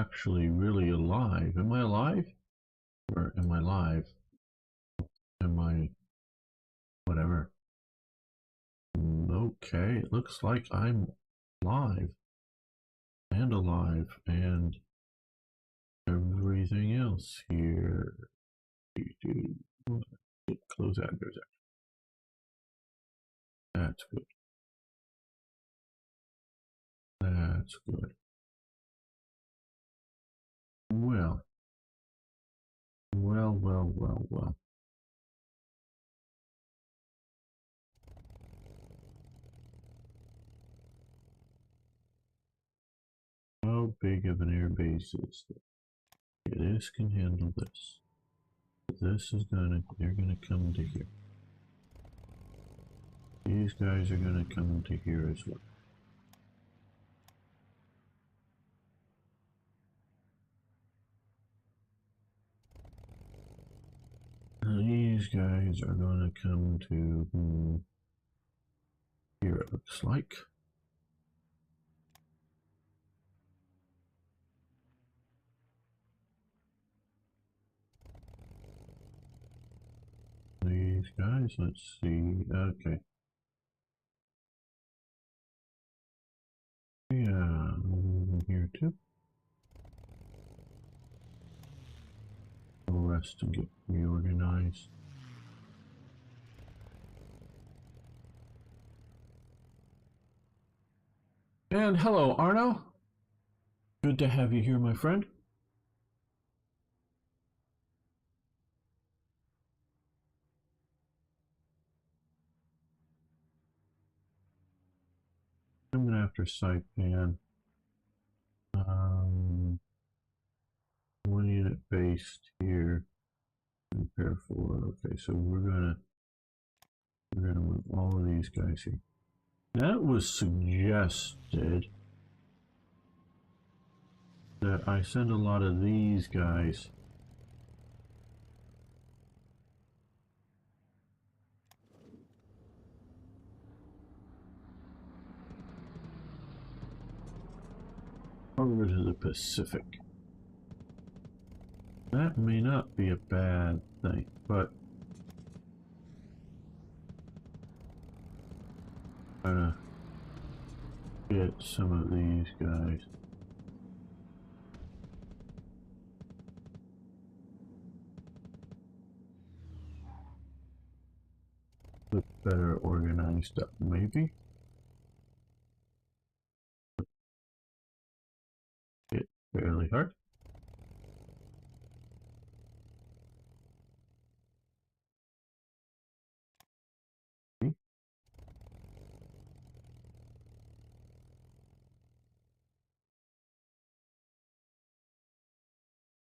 actually really alive. Am I alive? Or am I live? Am I whatever? Okay, it looks like I'm live and alive and everything else here. Close that. There's that. That's good. That's good. Well. How big of an air base is this? Okay, this can handle this. This is they're gonna come to here. These guys are gonna come to here as well. These guys are gonna come to here, it looks like. These guys, let's see. Okay. Yeah, here too. I'll rest and get reorganized. And hello, Arno. Good to have you here, my friend. Coming after Saipan. 1 unit based here. Prepare for. Okay, so we're gonna move all of these guys here. That was suggested that I send a lot of these guys over to the Pacific. That may not be a bad thing, but I'm gonna get some of these guys. Look better organized up, maybe. Hit fairly hard.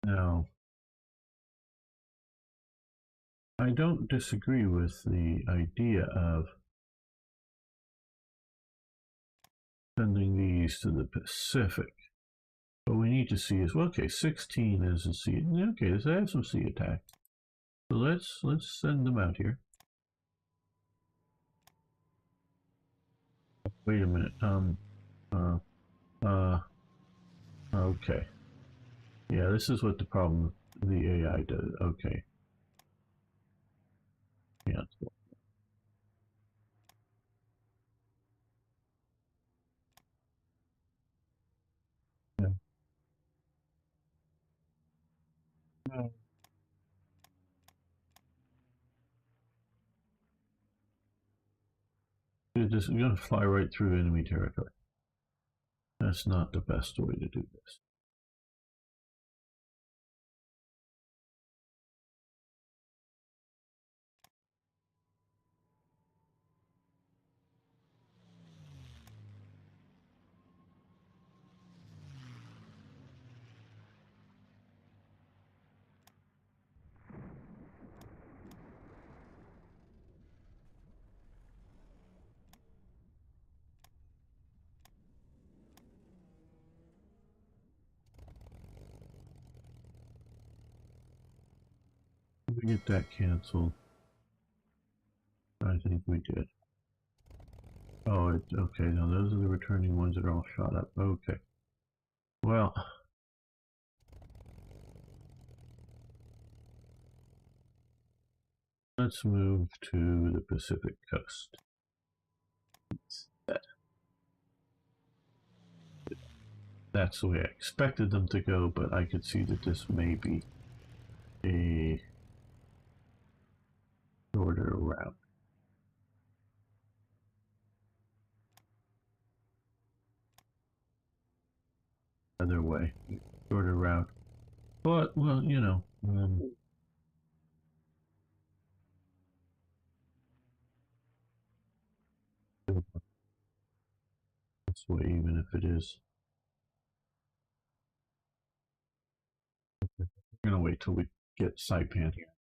Now, I don't disagree with the idea of sending these to the Pacific. What we need to see is, well, okay, 16 is a sea. Okay, so they have some sea attack. So let's send them out here. Wait a minute. Okay. Yeah, this is what the problem with the AI does. Okay. Yeah. Yeah. You're just going to fly right through enemy territory. That's not the best way to do this. Did we get that canceled? I think we did. Oh, okay. Now those are the returning ones that are all shot up. Okay. Well, Let's move to the Pacific coast. That's the way I expected them to go, but I could see that this may be a shorter route. Other way, shorter route. But, well, you know, this way, even if it is. We're gonna wait till we get Saipan here.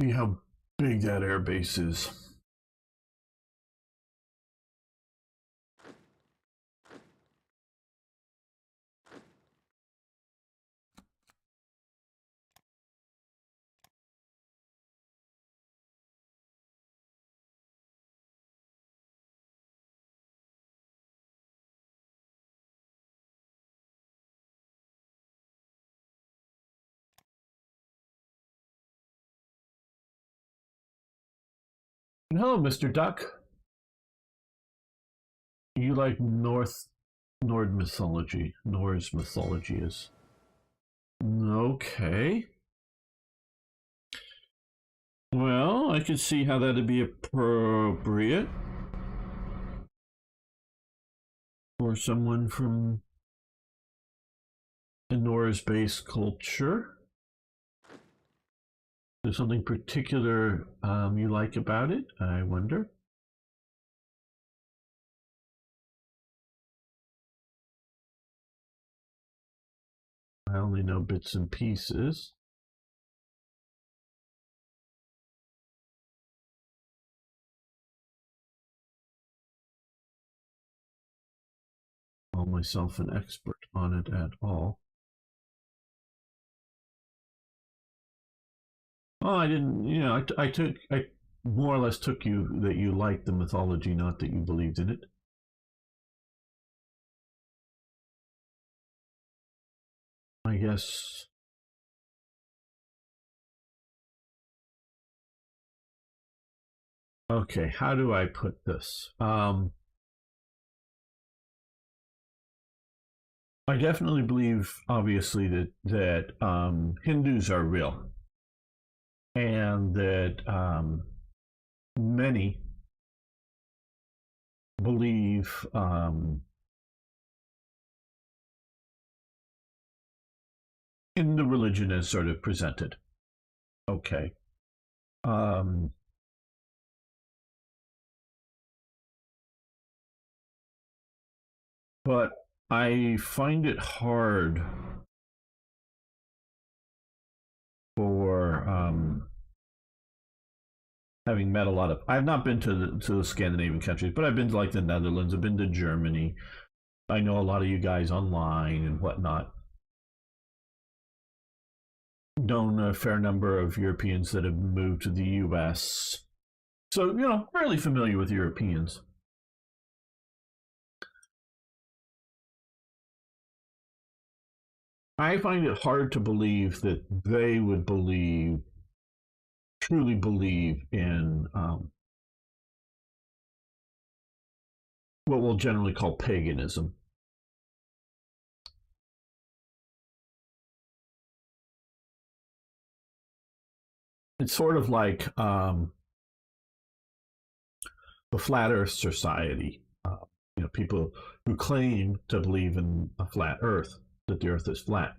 See how big that air base is. Hello, Mr. Duck. You like Nord mythology? Norse mythology is. Okay. Well, I could see how that'd be appropriate for someone from a Norse-based culture. There's something particular you like about it, I wonder? I only know bits and pieces. Call myself an expert on it at all. Oh, I didn't. You know, I more or less took you that you liked the mythology, not that you believed in it. I guess. Okay, how do I put this? I definitely believe, obviously, that Hindus are real, and that many believe in the religion as sort of presented. Okay. Um, but I find it hard for having met a lot of. I've not been to the Scandinavian countries, but I've been to like the Netherlands. I've been to Germany. I know a lot of you guys online and whatnot. Known a fair number of Europeans that have moved to the U.S. So, you know, fairly familiar with Europeans. I find it hard to believe that they would truly believe in what we'll generally call paganism. It's sort of like the Flat Earth Society. You know, people who claim to believe in a flat Earth, that the Earth is flat.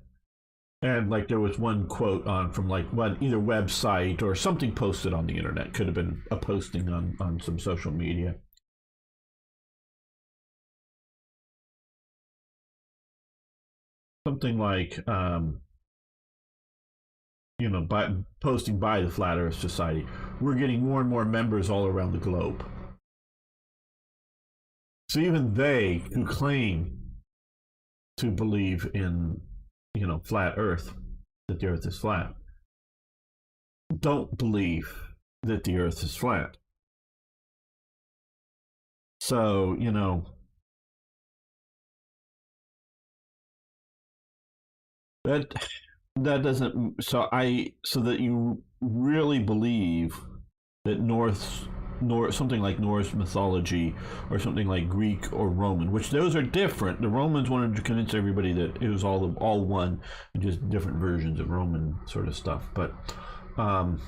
And like there was one quote on from like one either website or something posted on the internet, could have been a posting on some social media. Something like you know, by posting by the Flat Earth Society, we're getting more and more members all around the globe. So even they who claim to believe in, you know, flat Earth, that the Earth is flat, don't believe that the Earth is flat. So, you know, that that doesn't. So that you really believe that something like Norse mythology or something like Greek or Roman, which those are different. The Romans wanted to convince everybody that it was all one, just different versions of Roman sort of stuff. But um,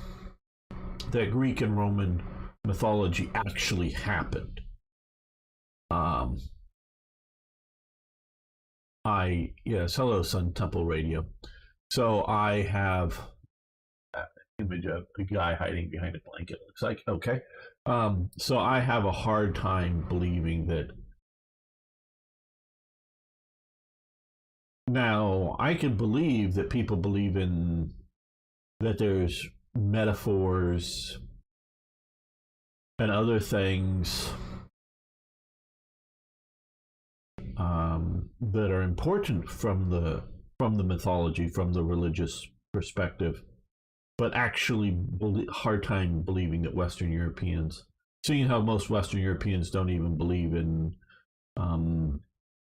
that Greek and Roman mythology actually happened. Um, yes, hello, Sun Temple Radio. So I have that image of the guy hiding behind a blanket. Looks like okay. So I have a hard time believing that. Now I can believe that people believe in that there's metaphors and other things that are important from the mythology, from the religious perspective, but actually hard time believing that Western Europeans, seeing how most Western Europeans don't even believe in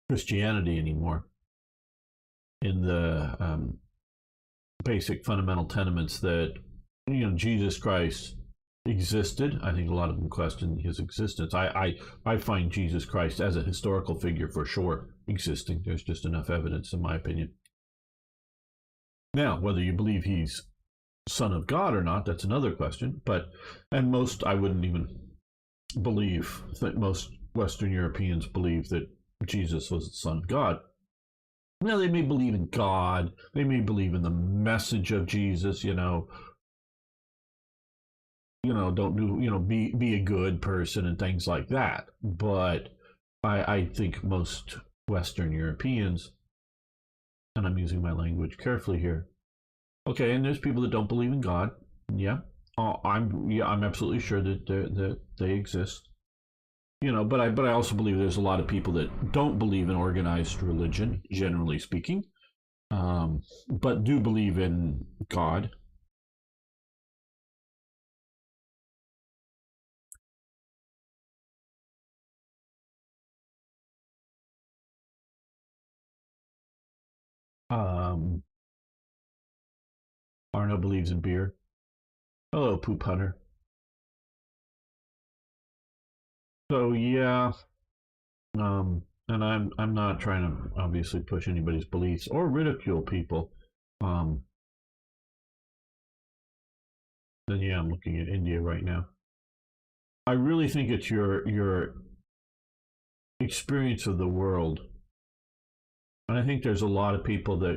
Christianity anymore, in the basic fundamental tenements that Jesus Christ existed. I think a lot of them question his existence. I find Jesus Christ as a historical figure for sure existing. There's just enough evidence, in my opinion. Now, whether you believe he's Son of God or not, that's another question. And most, I wouldn't even believe that most Western Europeans believe that Jesus was the Son of God. Now, they may believe in God, they may believe in the message of Jesus, don't do, be a good person and things like that. But I think most Western Europeans, and I'm using my language carefully here. Okay, and there's people that don't believe in God. Yeah, I'm absolutely sure that they exist. But I also believe there's a lot of people that don't believe in organized religion, generally speaking, but do believe in God. Um, Arno believes in beer. Hello, Poop Hunter. So yeah, and I'm not trying to obviously push anybody's beliefs or ridicule people. Um, then yeah, I'm looking at India right now. I really think it's your experience of the world, and I think there's a lot of people that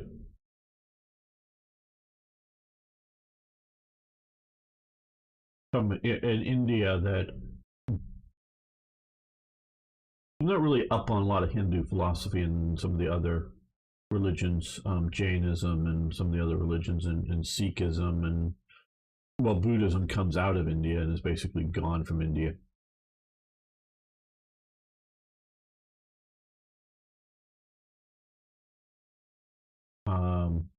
come in India that I'm not really up on a lot of Hindu philosophy and some of the other religions, Jainism and some of the other religions, and Sikhism, and well, Buddhism comes out of India and is basically gone from India. Um,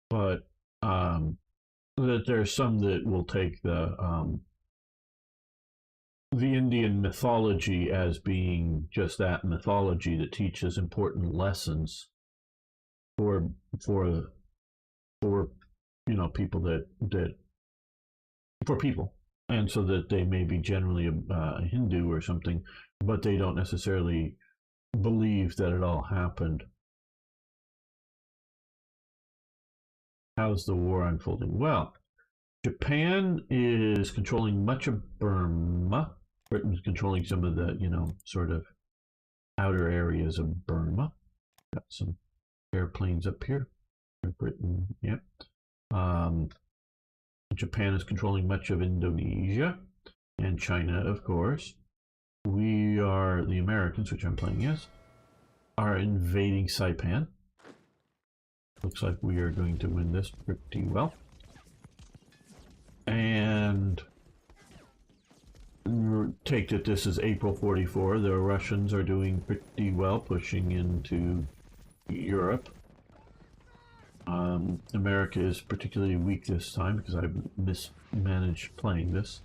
but that there's some that will take the Indian mythology as being just that mythology that teaches important lessons for for for people that for people, and so that they may be generally a Hindu or something, but they don't necessarily believe that it all happened. How's the war unfolding? Well, Japan is controlling much of Burma. Britain's controlling some of the, sort of outer areas of Burma. Got some airplanes up here. Britain, yeah. Um, Japan is controlling much of Indonesia and China, of course. We are, the Americans, which I'm playing as, are invading Saipan. Looks like we are going to win this pretty well. And take that this is April 44. The Russians are doing pretty well, pushing into Europe. America is particularly weak this time because I mismanaged playing this.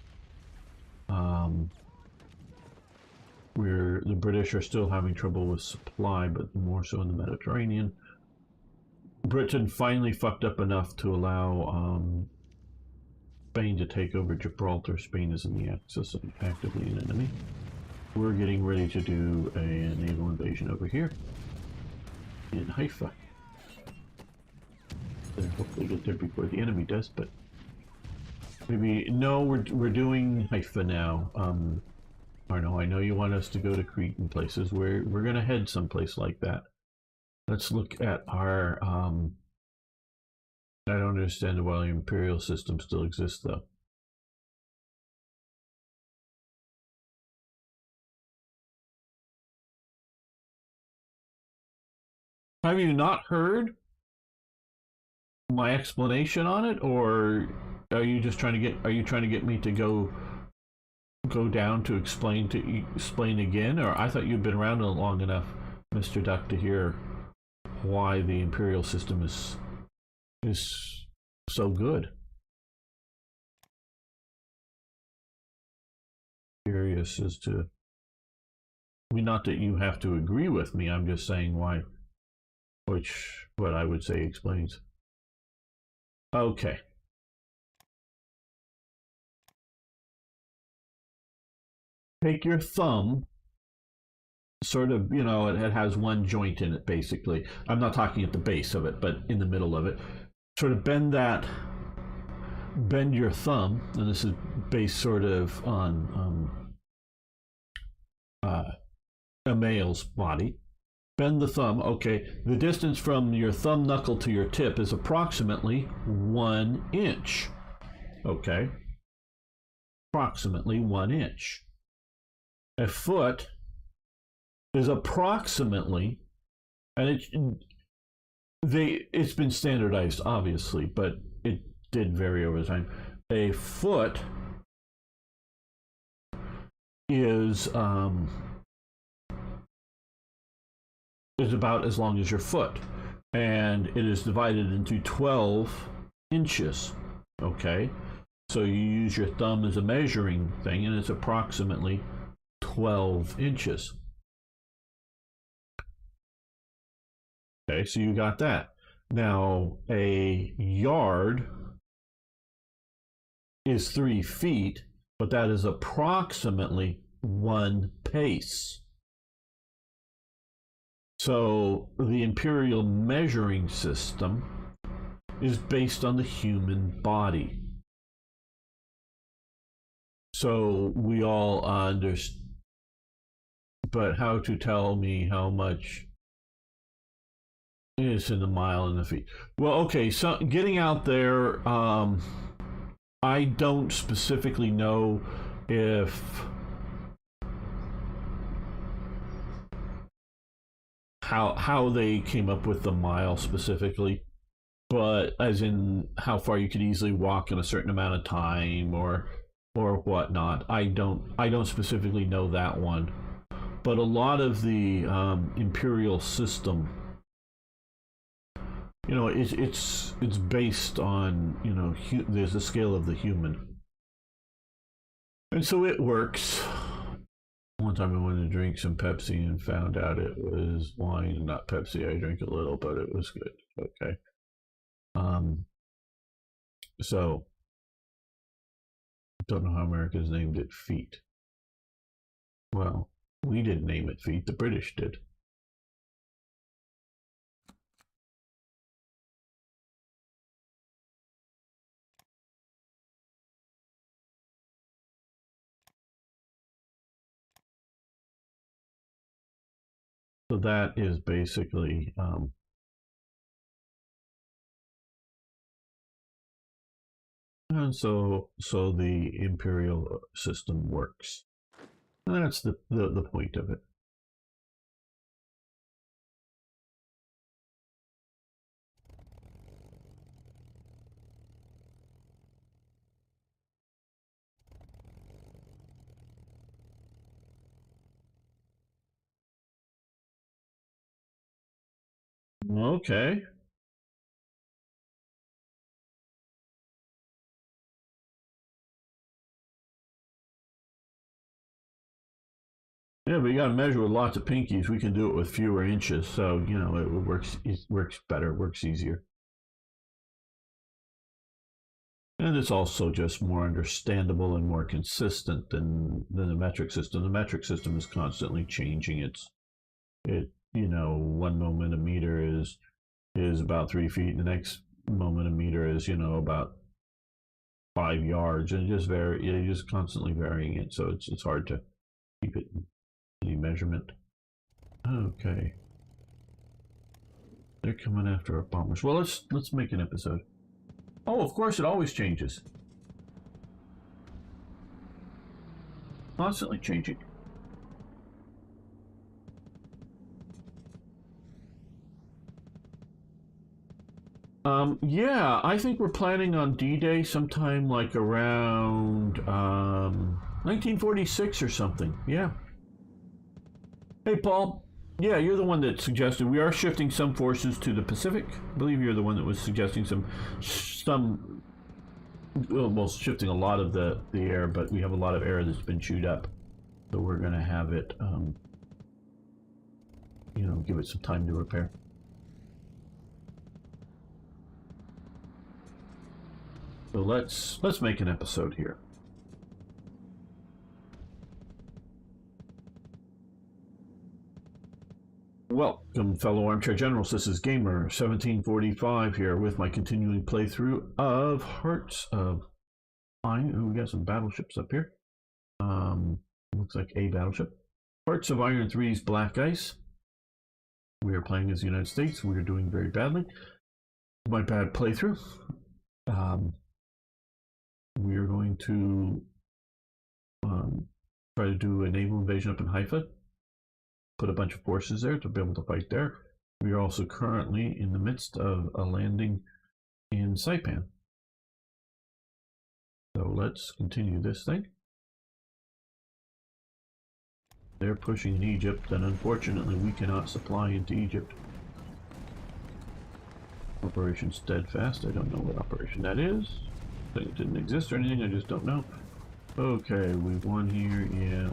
where the British are still having trouble with supply, but more so in the Mediterranean. Britain finally fucked up enough to allow Spain to take over Gibraltar. Spain is in the Axis and actively an enemy. We're getting ready to do a naval invasion over here in Haifa. And hopefully get there before the enemy does, but maybe no. We're doing Haifa now. Arno, I know you want us to go to Crete and places. We're gonna head someplace like that. Let's look at our. I don't understand why the imperial system still exists, though. Have you not heard my explanation on it, or are you just trying to get? Are you trying to get me to go down to explain again? Or I thought you'd been around long enough, Mr. Duck, to hear why the imperial system is so good. Curious as to, I mean, not that you have to agree with me. I'm just saying why, which what I would say explains. Okay. Take your thumb, sort of, it has one joint in it, basically. I'm not talking at the base of it, but in the middle of it. Sort of bend your thumb, and this is based sort of on a male's body. Bend the thumb. Okay, the distance from your thumb knuckle to your tip is approximately 1 inch. Okay, approximately 1 inch. A foot is approximately, and it's been standardized, obviously, but it did vary over time. A foot is about as long as your foot, and it is divided into 12 inches. Okay, so you use your thumb as a measuring thing, and it's approximately 12 inches. Okay, so you got that. Now, a yard is 3 feet, but that is approximately 1 pace. So the imperial measuring system is based on the human body. So we all understand, but how to tell me how much is in the mile and the feet? Well, okay, so getting out there, I don't specifically know if how they came up with the mile specifically, but as in how far you could easily walk in a certain amount of time or whatnot. I don't specifically know that one, but a lot of the imperial system, it's based on there's a scale of the human, and so it works. One time I wanted to drink some Pepsi and found out it was wine and not Pepsi. I drank a little, but it was good. Okay. So don't know how America's named it feet. Well, we didn't name it feet. The British did. So that is basically and so the imperial system works. And that's the point of it. Okay. Yeah, but you got to measure with lots of pinkies. We can do it with fewer inches, so you know it works. It works better. It works easier. And it's also just more understandable and more consistent than the metric system. The metric system is constantly changing. You know, one moment a meter is about 3 feet, and the next moment a meter is, you know, about 5 yards, and you're just constantly varying it. So it's hard to keep it in any measurement. Okay. They're coming after our bombers. Well, let's make an episode. Oh, of course, it always changes. Constantly changing. Yeah, I think we're planning on D-Day sometime like around 1946 or something. Yeah. Hey, Paul. Yeah, you're the one that suggested we are shifting some forces to the Pacific. I believe you're the one that was suggesting some well, shifting a lot of the air, but we have a lot of air that's been chewed up, so we're going to have it, you know, give it some time to repair. So let's make an episode here. Welcome, fellow armchair generals. This is Gamer 1745 here with my continuing playthrough of Hearts of Iron. Oh, we got some battleships up here. Looks like a battleship. Hearts of Iron 3's Black Ice. We are playing as the United States. We are doing very badly. My bad playthrough. We are going to try to do a naval invasion up in Haifa. Put a bunch of forces there to be able to fight there. We are also currently in the midst of a landing in Saipan. So let's continue this thing. They're pushing in Egypt, and unfortunately we cannot supply into Egypt. Operation Steadfast. I don't know what operation that is. I think it didn't exist or anything, I just don't know. Okay, we won here, yeah.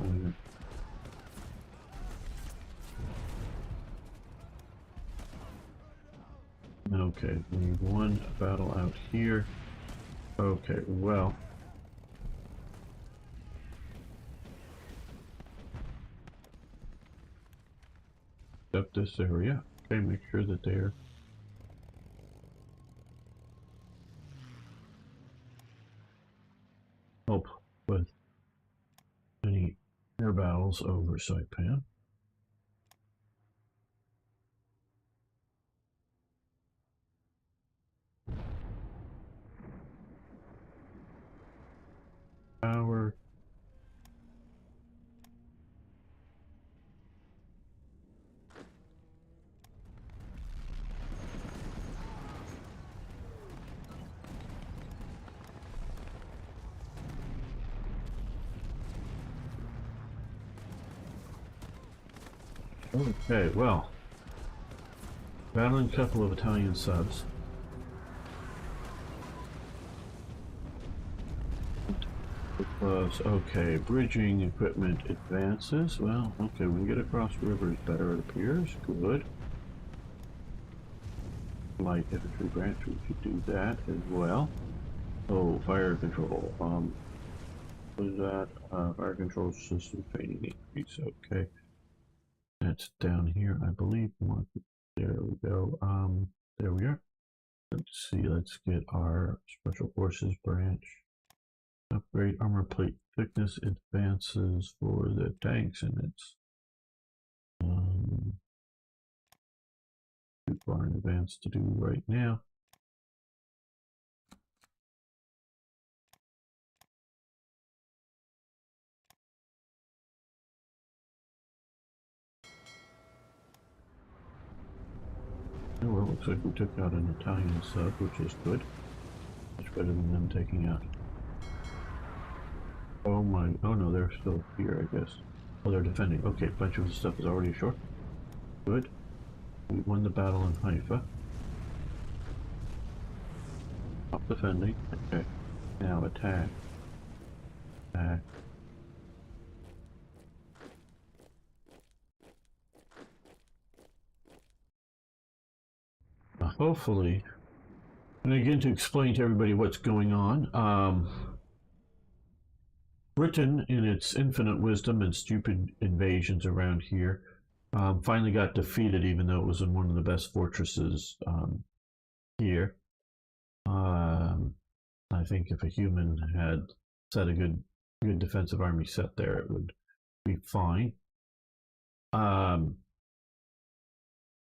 Okay, we won a battle out here. Okay, well. Up this area. Okay, make sure that they're help with any air battles over Saipan. Power. Okay, well, battling a couple of Italian subs. Okay, bridging equipment advances. Well, okay, we can get across rivers better, it appears. Good. Light infantry branch, we could do that as well. Oh, fire control. What is that? Fire control system training increase. Okay. That's down here, I believe. There we go. There we are. Let's see, let's get our special forces branch. Upgrade armor plate thickness advances for the tanks, and it's too far in advance to do right now. Oh, well, looks like we took out an Italian sub, which is good. Much better than them taking out. Oh my, oh no, they're still here, I guess. Oh, they're defending. Okay, a bunch of the stuff is already ashore. Good. We won the battle in Haifa. Stop defending. Okay. Now attack. Attack. hopefully, and again to explain to everybody what's going on, Britain, in its infinite wisdom and stupid invasions around here, finally got defeated, even though it was in one of the best fortresses here. I think if a human had set a good defensive army set there, it would be fine.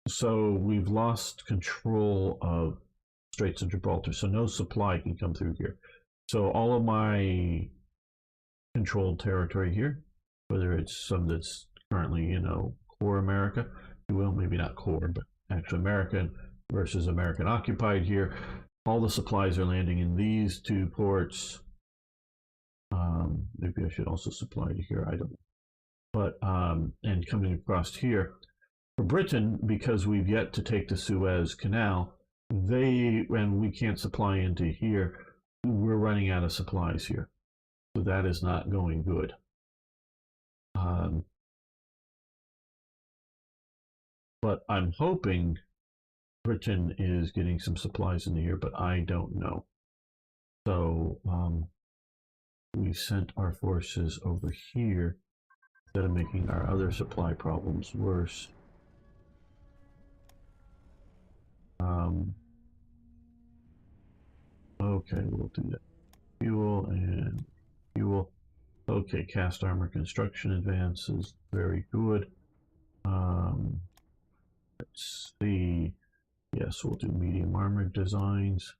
So we've lost control of Straits of Gibraltar, so no supply can come through here. So all of my controlled territory here, whether it's some that's currently, core America, well, maybe not core, but actually American versus American occupied here, all the supplies are landing in these two ports. Maybe I should also supply to here, I don't know. But, and coming across here, for Britain, because we've yet to take the Suez Canal, and we can't supply into here, we're running out of supplies here. So that is not going good. But I'm hoping Britain is getting some supplies into here, but I don't know. So we sent our forces over here instead of making our other supply problems worse. Okay, we'll do that. Fuel and fuel. Okay, cast armor construction advances. Very good. Let's see. Yes, we'll do medium armored designs.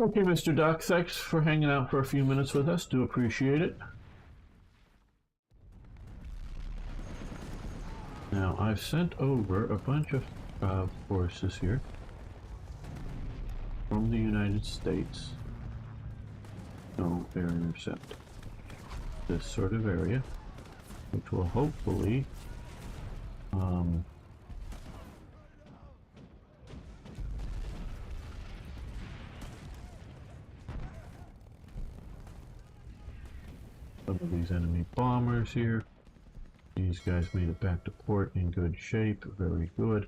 Okay, Mr. Duck, thanks for hanging out for a few minutes with us. Do appreciate it. Now, I've sent over a bunch of forces here from the United States. No air intercept. This sort of area, which will hopefully some of these enemy bombers here. These guys made it back to port in good shape. Very good.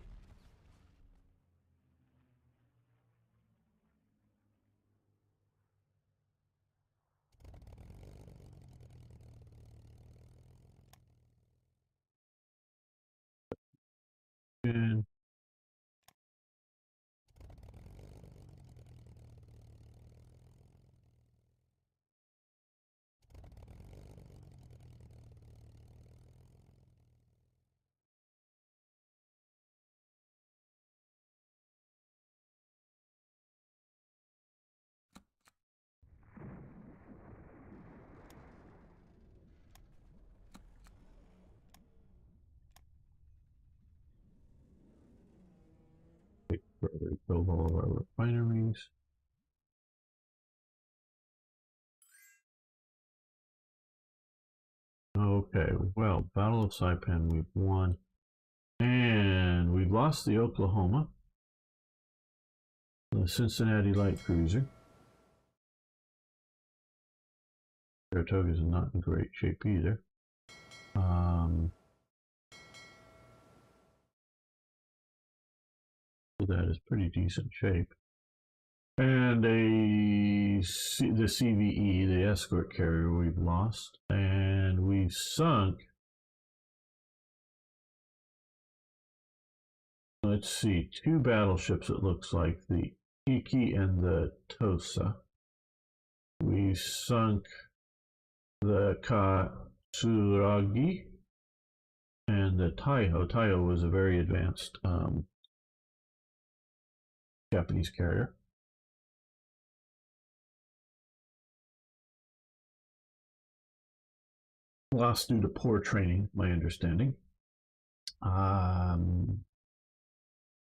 And further build all of our refineries. Okay, well, Battle of Saipan we've won. And we've lost the Oklahoma. The Cincinnati light cruiser. Saratoga is not in great shape either. So that is pretty decent shape. And the CVE, the escort carrier, we've lost. And we've sunk. Let's see, two battleships, it looks like, the Iki and the Tosa. We sunk the Katsuragi and the Taiho. Taiho was a very advanced Japanese carrier. Lost due to poor training, my understanding.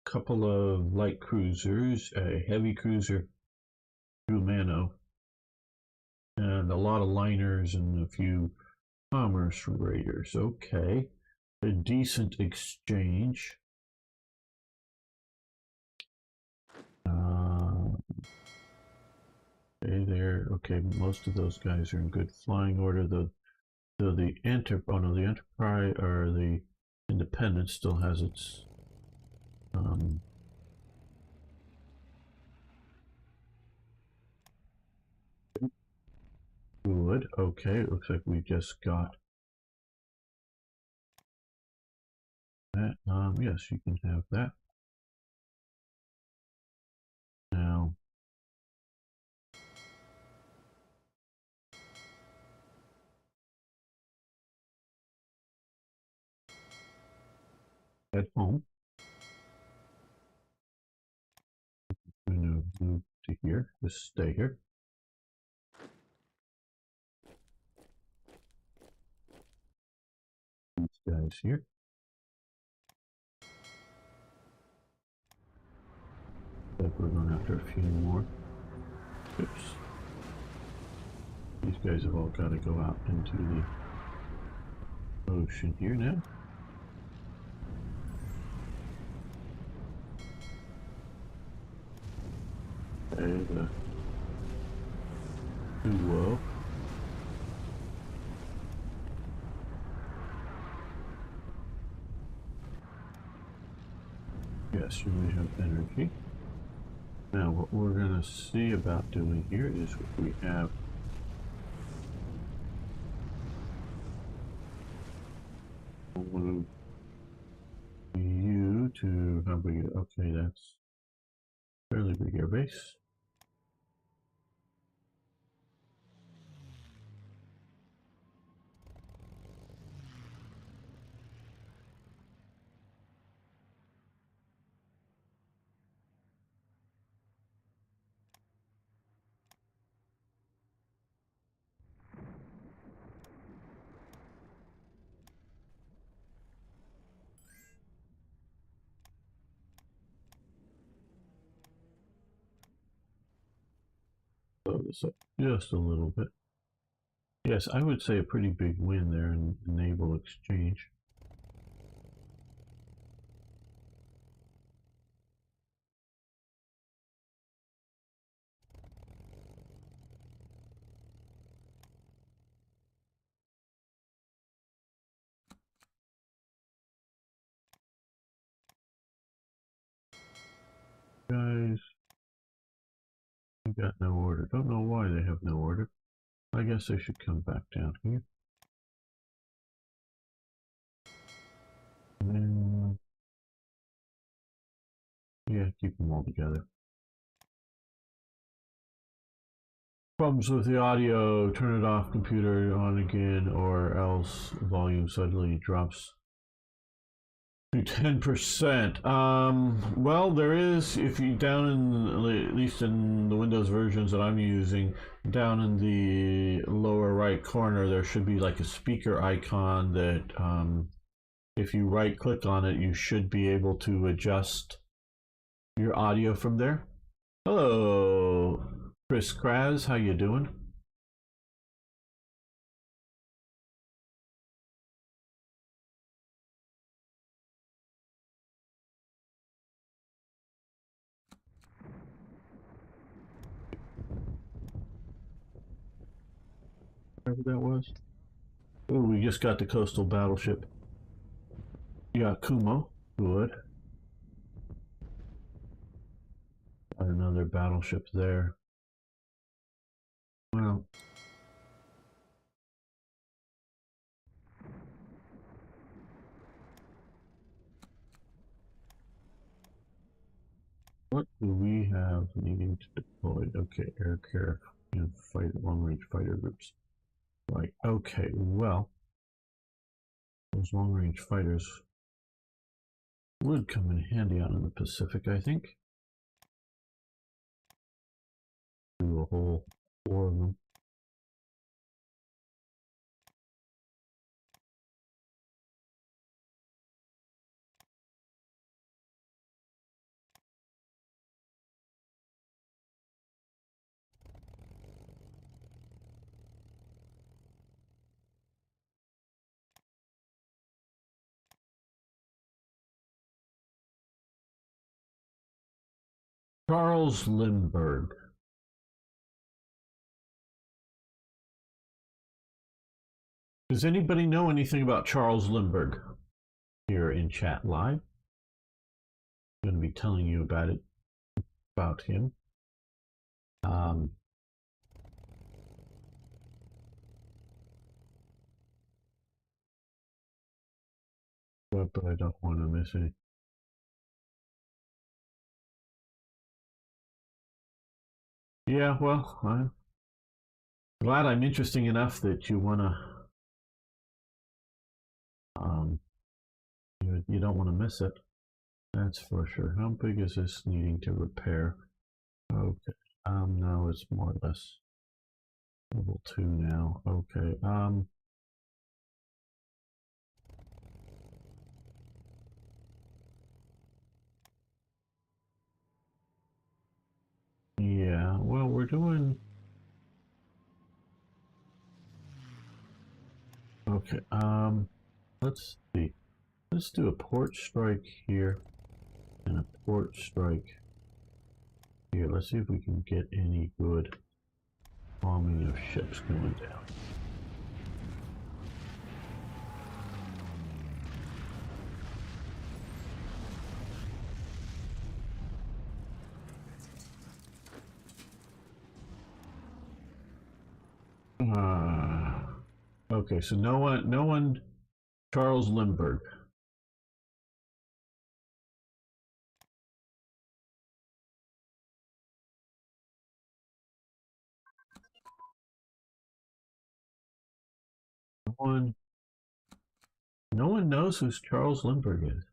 Couple of light cruisers, a heavy cruiser, Mano, and a lot of liners and a few commerce raiders. Okay, a decent exchange. Okay, there. Okay, most of those guys are in good flying order. The Enterprise or the Independence still has its good. Okay, it looks like we just got that. Yes, you can have that. Now, at home, I'm going to move to here. Just stay here. These guys here. Like we're going after a few more. Oops. These guys have all got to go out into the ocean here now. And whoa. Yes, you may have energy. Now, what we're going to see about doing here is we have move you to how big? Okay, that's fairly big airbase. Blow this up just a little bit. Yes, I would say a pretty big win there in naval exchange. Guys, we got no order. Don't know why they have no order. I guess they should come back down here. And, yeah, keep them all together. Problems with the audio, turn it off, computer on again, or else volume suddenly drops to 10%. Well, there is, if you down in, at least in the Windows versions that I'm using, down in the lower right corner, there should be like a speaker icon that if you right click on it, you should be able to adjust your audio from there. Hello, Chris Kraz, how you doing? Whatever that was. Oh, we just got the coastal battleship. Yeah, Kumo. Good. Got another battleship there. Well, what do we have needing to deploy? Okay, aircraft and fight long-range fighter groups. Right. Okay. Well, those long-range fighters would come in handy out in the Pacific, I think. Do a whole 4 of them. Charles Lindbergh. Does anybody know anything about Charles Lindbergh? Here in chat live. I'm going to be telling you about him. But I don't want to miss any. Yeah, well, I'm glad I'm interesting enough that you want to. You don't want to miss it. That's for sure. How big is this needing to repair? Okay. No, it's more or less level 2 now. Okay. Yeah, well, we're doing. Okay. Let's see. Let's do a port strike here and a port strike here. Let's see if we can get any good bombing of ships going down. Okay, so no one, Charles Lindbergh. No one knows who Charles Lindbergh is.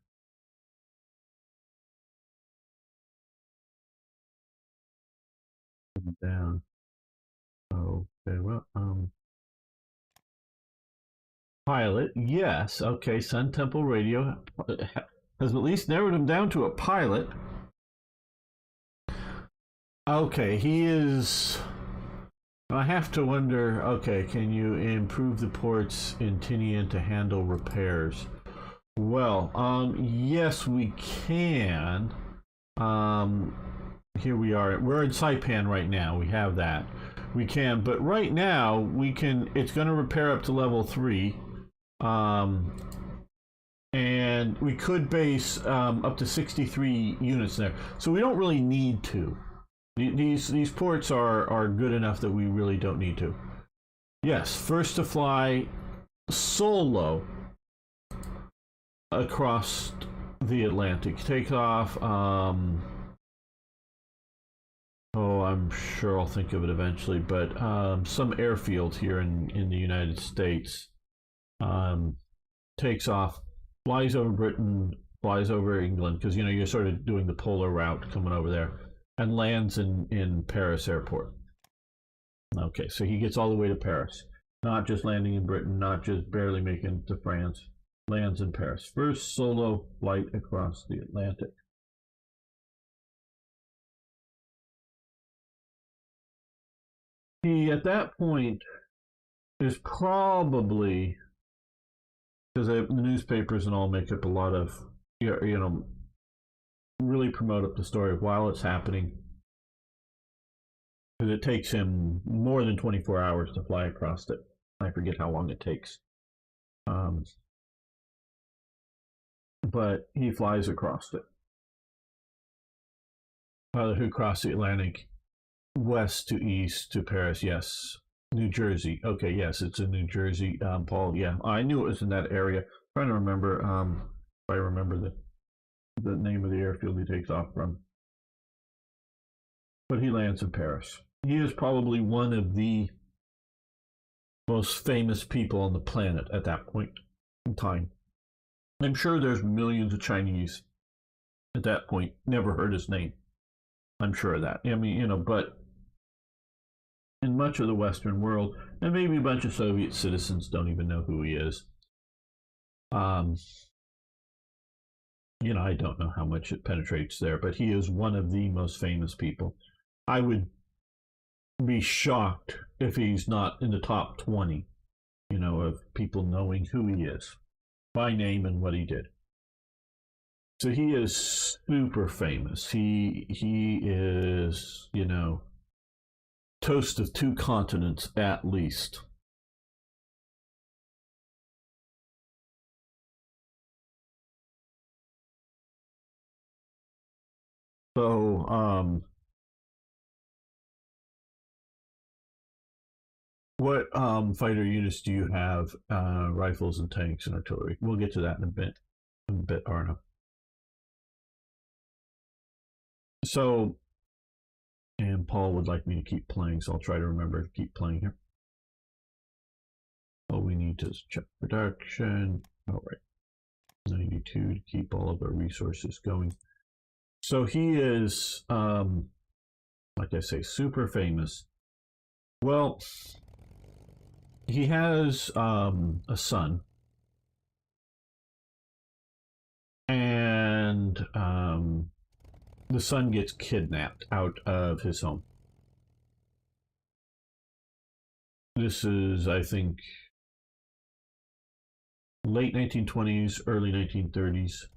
Down. Okay, well, pilot, yes. Okay, Sun Temple Radio has at least narrowed him down to a pilot. Okay, he is. I have to wonder. Okay, can you improve the ports in Tinian to handle repairs? Well, yes, we can. Here we are. We're in Saipan right now. We have that. We can, but right now we can. It's going to repair up to level 3. And we could base up to 63 units there. So we don't really need to. These ports are good enough that we really don't need to. Yes, first to fly solo across the Atlantic. Take off. I'm sure I'll think of it eventually, but some airfield here in the United States. Takes off, flies over Britain, flies over England, because you're sort of doing the polar route coming over there, and lands in Paris airport. Okay, so he gets all the way to Paris, not just landing in Britain, not just barely making it to France. Lands in Paris. First solo flight across the Atlantic. He at that point is probably, because the newspapers and all make up a lot of, really promote up the story while it's happening. Because it takes him more than 24 hours to fly across it. I forget how long it takes. But he flies across it. Who crossed the Atlantic west to east to Paris? Yes. New Jersey. Okay, yes, it's in New Jersey. Paul, yeah, I knew it was in that area. I'm trying to remember if I remember the name of the airfield he takes off from. But he lands in Paris. He is probably one of the most famous people on the planet at that point in time. I'm sure there's millions of Chinese at that point never heard his name. I'm sure of that. I mean, but in much of the Western world, and maybe a bunch of Soviet citizens don't even know who he is. I don't know how much it penetrates there, but he is one of the most famous people. I would be shocked if he's not in the top 20, of people knowing who he is by name and what he did. So he is super famous. He is, you know, toast of two continents at least. So, what fighter units do you have? Rifles and tanks and artillery. We'll get to that in a bit. Arno. So, and Paul would like me to keep playing, so I'll try to remember to keep playing here. All we need is check production. All right, 92 to keep all of our resources going. So he is, like I say, super famous. Well, he has a son, and the son gets kidnapped out of his home. This is, I think, late 1920s, early 1930s.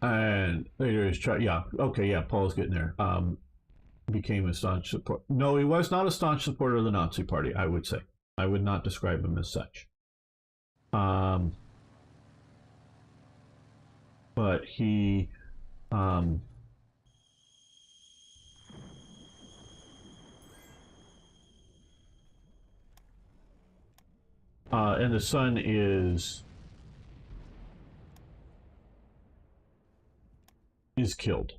And later is yeah, okay, yeah, Paul's getting there. Became a staunch support. No, he was not a staunch supporter of the Nazi Party. I would say I would not describe him as such. But he, and the son is killed.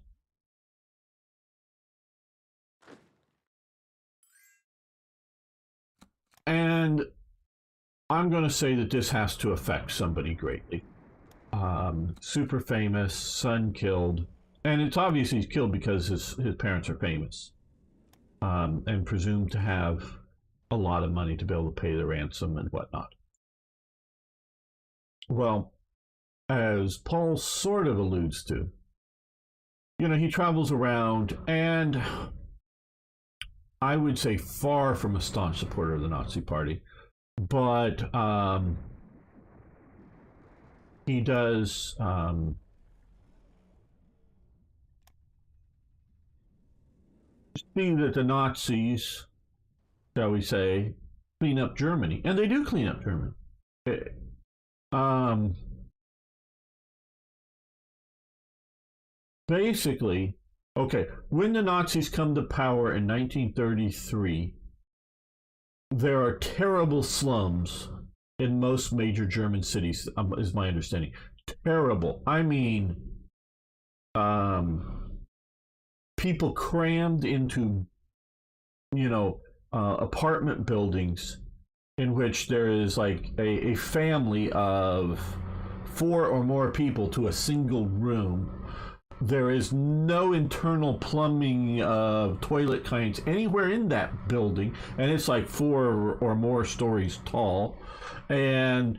And I'm going to say that this has to affect somebody greatly. Super famous, son killed. And it's obvious he's killed because his parents are famous, and presumed to have a lot of money to be able to pay the ransom and whatnot. Well, as Paul sort of alludes to, you know, he travels around, and I would say far from a staunch supporter of the Nazi Party, but he does see that the Nazis, shall we say, clean up Germany, and they do clean up Germany. Um, Basically, okay, when the Nazis come to power in 1933, there are terrible slums in most major German cities, is my understanding. Terrible. I mean, people crammed into, you know, apartment buildings in which there is like a family of 4 or more people to a single room. There is no internal plumbing of toilet kinds anywhere in that building, and it's like 4 or more stories tall. And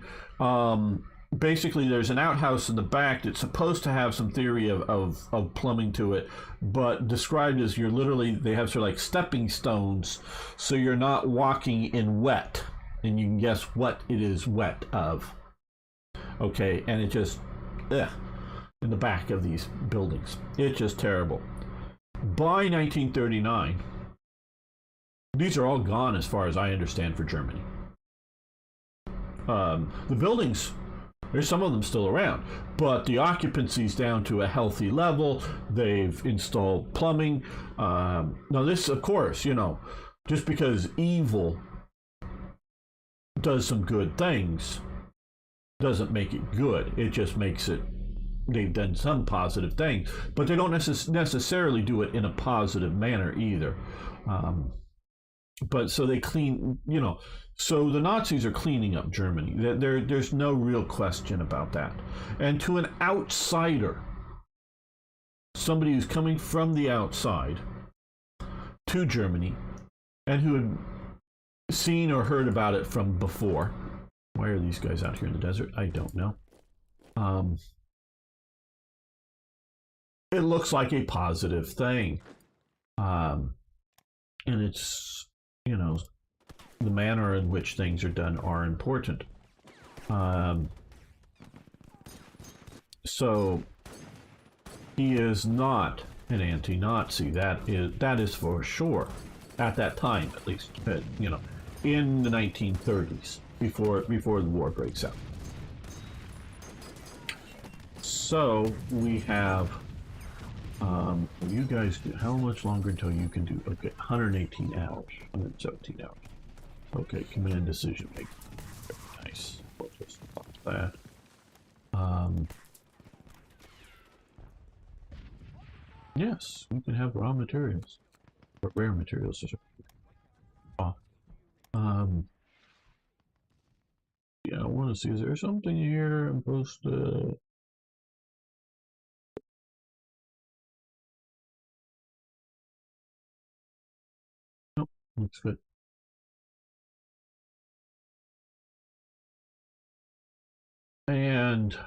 basically, there's an outhouse in the back that's supposed to have some theory of plumbing to it, but described as you're literally, they have sort of like stepping stones, so you're not walking in wet, and you can guess what it is wet of. Okay, and it just, ugh, in the back of these buildings. It's just terrible. By 1939, these are all gone as far as I understand for Germany. The buildings, there's some of them still around, but the occupancy's down to a healthy level. They've installed plumbing. Now this, of course, you know, just because evil does some good things doesn't make it good. It just makes it, they've done some positive things, but they don't necessarily do it in a positive manner either. But so they clean, you know, so the Nazis are cleaning up Germany. There's no real question about that. And to an outsider, somebody who's coming from the outside to Germany and who had seen or heard about it from before. Why are these guys out here in the desert? I don't know. It looks like a positive thing. And it's, you know, the manner in which things are done are important. So he is not an anti-Nazi. That is for sure. At that time, at least, you know, in the 1930s, before the war breaks out. So we have. You guys do. How much longer until you can do? Okay, 118 hours, 117 hours. Okay, command decision making. Very nice. We'll just pop that. Yes, we can have raw materials, or rare materials. Yeah, I want to see. Is there something here I'm supposed to? Nope, looks good. And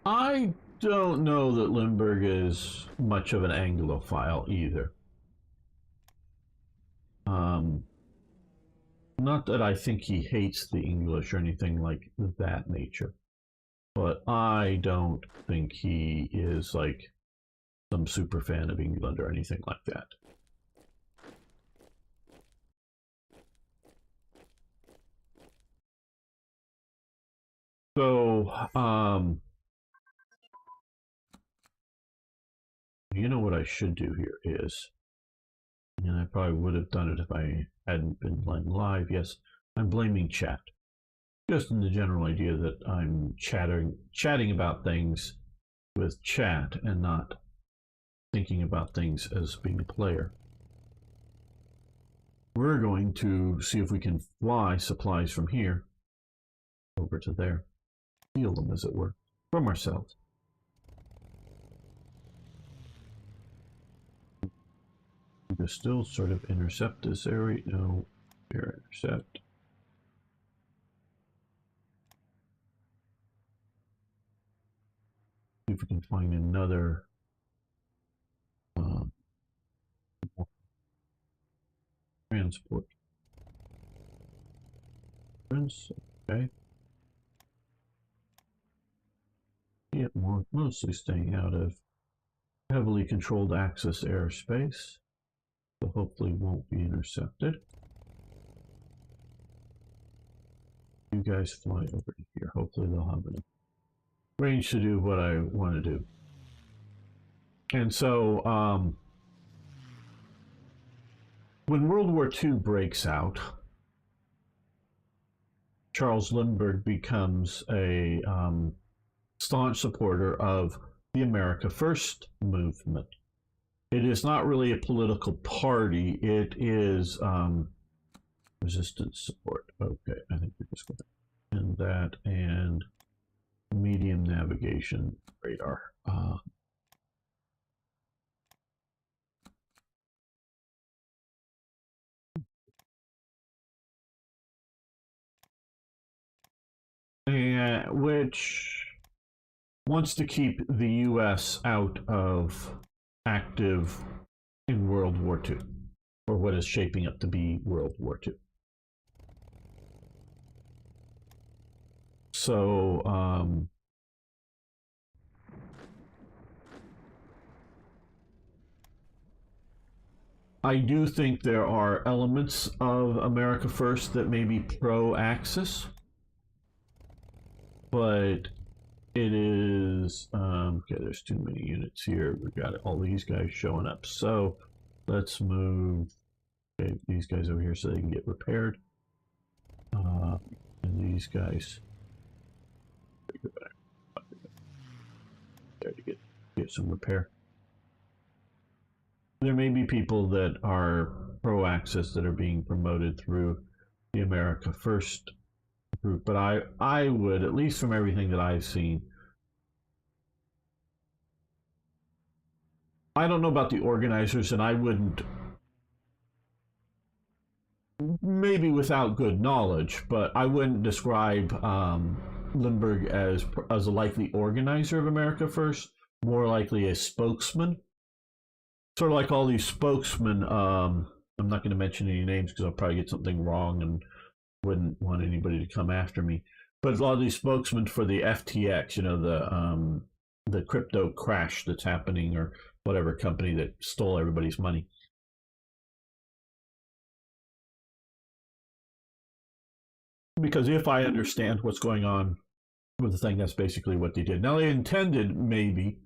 I don't know that Lindbergh is much of an Anglophile either. Not that I think he hates the English or anything like that nature, but I don't think he is like some super fan of England or anything like that. So, you know what I should do here is, and I probably would have done it if I hadn't been playing live. Yes, I'm blaming chat. Just in the general idea that I'm chatting about things with chat and not thinking about things as being a player. We're going to see if we can fly supplies from here over to there. Steal them, as it were, from ourselves. We can still sort of intercept this area. No, here, intercept. See if we can find another transport. Okay. Yeah, mostly staying out of heavily controlled access airspace, so hopefully won't be intercepted. You guys fly over here. Hopefully they'll have enough range to do what I want to do. And so, when World War II breaks out, Charles Lindbergh becomes a staunch supporter of the America First movement. It is not really a political party. It is resistance support. Okay, I think we're just going to end that and medium navigation radar. And which wants to keep the U.S. out of active in World War II, or what is shaping up to be World War II. So, I do think there are elements of America First that may be pro-Axis, but it is okay. There's too many units here. We've got all these guys showing up. So let's move these guys over here so they can get repaired. And these guys there to get some repair. There may be people that are pro-Axis that are being promoted through the America First group, but I would, at least from everything that I've seen, I don't know about the organizers, and I wouldn't, maybe without good knowledge, but I wouldn't describe Lindbergh as a likely organizer of America First, more likely a spokesman. Sort of like all these spokesmen I'm not going to mention any names because I'll probably get something wrong and wouldn't want anybody to come after me. But a lot of these spokesmen for the FTX, the crypto crash that's happening, or whatever company that stole everybody's money. Because if I understand what's going on with the thing, that's basically what they did. Now, they intended maybe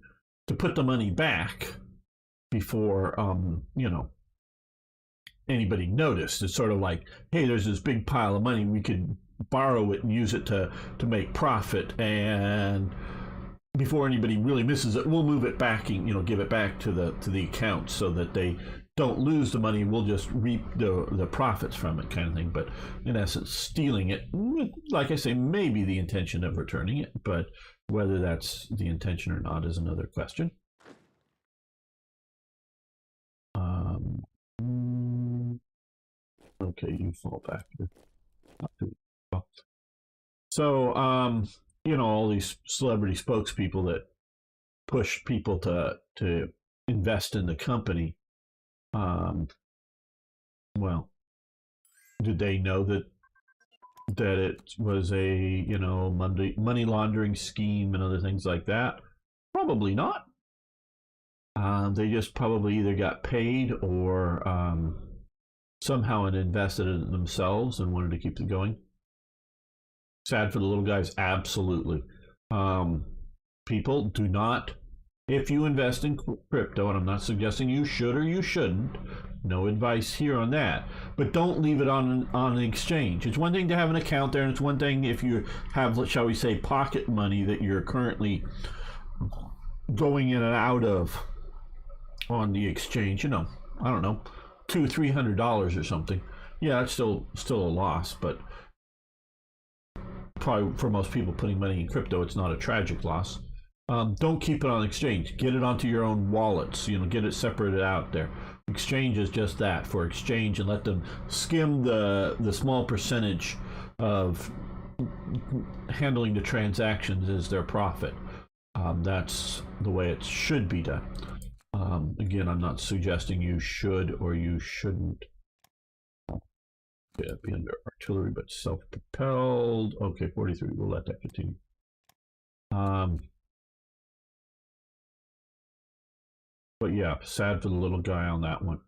to put the money back before, anybody noticed. It's sort of like, hey, there's this big pile of money, we could borrow it and use it to make profit, and before anybody really misses it, we'll move it back and give it back to the account so that they don't lose the money. We'll just reap the profits from it, kind of thing. But in essence, stealing it, like I say, maybe the intention of returning it, but whether that's the intention or not is another question. Okay, you fall back. So, all these celebrity spokespeople that push people to invest in the company. Well, did they know that it was a money laundering scheme and other things like that? Probably not. They just probably either got paid or somehow invested in it themselves and wanted to keep it going. Sad for the little guys, absolutely. People, do not, if you invest in crypto, and I'm not suggesting you should or you shouldn't, no advice here on that, but don't leave it on an exchange. It's one thing to have an account there, and it's one thing if you have, shall we say, pocket money that you're currently going in and out of on the exchange. I don't know, $200-300 or something. Yeah, it's still a loss, but probably for most people putting money in crypto, it's not a tragic loss. Don't keep it on exchange. Get it onto your own wallets. Get it separated out there. Exchange is just that, for exchange, and let them skim the small percentage of handling the transactions as their profit. That's the way it should be done. Again, I'm not suggesting you should or you shouldn't. Yeah, be under artillery, but self-propelled. Okay, 43. We'll let that continue. But yeah, sad for the little guy on that one.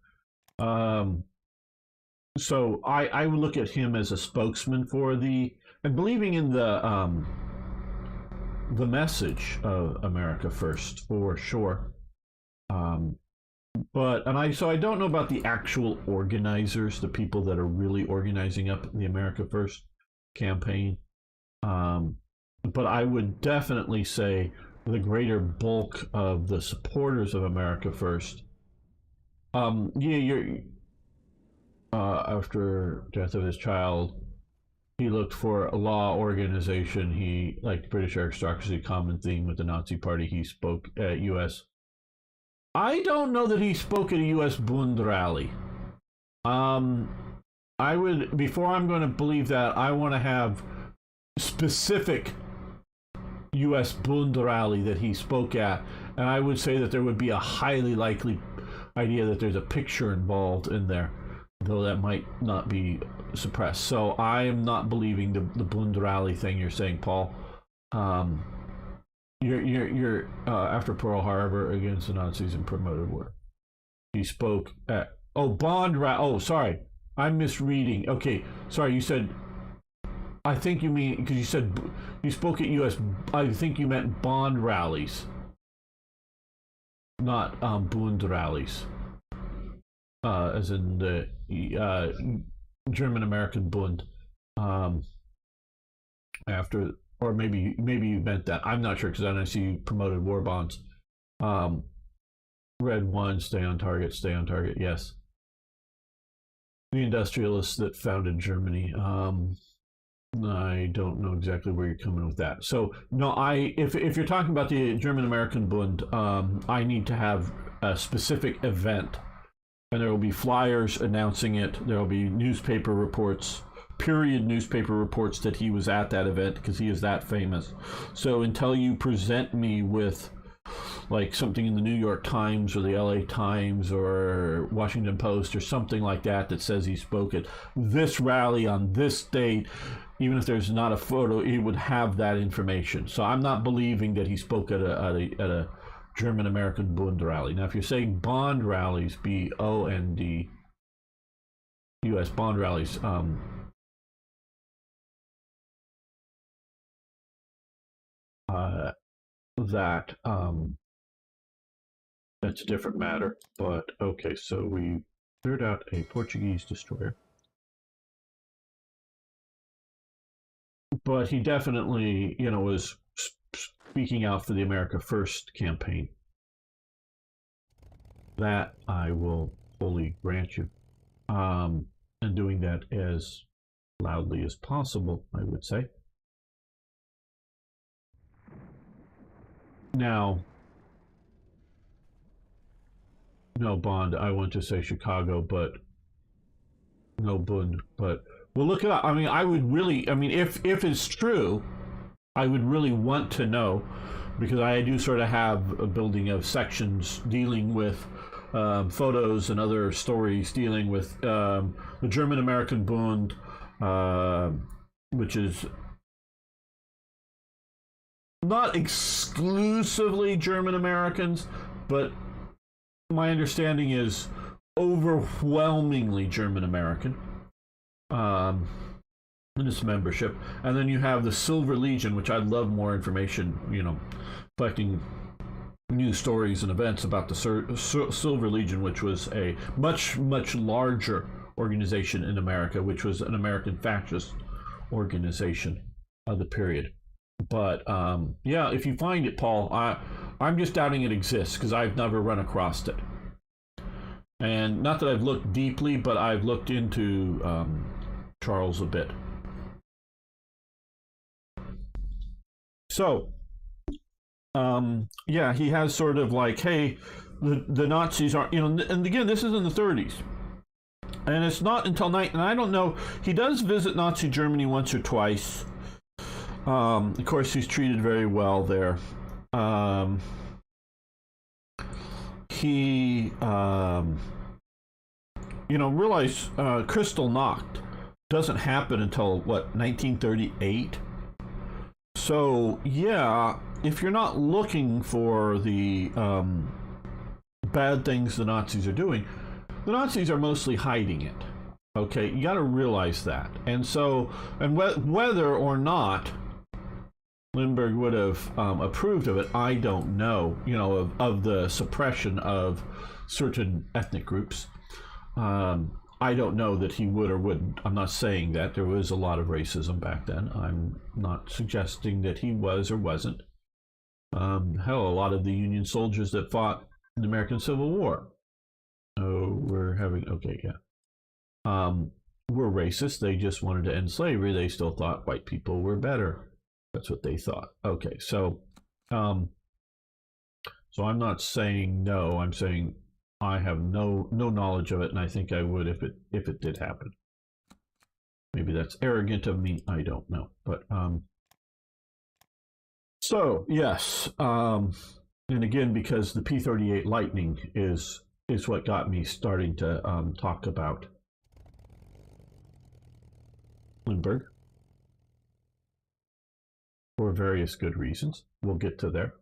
So I would look at him as a spokesman for and believing in the message of America First, for sure. So I don't know about the actual organizers, the people that are really organizing up the America First campaign. But I would definitely say the greater bulk of the supporters of America First. After death of his child, he looked for a law organization. He liked British aristocracy, common theme with the Nazi Party. He spoke at U.S. I don't know that he spoke at a U.S. Bund rally. Before I'm going to believe that, I want to have specific U.S. Bund rally that he spoke at, and I would say that there would be a highly likely idea that there's a picture involved in there, though that might not be suppressed. So I am not believing the Bund rally thing you're saying, Paul. You're after Pearl Harbor against the Nazis and promoted war. He spoke at sorry, I'm misreading. Okay, sorry, you said, I think you mean, because you said you spoke at U.S. I think you meant Bond rallies, not Bund rallies, as in the German American Bund. After. Or maybe you meant that. I'm not sure, because I see you promoted war bonds. Red one, stay on target, yes. The industrialists that founded Germany. I don't know exactly where you're coming with that. So, no, if you're talking about the German American Bund, I need to have a specific event. And there will be flyers announcing it. There will be newspaper reports. Period newspaper reports that he was at that event, because he is that famous. So until you present me with like something in the New York Times or the LA Times or Washington Post or something like that that says he spoke at this rally on this date, even if there's not a photo, he would have that information. So I'm not believing that he spoke at a German American Bund rally. Now, if you're saying Bond rallies, BOND, U.S. Bond rallies, that that's a different matter. But okay, so we cleared out a Portuguese destroyer, but he definitely, was speaking out for the America First campaign. That I will fully grant you, and doing that as loudly as possible, I would say. Now, no Bond, I want to say Chicago, but no Bund, but we'll look it up. I mean, I would really, I mean, if it's true, I would really want to know, because I do sort of have a building of sections dealing with photos and other stories dealing with the German American Bund, which is not exclusively German Americans, but my understanding is overwhelmingly German American in its membership. And then you have the Silver Legion, which I'd love more information, collecting news stories and events about the Silver Legion, which was a much, much larger organization in America, which was an American fascist organization of the period. But yeah, if you find it, Paul, I'm just doubting it exists because I've never run across it. And not that I've looked deeply, but I've looked into Charles a bit. So, yeah, he has sort of like, hey, the Nazis aren't, and again, this is in the 30s. And it's not until night, and I don't know, he does visit Nazi Germany once or twice. Of course, he's treated very well there. He, realize Kristallnacht doesn't happen until, 1938? So, yeah, if you're not looking for the bad things the Nazis are doing, the Nazis are mostly hiding it. Okay, you got to realize that. And so, and whether or not Lindbergh would have approved of it, I don't know, of the suppression of certain ethnic groups. I don't know that he would or wouldn't. I'm not saying that. There was a lot of racism back then. I'm not suggesting that he was or wasn't. Hell, a lot of the Union soldiers that fought in the American Civil War. Oh, were racist. They just wanted to end slavery. They still thought white people were better. That's what they thought. Okay, so I'm not saying no. I'm saying I have no knowledge of it, and I think I would if it did happen. Maybe that's arrogant of me. I don't know, but so yes, and again, because the P-38 Lightning is what got me starting to talk about Lindbergh for various good reasons. We'll get to there.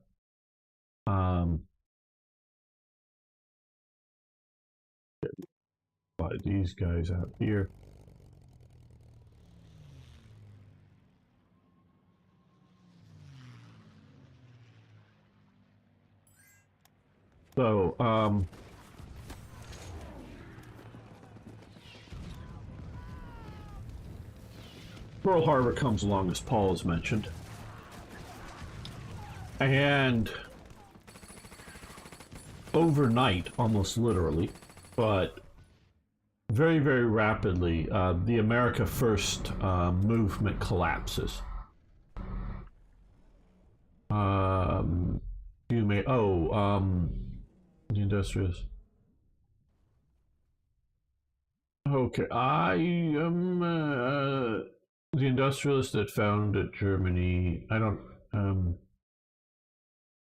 Slide these guys out here. So, Pearl Harbor comes along, as Paul has mentioned. And overnight, almost literally, but very, very rapidly, the America First movement collapses. The industrialists. Okay, I am the industrialist that founded Germany. I don't.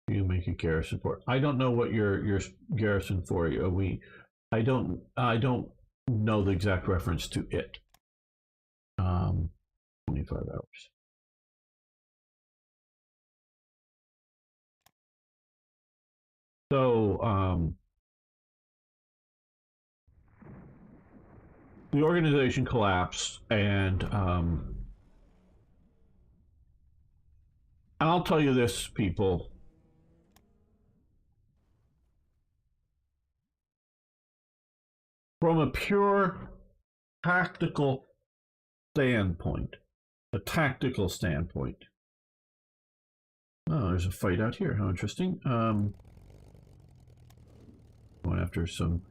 You make a garrison for it. I don't know what your garrison for you. I don't know the exact reference to it. 25 hours. So the organization collapsed, and I'll tell you this, people. From a pure tactical standpoint, a tactical standpoint. Oh, there's a fight out here. How interesting. Going after some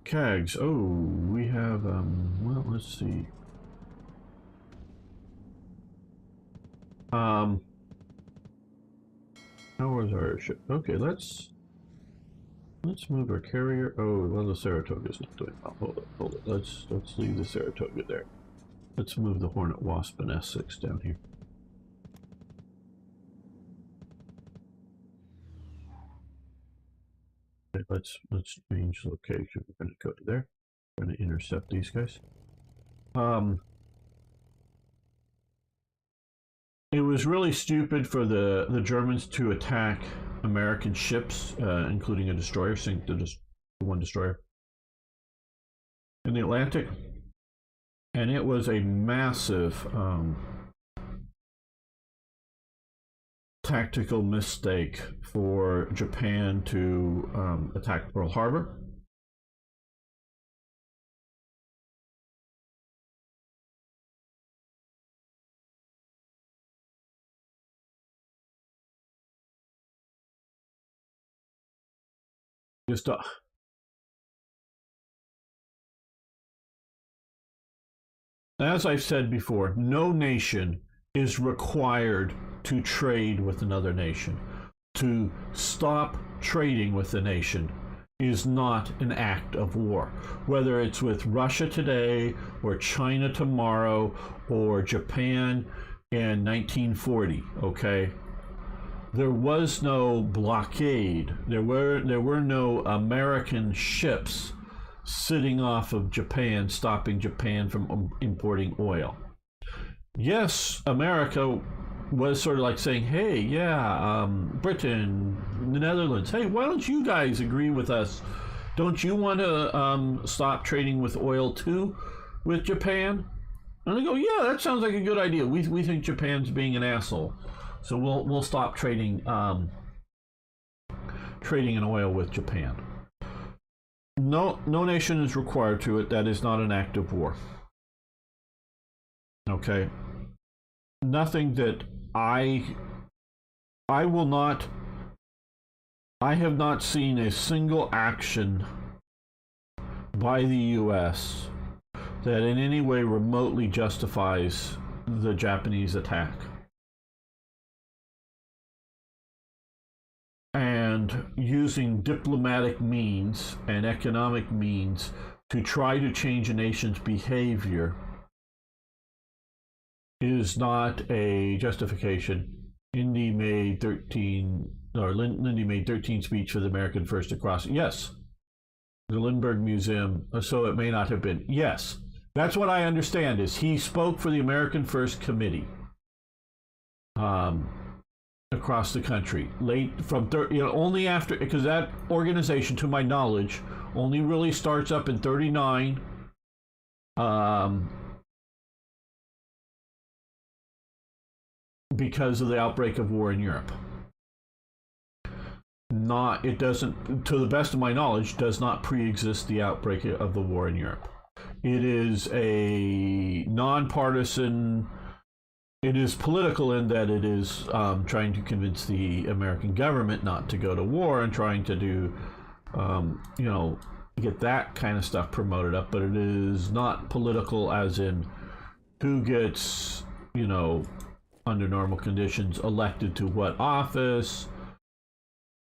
cags. Oh, we have, well, let's see. How was our ship? Okay, let's move our carrier. Oh, well, the Saratoga's not doing well. Hold it. Let's leave the Saratoga there. Let's move the Hornet Wasp and S6 down here. Okay, let's change location. We're going to go to there. We're going to intercept these guys. It was really stupid for the Germans to attack American ships, including a destroyer, sink the one destroyer in the Atlantic, and it was a massive tactical mistake for Japan to attack Pearl Harbor. Just as I've said before, no nation is required to trade with another nation. To stop trading with a nation is not an act of war. Whether it's with Russia today, or China tomorrow, or Japan in 1940, okay? There was no blockade. There were no American ships sitting off of Japan, stopping Japan from importing oil. Yes, America was sort of like saying, hey, yeah, Britain, the Netherlands, hey, why don't you guys agree with us? Don't you want to stop trading with oil too with Japan? And they go, yeah, that sounds like a good idea. We think Japan's being an asshole, so we'll stop trading in oil with Japan. No nation is required to it. That is not an act of war. Okay. Nothing that I will not. I have not seen a single action by the U.S. that in any way remotely justifies the Japanese attack. And using diplomatic means and economic means to try to change a nation's behavior is not a justification. Lindy made 13 speech for the American First across. Yes, the Lindbergh Museum. So it may not have been. Yes, that's what I understand. Is he spoke for the American First Committee across the country. Late from only after, because that organization, to my knowledge, only really starts up in '39. Because of the outbreak of war in Europe. It doesn't, to the best of my knowledge, does not pre-exist the outbreak of the war in Europe. It is a nonpartisan, it is political in that it is trying to convince the American government not to go to war and trying to do, get that kind of stuff promoted up, but it is not political as in who gets, under normal conditions, elected to what office.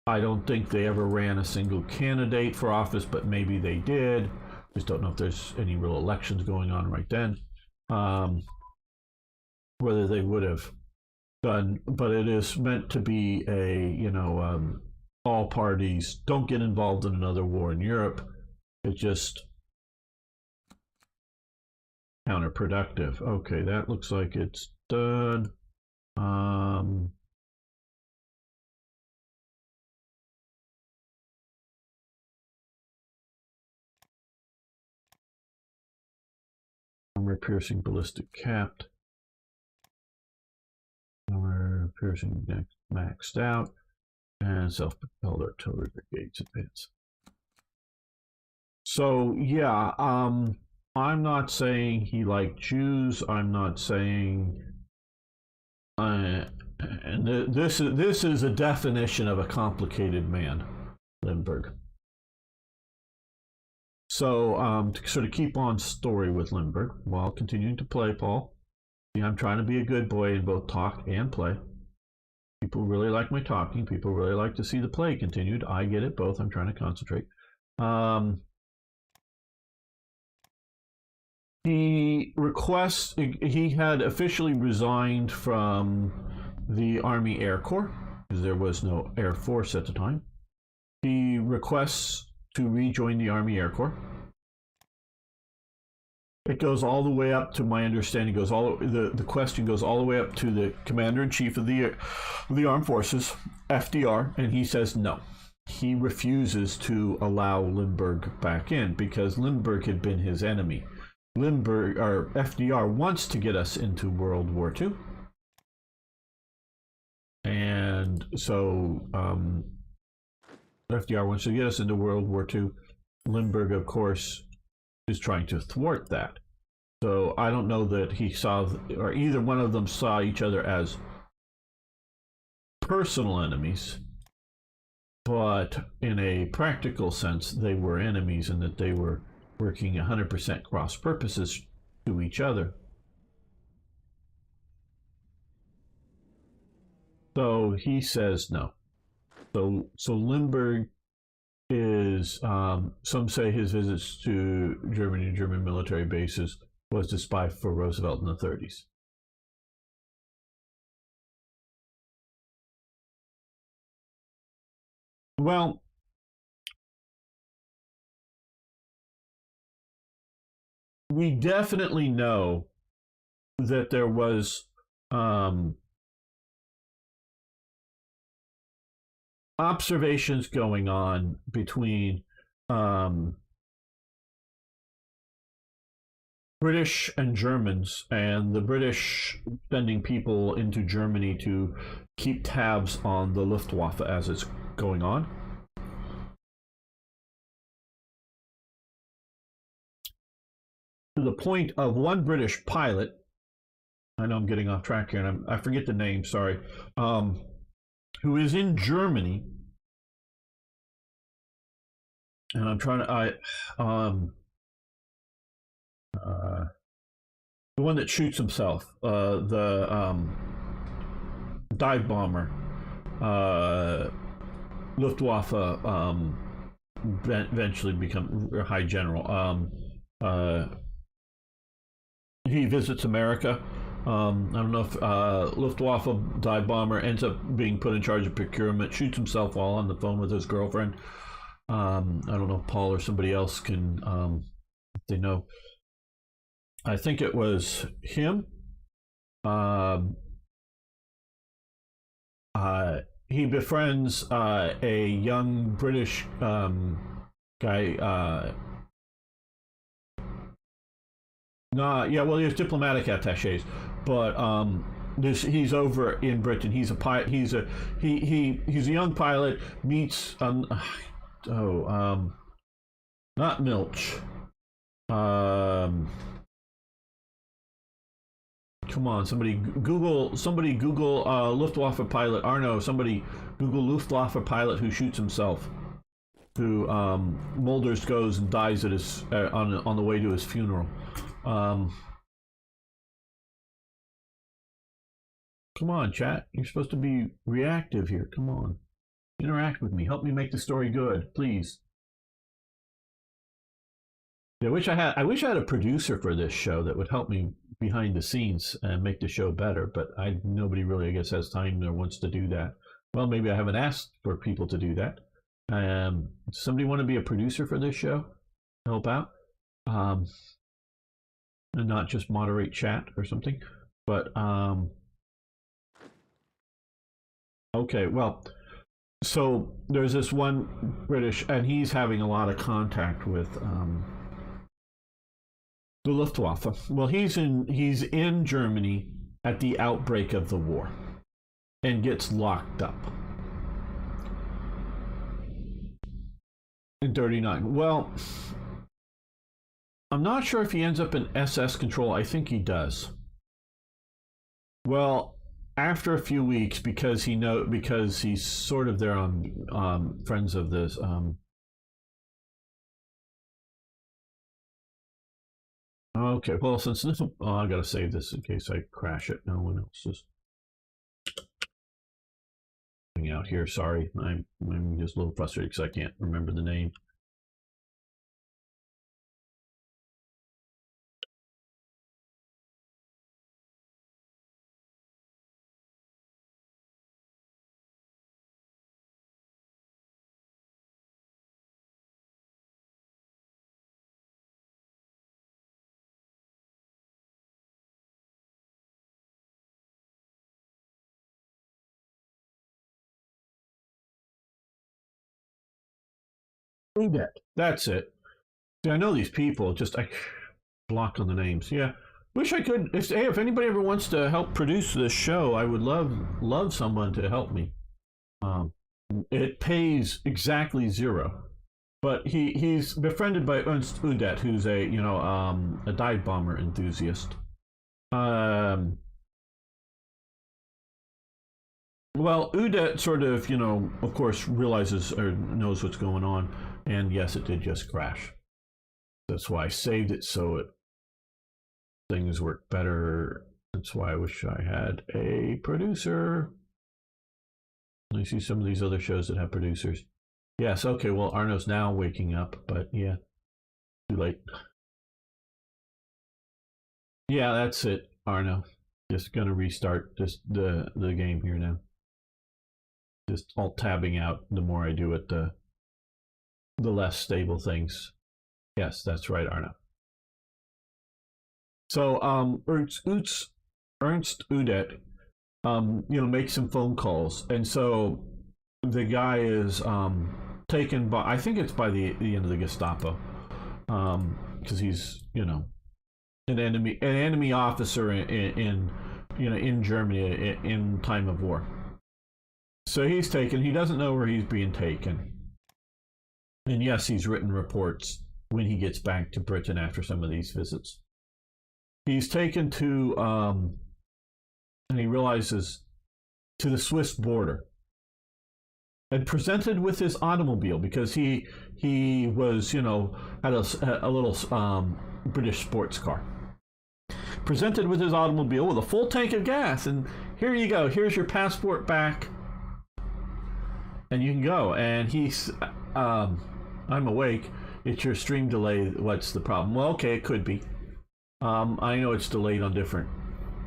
I don't think they ever ran a single candidate for office, but maybe they did. Just don't know if there's any real elections going on right then. Whether they would have. done, but it is meant to be all parties don't get involved in another war in Europe. It's just counterproductive. Okay, that looks like it's done. Armor piercing ballistic capped. Armor piercing maxed out. And self-propelled artillery brigades advance. So yeah, I'm not saying he liked Jews. I'm not saying, and this is a definition of a complicated man, Lindbergh. So to sort of keep on story with Lindbergh while continuing to play, Paul. See, I'm trying to be a good boy in both talk and play. People really like my talking. People really like to see the play continued. I get it both. I'm trying to concentrate. He had officially resigned from the Army Air Corps because there was no Air Force at the time. He requests to rejoin the Army Air Corps. It goes all the way up to my understanding. The question goes all the way up to the Commander-in-Chief of the Armed Forces, FDR, and he says no. He refuses to allow Lindbergh back in because Lindbergh had been his enemy. FDR wants to get us into World War II, and so FDR wants to get us into World War II. Lindbergh, of course, is trying to thwart that. So I don't know that he saw, or either one of them saw each other as personal enemies, but in a practical sense, they were enemies and that they were working 100% cross purposes to each other. So he says no. So Lindbergh is, some say his visits to Germany and German military bases was to spy for Roosevelt in the 30s. Well, we definitely know that there was observations going on between British and Germans, and the British sending people into Germany to keep tabs on the Luftwaffe as it's going on. To the point of one British pilot, I know I'm getting off track here, and I forget the name, sorry, who is in Germany, and I'm trying to, the one that shoots himself, the dive bomber, Luftwaffe, eventually become high general. He visits America. I don't know if Luftwaffe dive bomber ends up being put in charge of procurement, shoots himself while on the phone with his girlfriend. I don't know if Paul or somebody else can, if they know. I think it was him. He befriends a young British guy. He has diplomatic attaches, but he's over in Britain. He's a pilot. He's a young pilot. Meets not Milch. Come on, somebody Google Luftwaffe pilot. Arno, somebody Google Luftwaffe pilot who shoots himself. Who Mulders goes and dies at his on the way to his funeral. Come on, chat. You're supposed to be reactive here. Come on, interact with me. Help me make the story good, please. I wish I had a producer for this show that would help me behind the scenes and make the show better, but nobody really, I guess, has time or wants to do that. Well, maybe I haven't asked for people to do that. Somebody want to be a producer for this show? Help out? And not just moderate chat or something. But, okay, well, so there's this one British, and he's having a lot of contact with the Luftwaffe. Well, he's in Germany at the outbreak of the war and gets locked up in 39. Well, I'm not sure if he ends up in SS control. I think he does. Well, after a few weeks, because he's sort of there on Friends of this. Okay, well, since this, I gotta save this in case I crash it. No one else is out here. Sorry, I'm just a little frustrated because I can't remember the name. Udet. That's it. See, I know these people. Just I blocked on the names. Yeah. Wish I could. If anybody ever wants to help produce this show, I would love someone to help me. It pays exactly zero, but he's befriended by Ernst Udet, who's a dive bomber enthusiast. Well, Udet sort of, of course, realizes or knows what's going on, and yes, it did just crash. That's why I saved it so things work better. That's why I wish I had a producer. I see some of these other shows that have producers. Yes, okay, well, Arno's now waking up, but yeah, too late. Yeah, that's it, Arno. Just gonna restart the game here now. Just alt-tabbing out. The more I do it, the less stable things. Yes, that's right, Arno. So Ernst Udet, makes some phone calls, and so the guy is taken by, I think it's by the end of the Gestapo, because he's an enemy officer in Germany in time of war. So he's taken. He doesn't know where he's being taken, and yes, he's written reports when he gets back to Britain after some of these visits. He's taken to, and he realizes, to the Swiss border, and presented with his automobile because he was had a little British sports car. Presented with his automobile with a full tank of gas, and here you go. Here's your passport back, and you can go. And he's, I'm awake. It's your stream delay. What's the problem? Well, okay, it could be. I know it's delayed on different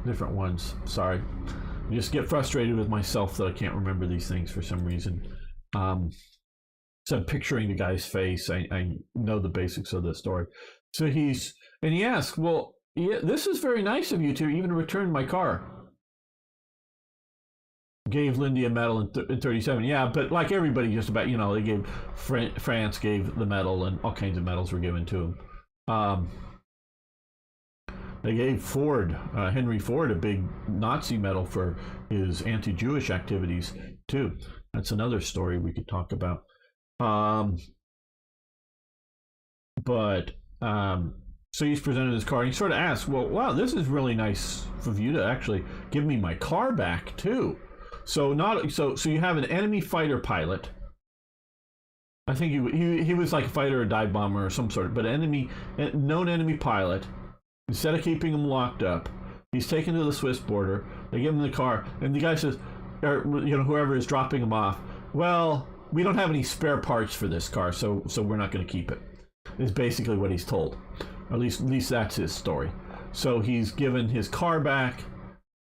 ones. Sorry. I just get frustrated with myself that I can't remember these things for some reason. So I'm picturing the guy's face. I know the basics of the story. So he asks, well, yeah, this is very nice of you to even return my car. Gave Lindy a medal in 37. Yeah, but like everybody just about, they gave, France gave the medal, and all kinds of medals were given to him. They gave Henry Ford, a big Nazi medal for his anti-Jewish activities, too. That's another story we could talk about. So he's presented his car, and he sort of asks, well, wow, this is really nice of you to actually give me my car back, too. So you have an enemy fighter pilot. I think he was like a fighter or dive bomber or some sort, but known enemy pilot. Instead of keeping him locked up, he's taken to the Swiss border. They give him the car, and the guy says, or whoever is dropping him off, well, we don't have any spare parts for this car, so we're not going to keep it. Is basically what he's told. Or at least that's his story. So he's given his car back.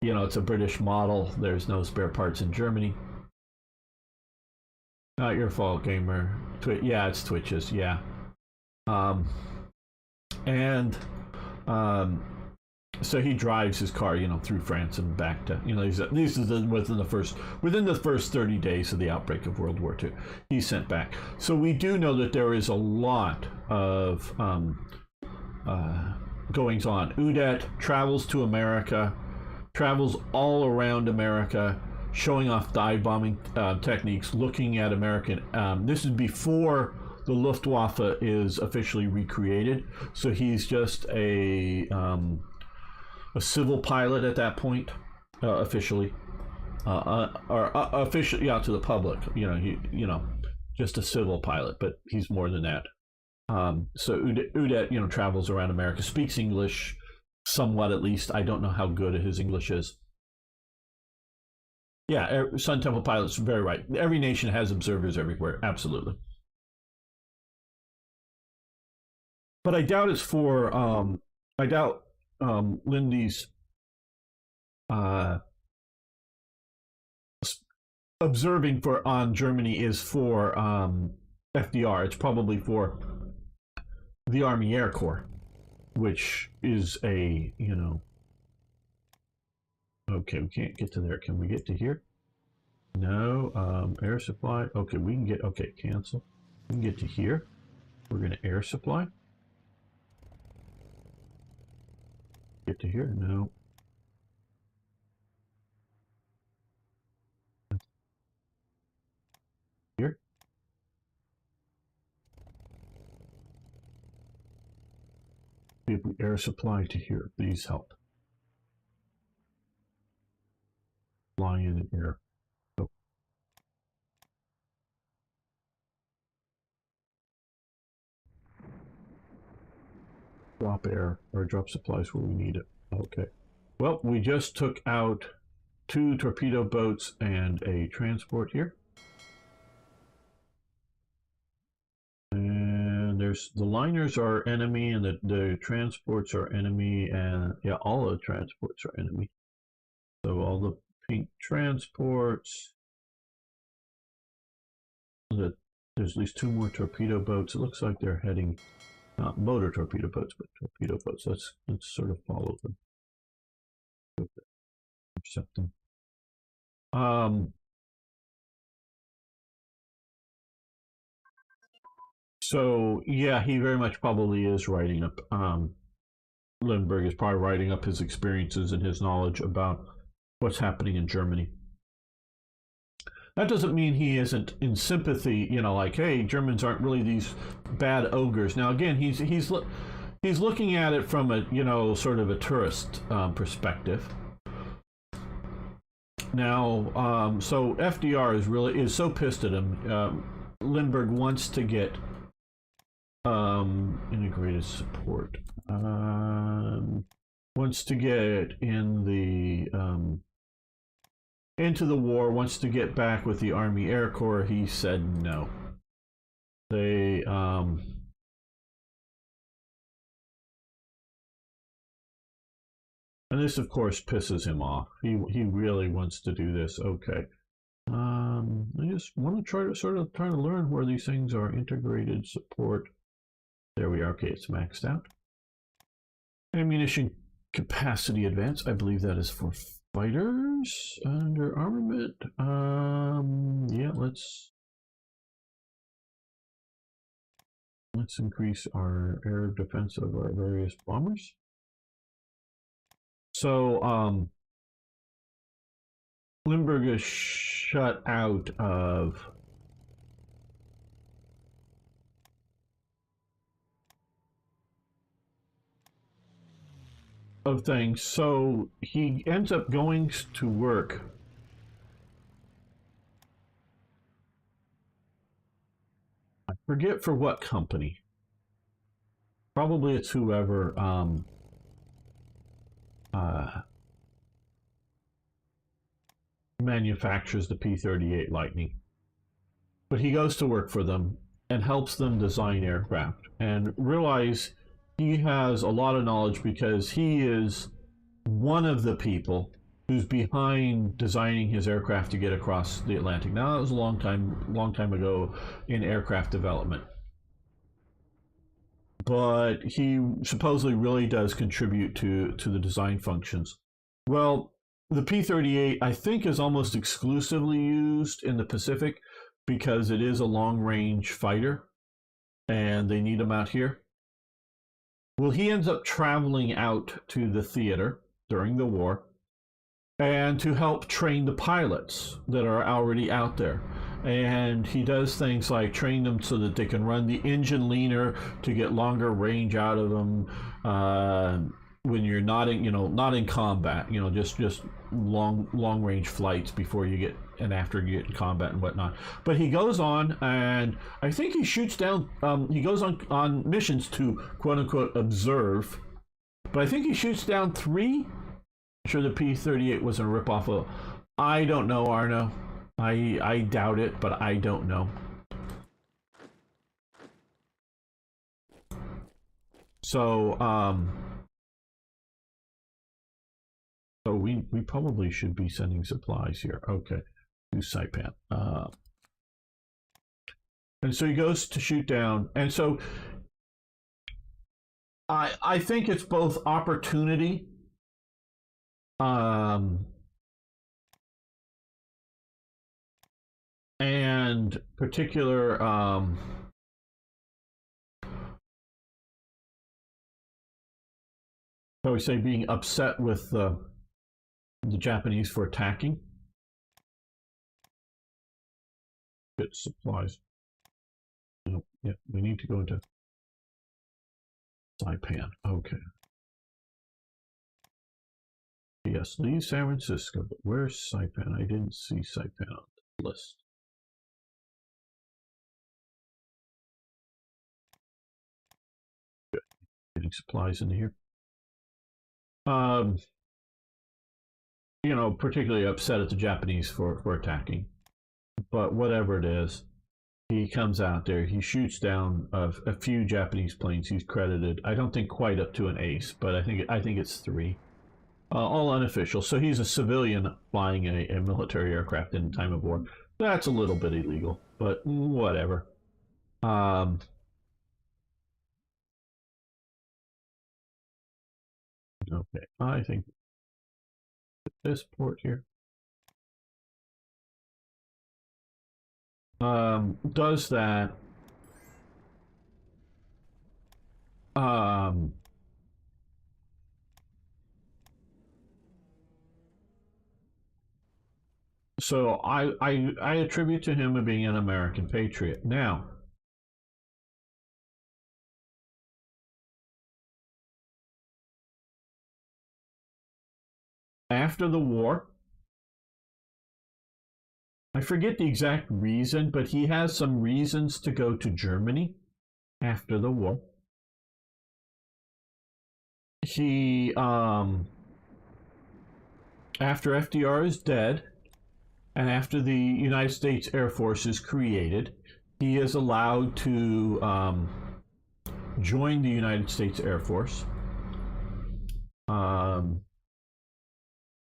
You know, it's a British model. There's no spare parts in Germany. Not your fault, gamer. Yeah, it's Twitch's. Yeah. And so he drives his car, you know, through France and back to, you know, these are within the first 30 days of the outbreak of World War II. He's sent back. So we do know that there is a lot of goings on. Udet travels to America, travels all around America, showing off dive bombing techniques, looking at American. This is before the Luftwaffe is officially recreated. So he's just a civil pilot at that point, officially, or officially out to the public. You know, just a civil pilot, but he's more than that. So Udet, you know, travels around America, speaks English somewhat, at least. I don't know how good his English is. Yeah, Sun Temple pilots, very right. Every nation has observers everywhere, absolutely. But I doubt it's for. I doubt Lindy's observing for on Germany is for FDR. It's probably for the Army Air Corps, which is a, you know. Okay, we can't get to there. Can we get to here? No. Air supply. Okay, we can get. Okay, cancel. We can get to here. We're going to air supply. Get to here? No. Here. If we air supply to here, these help. Fly in the air. Oh. Drop air or drop supplies where we need it. Okay. Well, we just took out 2 torpedo boats and a transport here. And there's the liners are enemy, and the transports are enemy, and yeah, all the transports are enemy. So all the pink transports. There's at least 2 more torpedo boats. It looks like they're heading, not motor torpedo boats, but torpedo boats. Let's sort of follow them. Intercept them. So yeah, he very much probably is writing up. Lindbergh is probably writing up his experiences and his knowledge about what's happening in Germany. That doesn't mean he isn't in sympathy. You know, like, hey, Germans aren't really these bad ogres. Now again, he's looking at it from a, you know, sort of a tourist perspective. Now, so FDR is so pissed at him. Lindbergh wants to get integrated support. Wants to get in the into the war. Wants to get back with the Army Air Corps. He said no. They and this, of course, pisses him off. He really wants to do this. Okay. I just want to try to learn where these things are. Integrated support. There we are. Okay, it's maxed out. Ammunition capacity advance. I believe that is for fighters under armament. Yeah, let's increase our air defense of our various bombers. So Lindbergh is shut out of things. So he ends up going to work I forget for what company. Probably it's whoever manufactures the P-38 Lightning. But he goes to work for them and helps them design aircraft and realize he has a lot of knowledge because he is one of the people who's behind designing his aircraft to get across the Atlantic. Now that was a long time ago in aircraft development, but he supposedly really does contribute to the design functions. Well, the P-38 I think is almost exclusively used in the Pacific because it is a long-range fighter, and they need him out here. Well, he ends up traveling out to the theater during the war and to help train the pilots that are already out there. And he does things like train them so that they can run the engine leaner to get longer range out of them when you're not in combat. Just long range flights before you get and after you get in combat and whatnot. But he goes on, and I think he shoots down. He goes on missions to quote unquote observe. But I think he shoots down 3. I'm sure the P-38 was a ripoff of. I don't know, Arno. I doubt it, but I don't know. So so we probably should be sending supplies here. Okay, to Saipan. And so he goes to shoot down, and so I think it's both opportunity. And particular how we say being upset with the Japanese for attacking. Get supplies. Yeah, we need to go into Saipan. Okay. Yes, leave San Francisco, but where's Saipan? I didn't see Saipan on the list. Good. Getting supplies in here. Particularly upset at the Japanese for attacking. But whatever it is, he comes out there, he shoots down a few Japanese planes. He's credited, I don't think quite up to an ace, but I think it's 3. All unofficial. So he's a civilian flying a military aircraft in time of war. That's a little bit illegal, but whatever. Okay, I think this port here does that. So I attribute to him being an American patriot. Now, after the war, I forget the exact reason, but he has some reasons to go to Germany after the war. He after FDR is dead, and after the United States Air Force is created, he is allowed to join the United States Air Force.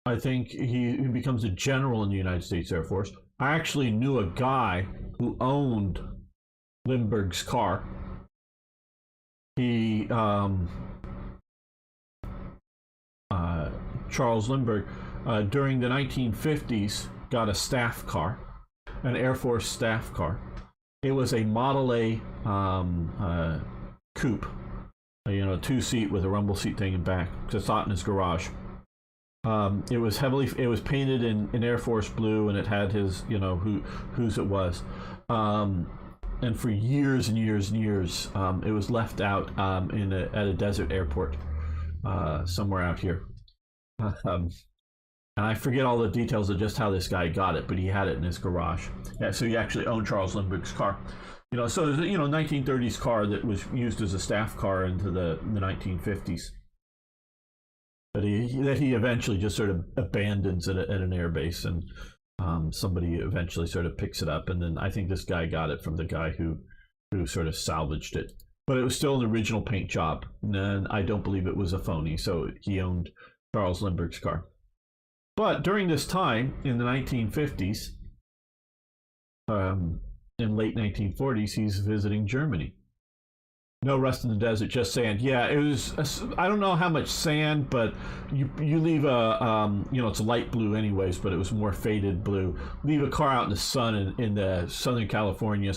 I think he becomes a general in the United States Air Force. I actually knew a guy who owned Lindbergh's car. He, Charles Lindbergh, during the 1950s, got a staff car, an Air Force staff car. It was a Model A coupe, a 2-seat with a rumble seat thing in back. Just thought in his garage. It was painted in Air Force blue, and it had his, whose it was. And for years and years and years, it was left out at a desert airport somewhere out here. And I forget all the details of just how this guy got it, but he had it in his garage. Yeah, so he actually owned Charles Lindbergh's car. So it was a 1930s car that was used as a staff car into the 1950s. That he eventually just sort of abandons at an airbase, and somebody eventually sort of picks it up, and then I think this guy got it from the guy who sort of salvaged it. but it was still an original paint job, and I don't believe it was a phony. So he owned Charles Lindbergh's car. But during this time in the 1950s, in late 1940s, he's visiting Germany. No rust in the desert, just sand. Yeah, it was. I don't know how much sand, but you leave a it's a light blue anyways, but it was more faded blue. Leave a car out in the sun in the Southern California,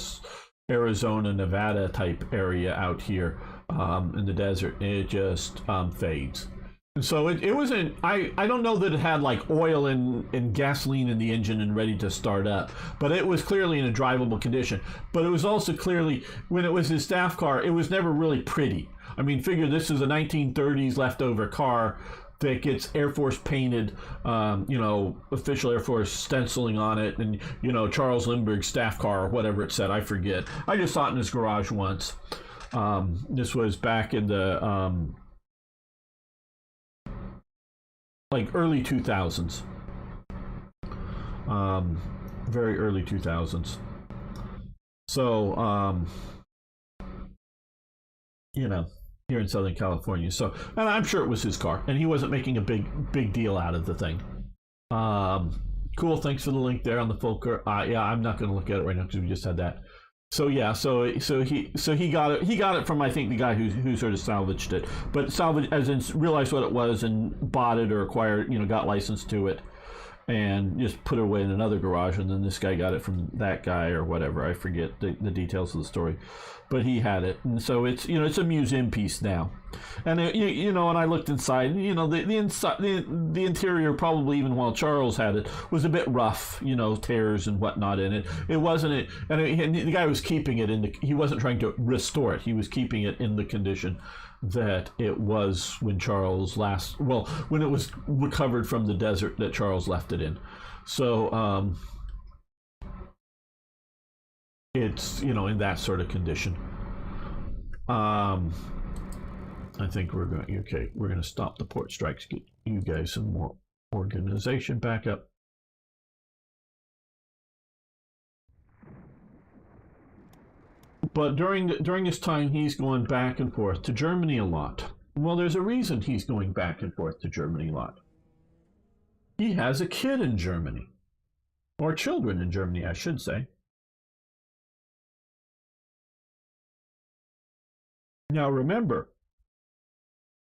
Arizona, Nevada type area out here in the desert, and it just fades. And so it wasn't. I don't know that it had like oil and gasoline in the engine and ready to start up, but it was clearly in a drivable condition. But it was also clearly, when it was his staff car, it was never really pretty. I mean, figure this is a 1930s leftover car that gets Air Force painted, official Air Force stenciling on it, and Charles Lindbergh's staff car or whatever it said. I forget. I just saw it in his garage once. This was back in the like early 2000s, very early 2000s. So, here in Southern California. So, and I'm sure it was his car, and he wasn't making a big deal out of the thing. Cool. Thanks for the link there on the Volker. Yeah, I'm not going to look at it right now because we just had that. So yeah, so he got it from, I think, the guy who sort of salvaged it, but salvaged as in realized what it was and bought it or acquired, got licensed to it, and just put it away in another garage, and then this guy got it from that guy or whatever. I forget the details of the story, but he had it, and so it's it's a museum piece now, and and I looked inside, the interior, probably even while Charles had it, was a bit rough, tears and whatnot in it. It wasn't and the guy was keeping it he wasn't trying to restore it. He was keeping it in the condition that it was when when it was recovered from the desert that Charles left it in. So it's in that sort of condition. I think we're going to stop the port strikes, get you guys some more organization back up. But during this time, he's going back and forth to Germany a lot. Well, there's a reason he's going back and forth to Germany a lot. He has a kid in Germany, or children in Germany, I should say. Now remember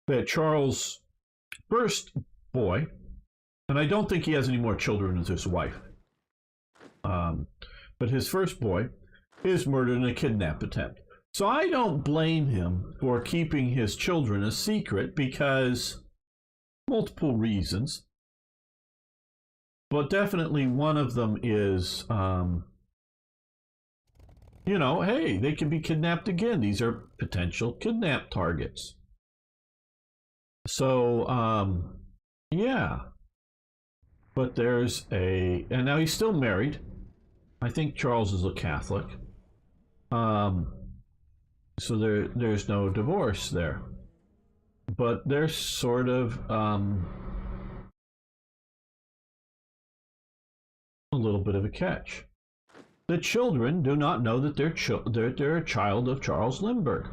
that Charles' first boy, and I don't think he has any more children with his wife, but his first boy is murdered in a kidnap attempt. So I don't blame him for keeping his children a secret, because multiple reasons, but definitely one of them is hey, they can be kidnapped again. These are potential kidnap targets. So yeah, but and now he's still married. I think Charles is a Catholic. So there's no divorce there, but there's sort of a little bit of a catch. The children do not know that they're a child of Charles Lindbergh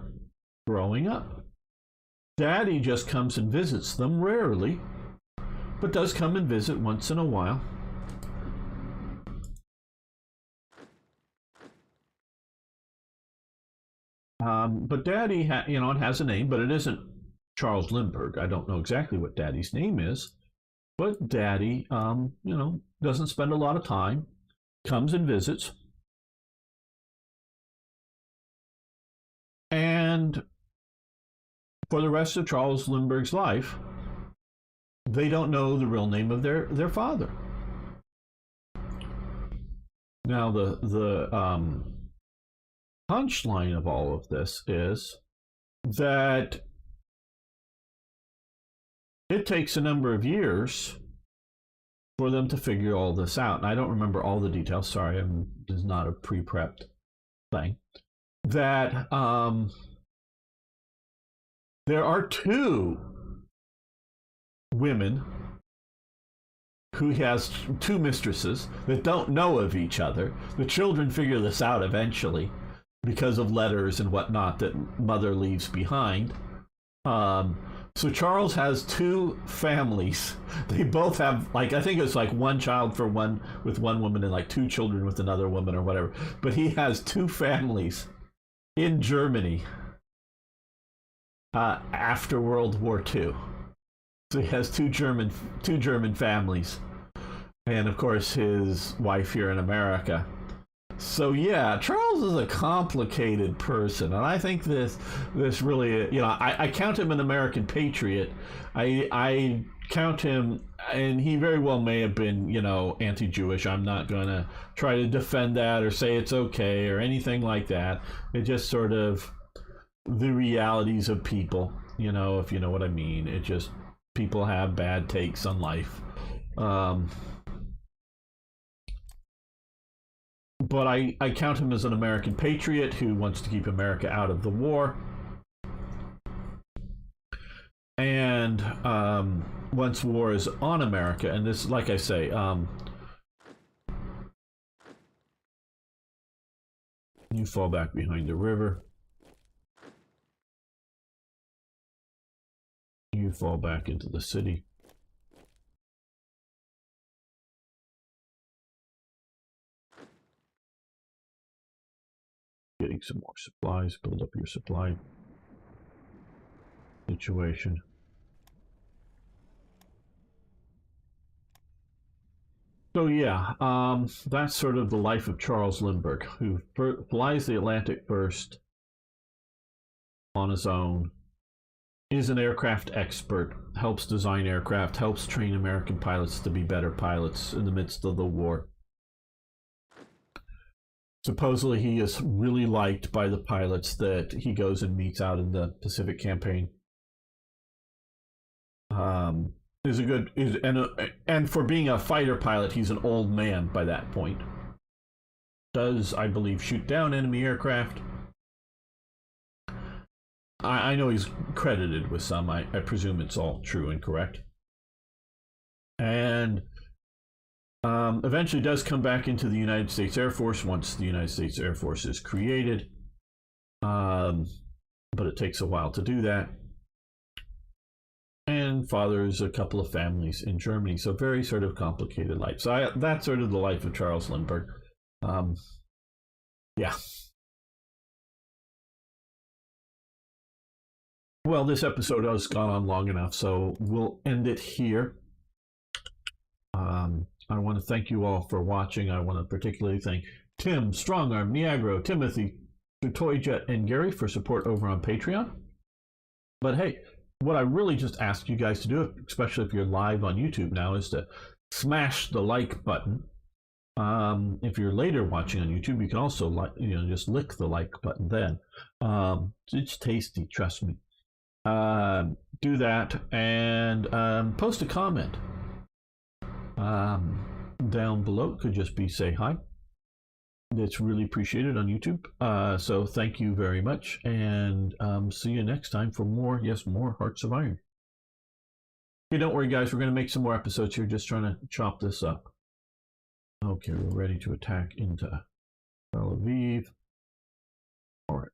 growing up. Daddy just comes and visits them rarely, but does come and visit once in a while. But Daddy, it has a name, but it isn't Charles Lindbergh. I don't know exactly what Daddy's name is, but Daddy, doesn't spend a lot of time, comes and visits, and for the rest of Charles Lindbergh's life, they don't know the real name of their father. Now the punchline of all of this is that it takes a number of years for them to figure all this out. And I don't remember all the details. Sorry, this is not a pre-prepped thing. That there are two women who has two mistresses that don't know of each other. The children figure this out eventually. because of letters and whatnot that mother leaves behind. So Charles has two families. They both have, like, I think it's like one child for one with one woman and like two children with another woman or whatever. But he has two families in Germany after World War II. So he has two German families, and of course his wife here in America. So yeah, Charles is a complicated person, and I think this really, I count him an American patriot. I count him, and he very well may have been, anti-Jewish. I'm not gonna try to defend that or say it's okay or anything like that. It just sort of the realities of people, if you know what I mean. It just, people have bad takes on life. But I count him as an American patriot who wants to keep America out of the war. And once war is on America, and this, like I say, you fall back behind the river. You fall back into the city. Getting some more supplies, build up your supply situation. So yeah, that's sort of the life of Charles Lindbergh, who flies the Atlantic first on his own, is an aircraft expert, helps design aircraft, helps train American pilots to be better pilots in the midst of the war. Supposedly he is really liked by the pilots that he goes and meets out in the Pacific campaign. And for being a fighter pilot, he's an old man by that point. Does, I believe, shoot down enemy aircraft. I know he's credited with some. I presume it's all true and correct. And eventually does come back into the United States Air Force once the United States Air Force is created. But it takes a while to do that. And fathers a couple of families in Germany. So very sort of complicated life. So that's sort of the life of Charles Lindbergh. Yeah. Well, this episode has gone on long enough, so we'll end it here. I want to thank you all for watching. I want to particularly thank Tim, Strongarm, Niagro, Timothy, Toyjet, and Gary for support over on Patreon. But hey, what I really just ask you guys to do, especially if you're live on YouTube now, is to smash the like button. If you're later watching on YouTube, you can also just lick the like button then. It's tasty, trust me. Do that and post a comment down below. It could just be say hi. It's really appreciated on YouTube. So thank you very much, and see you next time for more Hearts of Iron. Okay, don't worry guys, we're going to make some more episodes here, just trying to chop this up. Okay, we're ready to attack into Tel Aviv. All right.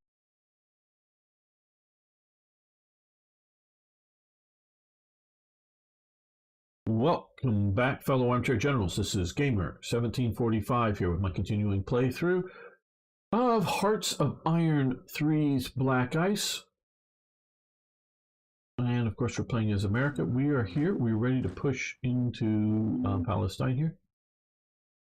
Welcome back, fellow armchair generals. This is Gamer1745 here with my continuing playthrough of Hearts of Iron 3's Black Ice. And of course, we're playing as America. We are here. We're ready to push into Palestine here.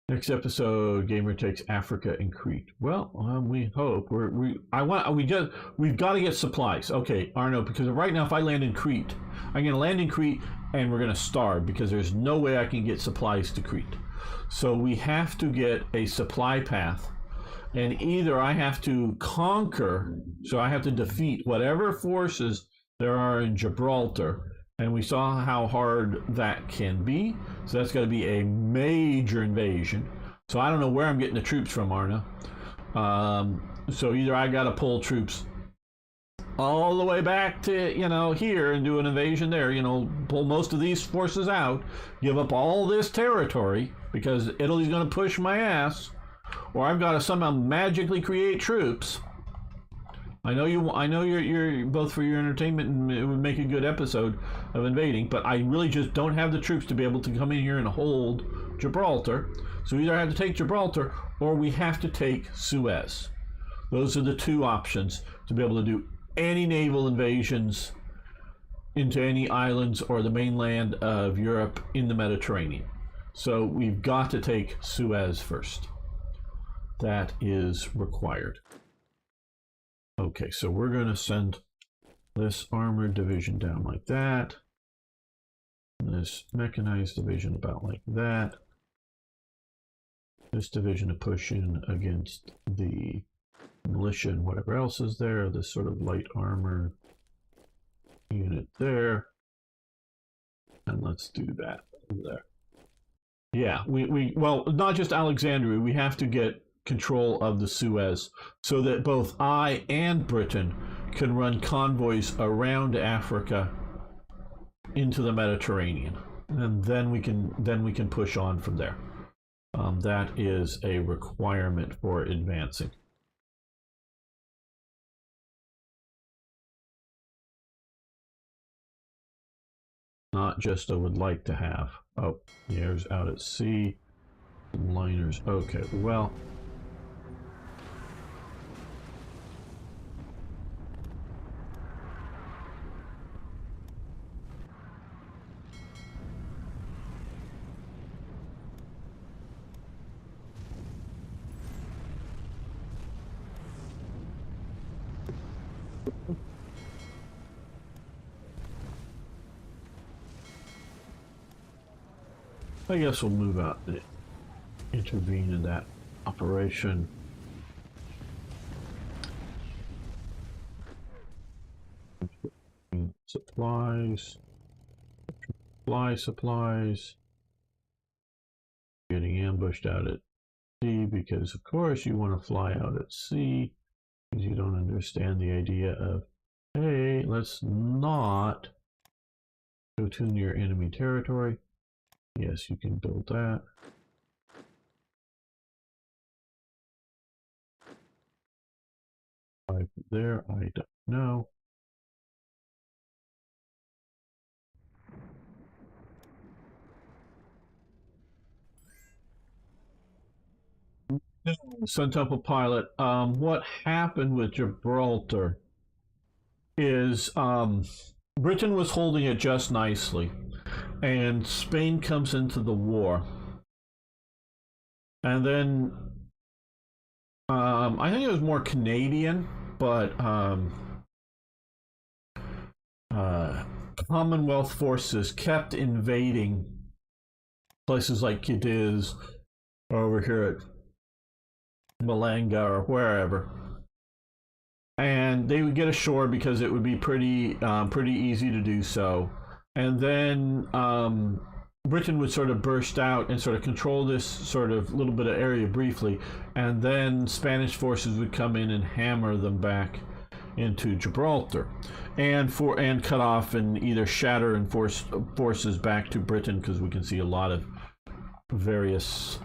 Next episode, Gamer takes Africa and Crete. Well, we hope. We've got to get supplies. Okay, Arno, because right now if I land in Crete, I'm going to land in Crete and we're going to starve because there's no way I can get supplies to Crete. So we have to get a supply path, and either I have to conquer, so I have to defeat whatever forces there are in Gibraltar. And we saw how hard that can be. So that's got to be a major invasion. So I don't know where I'm getting the troops from, Arna. So either I got to pull troops all the way back to, here and do an invasion there, pull most of these forces out, give up all this territory because Italy's going to push my ass, or I've got to somehow magically create troops I know you. I know you're both for your entertainment, and it would make a good episode of invading. But I really just don't have the troops to be able to come in here and hold Gibraltar. So we either have to take Gibraltar, or we have to take Suez. Those are the two options to be able to do any naval invasions into any islands or the mainland of Europe in the Mediterranean. So we've got to take Suez first. That is required. Okay, so we're going to send this armored division down like that. This mechanized division about like that. This division to push in against the militia and whatever else is there. This sort of light armor unit there. And let's do that there. Yeah, well, not just Alexandria, we have to get control of the Suez so that both I and Britain can run convoys around Africa into the Mediterranean, and then we can push on from there. That is a requirement for advancing. Not just I would like to have. Oh, the air's out at sea. Liners. Okay, well. I guess we'll move out and intervene in that operation. Supplies. Supplies. Getting ambushed out at sea because, of course, you want to fly out at sea because you don't understand the idea of, hey, let's not go too near enemy territory. Yes, you can build that. There, I don't know. Sun Temple pilot. What happened with Gibraltar is Britain was holding it just nicely, and Spain comes into the war, and then I think it was more Canadian, but Commonwealth forces kept invading places like Cadiz, or over here at Malanga or wherever, and they would get ashore because it would be pretty easy to do so. And then Britain would sort of burst out and sort of control this sort of little bit of area briefly, and then Spanish forces would come in and hammer them back into Gibraltar, and cut off and either shatter and force forces back to Britain, because we can see a lot of various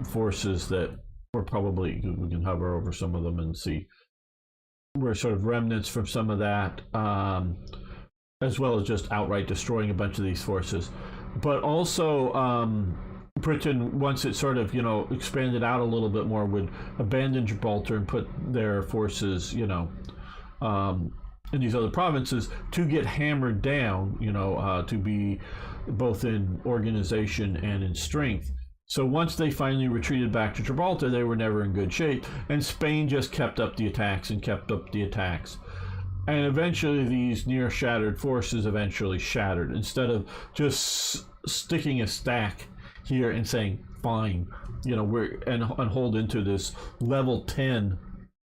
forces that were probably, we can hover over some of them and see were sort of remnants from some of that, as well as just outright destroying a bunch of these forces. But also Britain, once it sort of, expanded out a little bit more, would abandon Gibraltar and put their forces, in these other provinces to get hammered down, to be both in organization and in strength. So once they finally retreated back to Gibraltar, they were never in good shape, and Spain just kept up the attacks and kept up the attacks. And eventually these near shattered forces eventually shattered, instead of just sticking a stack here and saying, fine, we're and hold into this level 10.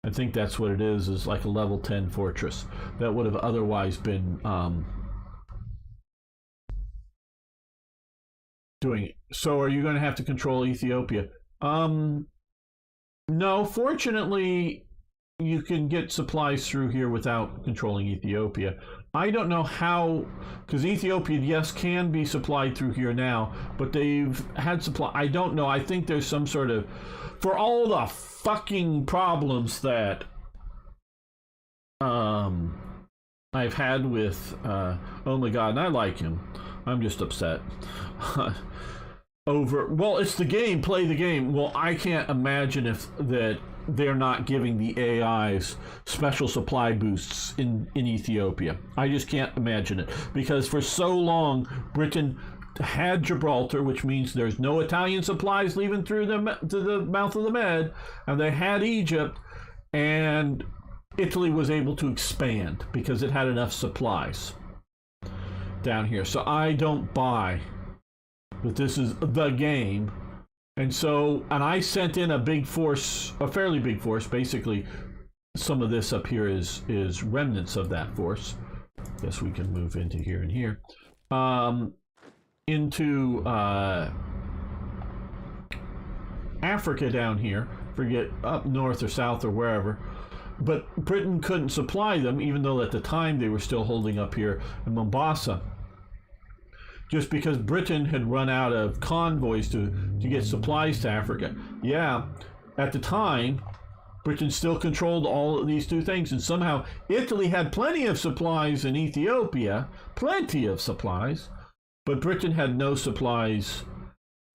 I think that's what it is like a level 10 fortress that would have otherwise been doing it. So are you going to have to control Ethiopia? No, fortunately, you can get supplies through here without controlling Ethiopia. I don't know how, because Ethiopia, yes, can be supplied through here now, but they've had supply. I don't know. I think there's some sort of, for all the fucking problems that um, I've had with oh my god, and I like him. I'm just upset. Over, well, it's the game, play the game. Well, I can't imagine if that they're not giving the AIs special supply boosts in Ethiopia. I just can't imagine it because for so long Britain had Gibraltar, which means there's no Italian supplies leaving through the mouth of the Med, and they had Egypt, and Italy was able to expand because it had enough supplies down here. So I don't buy that this is the game. And so, and I sent in a big force, a fairly big force. Basically, some of this up here is remnants of that force. Guess we can move into here and here. Into Africa down here. Forget up north or south or wherever. But Britain couldn't supply them, even though at the time they were still holding up here in Mombasa. Just because Britain had run out of convoys to get supplies to Africa. Yeah, at the time, Britain still controlled all of these two things, and somehow Italy had plenty of supplies in Ethiopia, plenty of supplies, but Britain had no supplies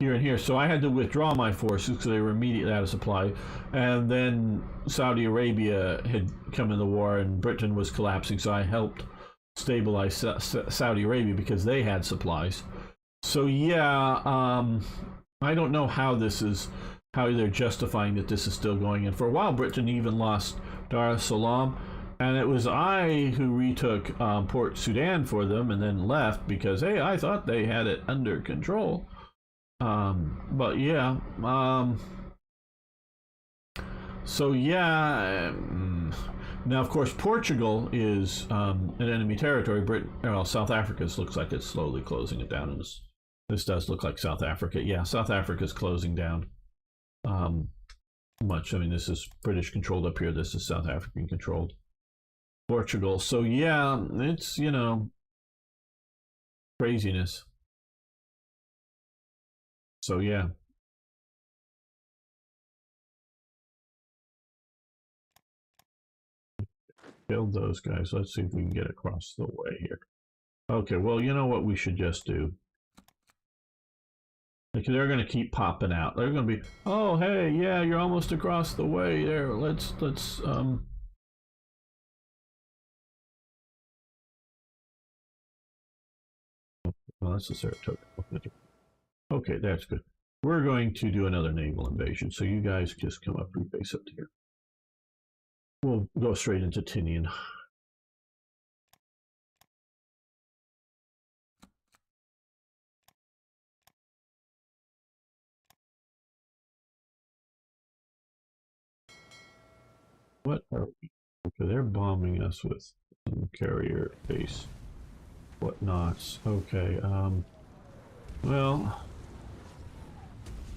here and here. So I had to withdraw my forces because they were immediately out of supply. And then Saudi Arabia had come in the war, and Britain was collapsing, so I helped stabilize Saudi Arabia because they had supplies. So yeah, I don't know how they're justifying that this is still going. And for a while, Britain even lost Dar es Salaam, and it was I who retook Port Sudan for them and then left because hey, I thought they had it under control. But yeah, so yeah. Now, of course, Portugal is an enemy territory. South Africa looks like it's slowly closing it down. And this does look like South Africa. Yeah, South Africa is closing down much. I mean, this is British controlled up here. This is South African controlled. Portugal. So yeah, it's, craziness. So yeah. Build those guys. Let's see if we can get across the way here. Okay, well, you know what we should just do? Because they're going to keep popping out. They're going to be, oh, hey, yeah, you're almost across the way there. Let's well, that's a Saratoga. Okay, that's good. We're going to do another naval invasion. So you guys just come up and base up here. We'll go straight into Tinian. What are we? Okay, they're bombing us with some carrier base whatnots. Okay, well,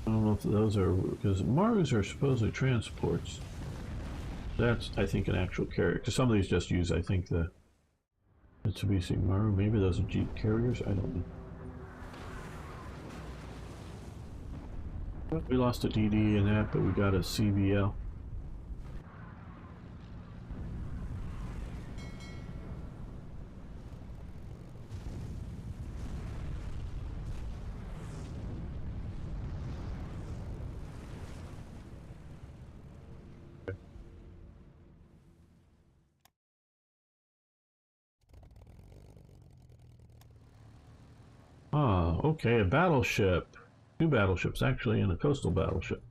I don't know if those are, because Marus are supposedly transports. That's, I think, an actual carrier. Because some of these just use, I think, the Mitsubishi Maru. Maybe those are Jeep carriers. I don't know. We lost a DD in that, but we got a CBL. Ah, okay, a battleship. Two battleships, actually, and a coastal battleship.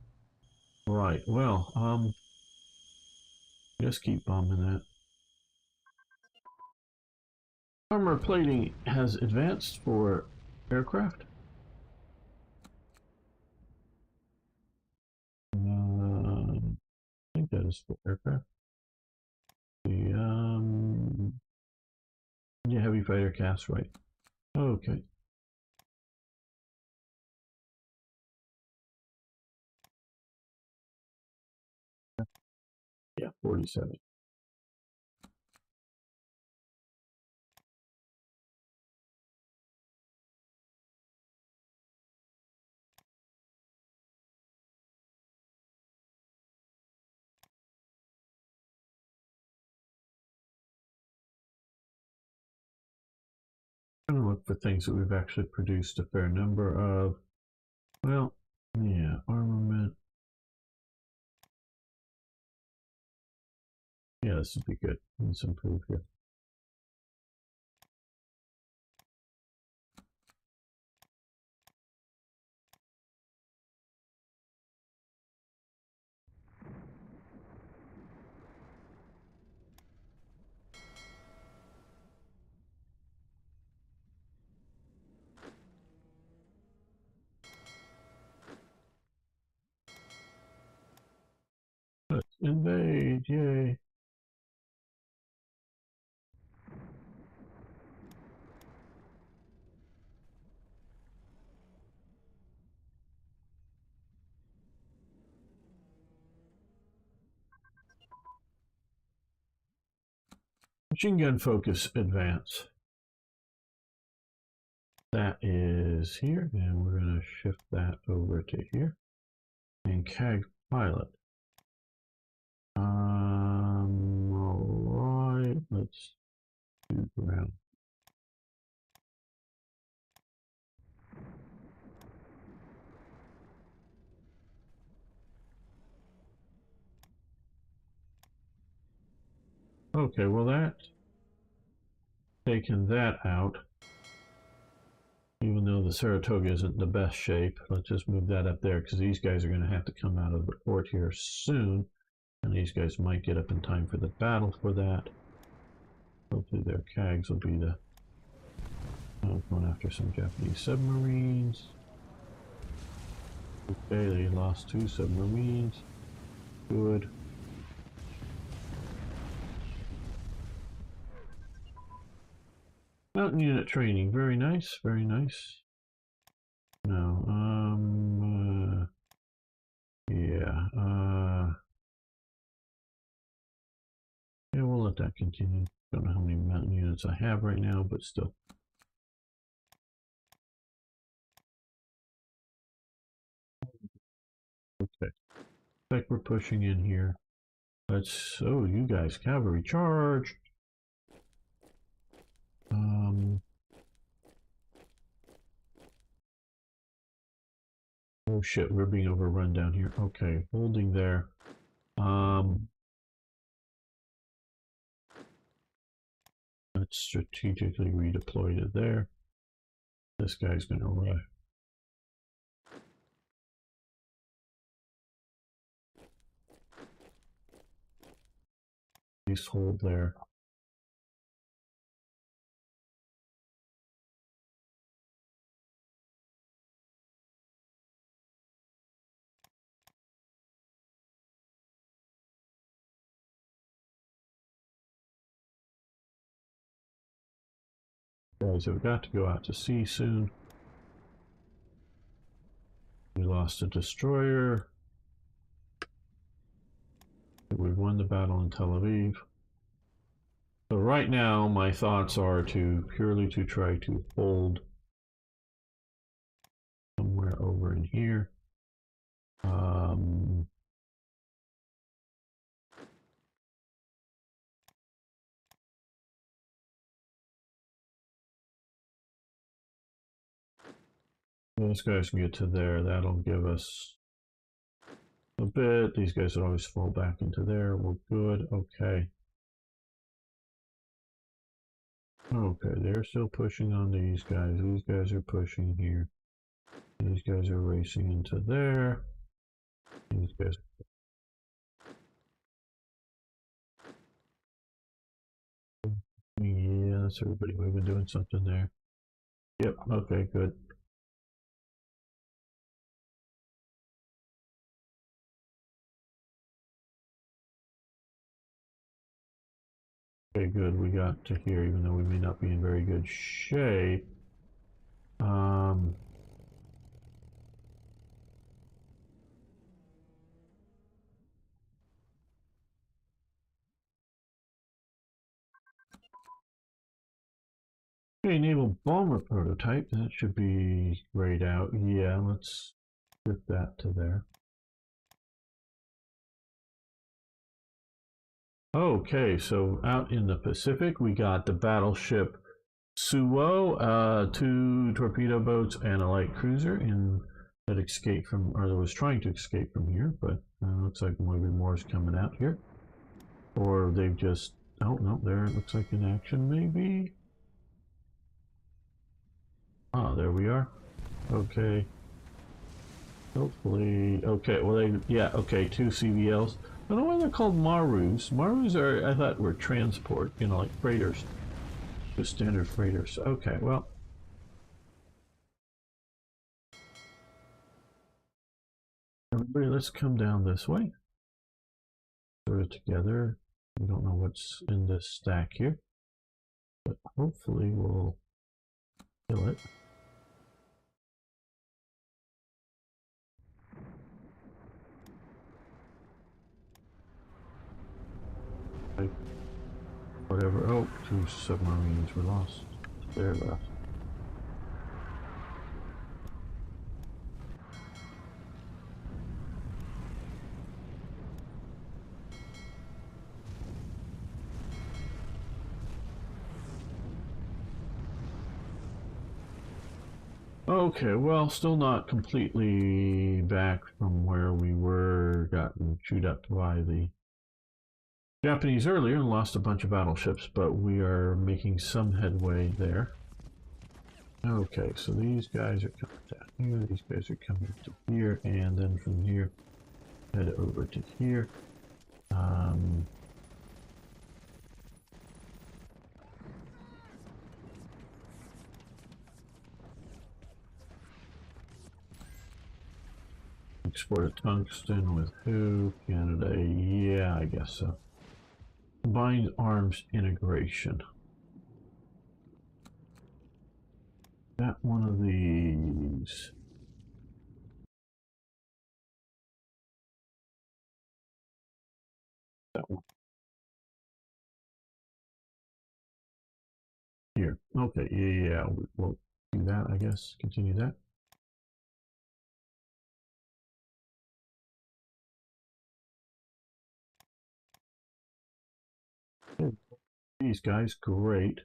Right, well, just keep bombing that. Armor plating has advanced for aircraft. I think that is for aircraft. The, yeah, heavy fighter cast, right. Okay. Yeah, 47. I'm going to look for things that we've actually produced a fair number of. Well, yeah, armament. Yeah, this would be good. Let's improve here. Let's invade, yay. Machine gun focus advance. That is here, and we're going to shift that over to here. And CAG pilot. Alright, let's do ground. Okay, well that, taking that out, even though the Saratoga isn't the best shape, let's just move that up there because these guys are going to have to come out of the port here soon. And these guys might get up in time for the battle for that. Hopefully their CAGs will be the going after some Japanese submarines. Okay, they lost 2 submarines. Good. Mountain unit training, very nice, very nice. No, yeah, yeah, we'll let that continue. Don't know how many mountain units I have right now, but still. Okay, like we're pushing in here. Let's, oh, you guys, cavalry charge. Oh shit, we're being overrun down here. Okay, holding there. Let's strategically redeploy to there. This guy's gonna arrive. Please hold there. Guys have got to go out to sea soon. We lost a destroyer. We've won the battle in Tel Aviv. So right now, my thoughts are to purely to try to hold somewhere over in here. Those guys can get to there. That'll give us a bit. These guys will always fall back into there. We're good. Okay. Okay, they're still pushing on these guys. These guys are pushing here. These guys are racing into there. These guys. Yeah, that's everybody. We've been doing something there. Yep, okay, good. Okay, good. We got to here, even though we may not be in very good shape. Okay, naval bomber prototype. That should be grayed out. Yeah, let's get that to there. Okay, so out in the Pacific, we got the battleship Suo, 2 torpedo boats and a light cruiser that escaped from, or that was trying to escape from here, but looks like maybe more is coming out here. Or they've just, oh no, there it looks like in action maybe. Ah, there we are. Okay. Hopefully, okay, well yeah, okay, 2 CVLs. I don't know why they're called Marus. Marus are, I thought, were transport, you know, like freighters. Just standard freighters. Okay, well. Everybody, let's come down this way. Sort it together. We don't know what's in this stack here, but hopefully we'll kill it. Like, whatever. Oh, 2 submarines were lost. They're left. Okay, well, still not completely back from where we were, gotten chewed up by the Japanese earlier and lost a bunch of battleships, but we are making some headway there. Okay, so these guys are coming down here, these guys are coming to here, and then from here, head over to here. Export a tungsten with who? Canada, yeah, I guess so. Combined arms integration. That one of these. That one. Here. Okay, yeah, we'll do that, I guess. Continue that. These guys, great.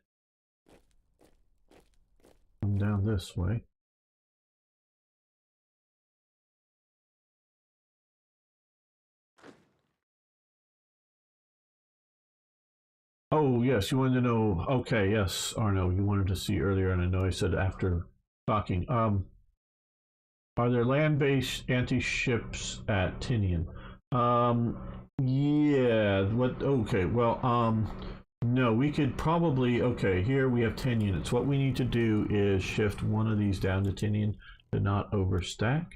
Come down this way. Oh, yes, you wanted to know. Okay, yes, Arno, you wanted to see earlier, and I know I said after talking. Are there land-based anti-ships at Tinian? Yeah, what, okay, well, no, we could probably, okay, here we have 10 units. What we need to do is shift one of these down to Tinian to not overstack.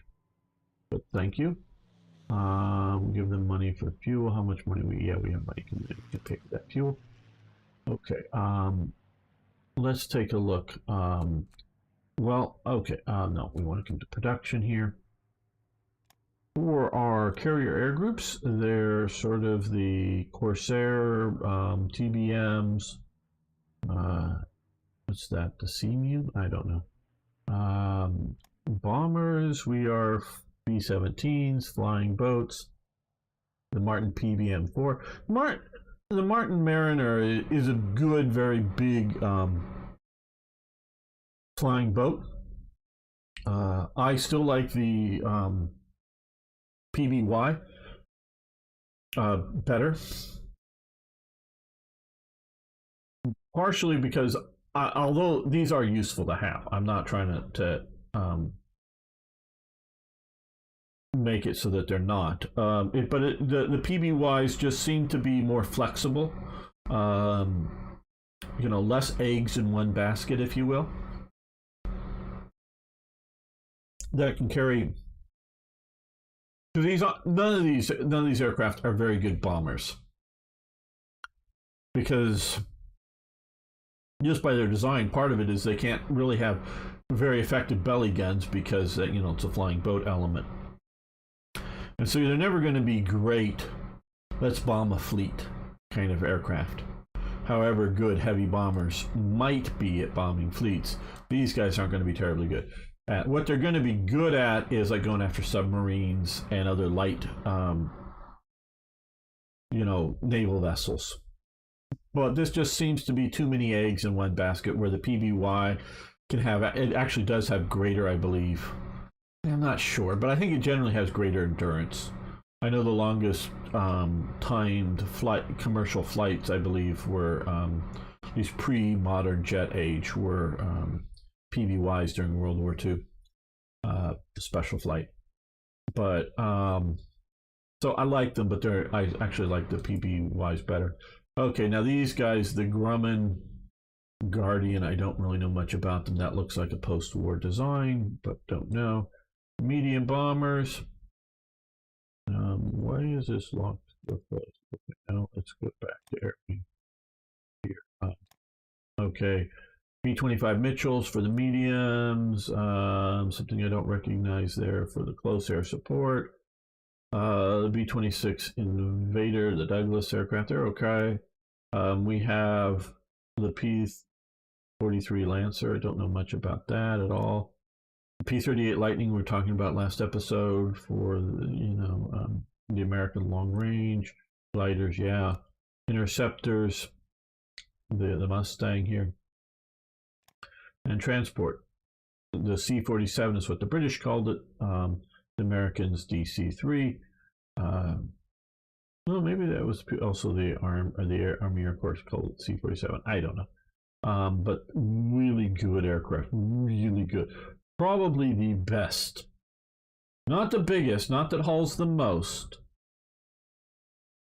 But thank you. Give them money for fuel. How much money we have money to pay for that fuel. Okay, let's take a look. Well, okay, no, we want to come to production here. For our carrier air groups, they're sort of the Corsair, TBMs. What's that? The Seamew? I don't know. Bombers, we are B-17s, flying boats. The Martin PBM-4. The Martin Mariner is a good, very big flying boat. I still like the PBY better. Partially because, although these are useful to have, I'm not trying to make it so that they're not. The PBYs just seem to be more flexible. You know, less eggs in one basket, if you will. That can carry. None of these aircraft are very good bombers because just by their design, part of it is they can't really have very effective belly guns because you know, it's a flying boat element. And so they're never going to be great, let's bomb a fleet kind of aircraft. However good heavy bombers might be at bombing fleets, these guys aren't going to be terribly good. What they're going to be good at is like going after submarines and other light, you know, naval vessels. But this just seems to be too many eggs in one basket, where the PBY can have, it actually does have greater, I believe. I'm not sure, but I think it generally has greater endurance. I know the longest timed commercial flights, I believe, were these pre-modern jet age, were PBYs during World War II, the special flight. But so I like them, but I actually like the PBYs better. Okay, now these guys, the Grumman Guardian, I don't really know much about them. That looks like a post-war design, but don't know. Medium bombers. Why is this locked? No, let's go back there. Here. Okay. B-25 Mitchells for the mediums. Something I don't recognize there for the close air support. The B-26 Invader, the Douglas aircraft, they're okay. We have the P-43 Lancer. I don't know much about that at all. P-38 Lightning we were talking about last episode for the American long range gliders. Yeah, interceptors, the Mustang here, and transport. The C-47 is what the British called it. The Americans DC-3. Well, maybe that was also the Army Air Force called it C-47. I don't know. But really good aircraft, really good. Probably the best. Not the biggest, not that hauls the most,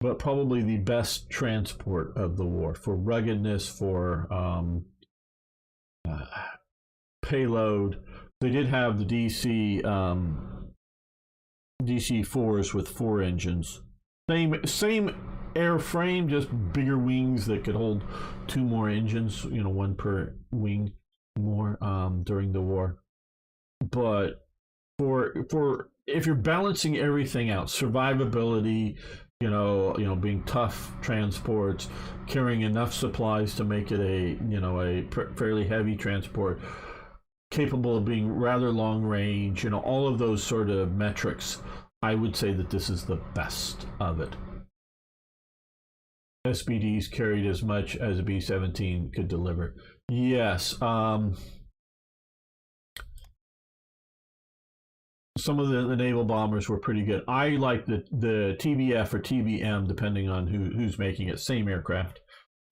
but probably the best transport of the war for ruggedness, for payload. They did have the DC-4s with 4 engines. Same airframe, just bigger wings that could hold 2 more engines, 1 per wing more during the war. But for if you're balancing everything out, survivability, being tough transports, carrying enough supplies to make it a fairly heavy transport, capable of being rather long range, all of those sort of metrics, I would say that this is the best of it. SBDs carried as much as a B-17 could deliver. Yes. Some of the naval bombers were pretty good. I like the TBF or TBM, depending on who's making it. Same aircraft.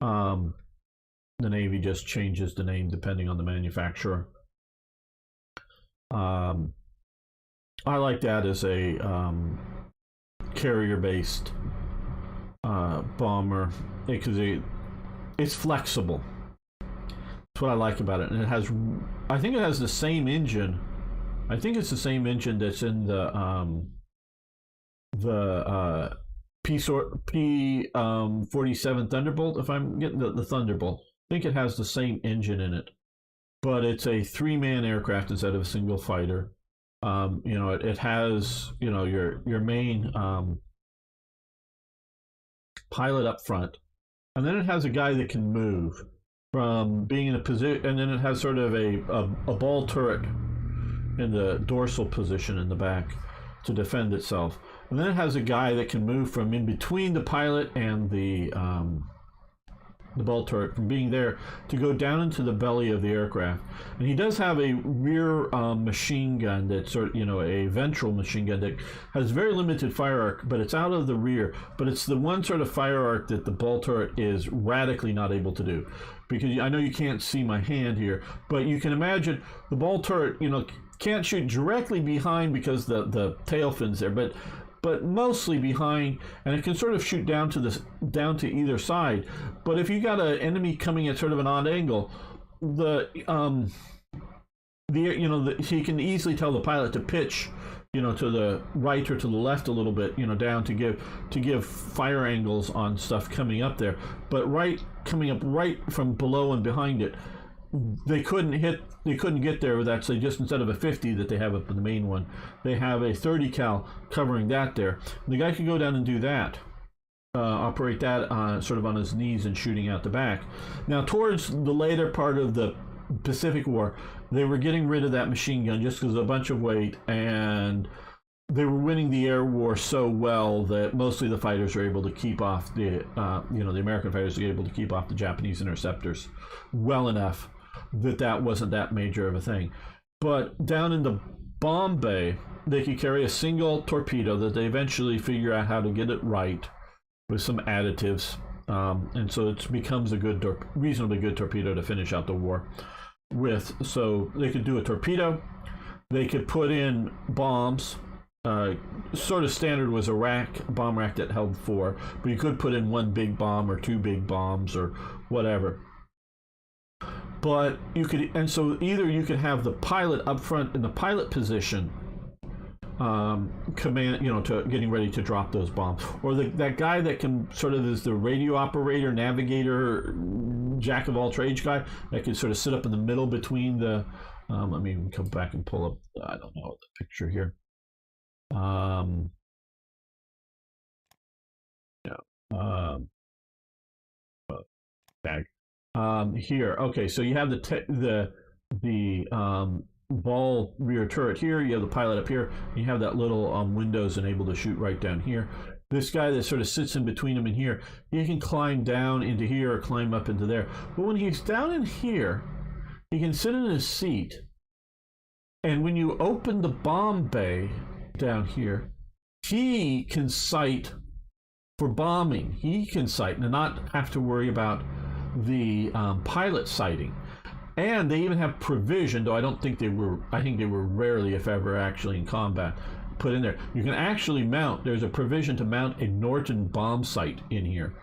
The Navy just changes the name depending on the manufacturer. I like that as a carrier-based bomber because it's flexible. That's what I like about it, and I think it has the same engine. I think it's the same engine that's in the P-47 Thunderbolt. If I'm getting the Thunderbolt, I think it has the same engine in it, but it's a 3-man aircraft instead of a single fighter. It has your main pilot up front, and then it has a guy that can move from being in a position, and then it has sort of a ball turret in the dorsal position in the back to defend itself. And then it has a guy that can move from in between the pilot and the ball turret, from being there to go down into the belly of the aircraft. And he does have a rear machine gun that's a ventral machine gun that has very limited fire arc, but it's out of the rear. But it's the one sort of fire arc that the ball turret is radically not able to do. Because I know you can't see my hand here, but you can imagine the ball turret, can't shoot directly behind because the tail fin's there, but mostly behind, and it can sort of shoot down to either side. But if you got an enemy coming at sort of an odd angle, he can easily tell the pilot to pitch, to the right or to the left a little bit, down to give fire angles on stuff coming up there. But coming up right from below and behind it, they couldn't get there with actually, just instead of a 50 that they have up in the main one, they have a 30 cal covering that there. And the guy could go down and do that, operate that sort of on his knees and shooting out the back. Now, towards the later part of the Pacific War, they were getting rid of that machine gun just because of a bunch of weight, and they were winning the air war so well that mostly the fighters were able to keep off the, the American fighters were able to keep off the Japanese interceptors well enough that that wasn't that major of a thing. But down in the bomb bay, they could carry a single torpedo that they eventually figure out how to get it right with some additives. And so it becomes a good, reasonably good torpedo to finish out the war with. So they could do a torpedo. They could put in bombs. Sort of standard was a bomb rack that held 4, but you could put in 1 big bomb or 2 big bombs or whatever. But you could, and so either you could have the pilot up front in the pilot position, command, to getting ready to drop those bombs, or that guy that can sort of is the radio operator, navigator, jack of all trades guy that can sort of sit up in the middle between the. Let me come back and pull up. I don't know the picture here. Bag. Here, okay, so you have the ball rear turret here. You have the pilot up here. You have that little windows and able to shoot right down here. This guy that sort of sits in between them and here, he can climb down into here or climb up into there. But when he's down in here, he can sit in his seat. And when you open the bomb bay down here, he can sight for bombing. He can sight and not have to worry about the pilot sighting. And they even have provision, though I think they were rarely, if ever, actually in combat, put in there. You can actually mount, there's a provision to mount a Norton bomb sight in here.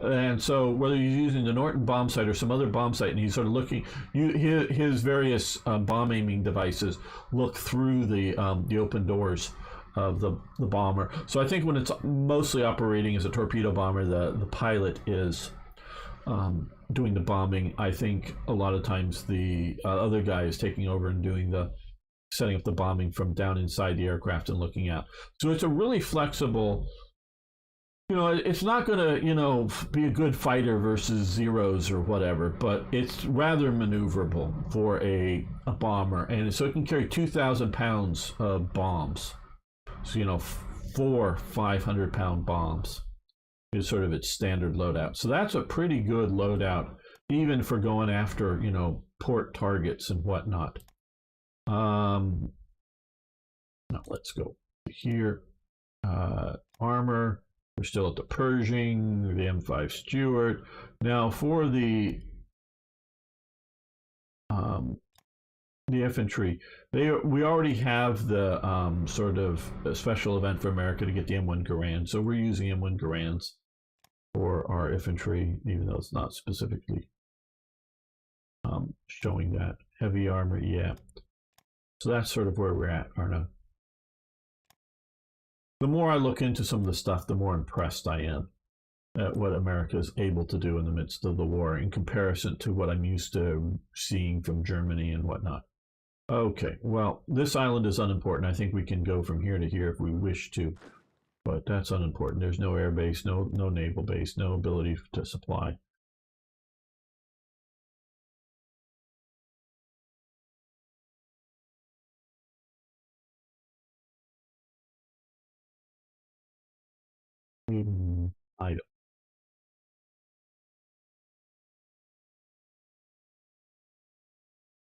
And so whether you're using the Norton bomb sight or some other bomb sight, and he's sort of looking, his various bomb aiming devices look through the open doors of the bomber. So I think when it's mostly operating as a torpedo bomber, the pilot is doing the bombing. I think a lot of times the other guy is taking over and doing setting up the bombing from down inside the aircraft and looking out. So it's a really flexible, it's not going to, be a good fighter versus Zeros or whatever, but it's rather maneuverable for a bomber. And so it can carry 2,000 pounds of bombs. So, 4 500-pound bombs is sort of its standard loadout. So that's a pretty good loadout, even for going after, port targets and whatnot. Now let's go here. Armor. We're still at the Pershing, the M5 Stuart. Now for the infantry, we already have the sort of a special event for America to get the M1 Garand, so we're using M1 Garands for our infantry, even though it's not specifically showing that. Heavy armor, yeah. So that's sort of where we're at, Arno. The more I look into some of the stuff, the more impressed I am at what America is able to do in the midst of the war in comparison to what I'm used to seeing from Germany and whatnot. Okay, well, this island is unimportant. I think we can go from here to here if we wish to, but that's unimportant. There's no air base, no naval base, no ability to supply.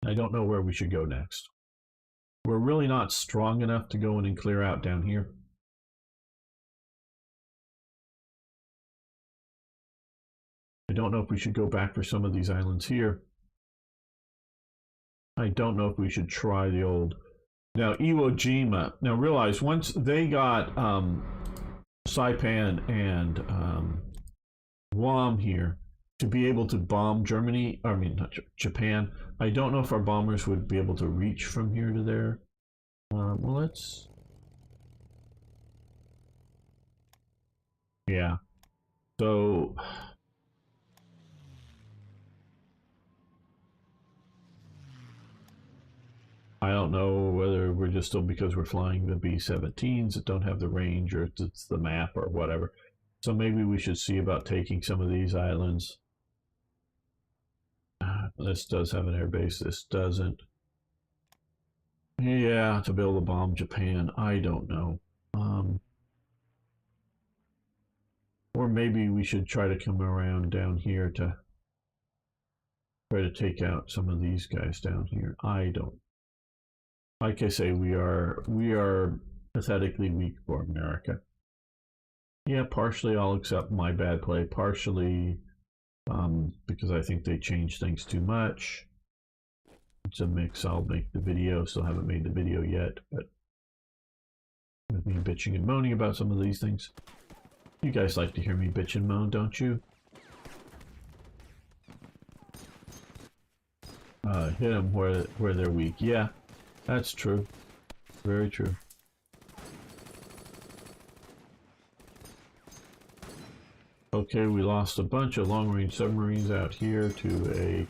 I don't know where we should go next. We're really not strong enough to go in and clear out down here. I don't know if we should go back for some of these islands here. I don't know if we should try the old. Now, Iwo Jima. Now, realize once they got Saipan and Guam here to be able to bomb Germany, I mean, not Japan, I don't know if our bombers would be able to reach from here to there. Well, let's. Yeah. So. I don't know whether we're just still because we're flying the B-17s that don't have the range, or it's the map or whatever. So maybe we should see about taking some of these islands. This does have an airbase. This doesn't. Yeah, to build a bomb Japan. I don't know. Or maybe we should try to come around down here to try to take out some of these guys down here. I don't. Like I say, we are pathetically weak for America. Yeah, partially I'll accept my bad play. Partially because I think they changed things too much. It's a mix. I'll make the video. Still haven't made the video yet, but with me bitching and moaning about some of these things. You guys like to hear me bitch and moan, don't you? Hit them where they're weak. Yeah, that's true. Very true. Okay, we lost a bunch of long-range submarines out here to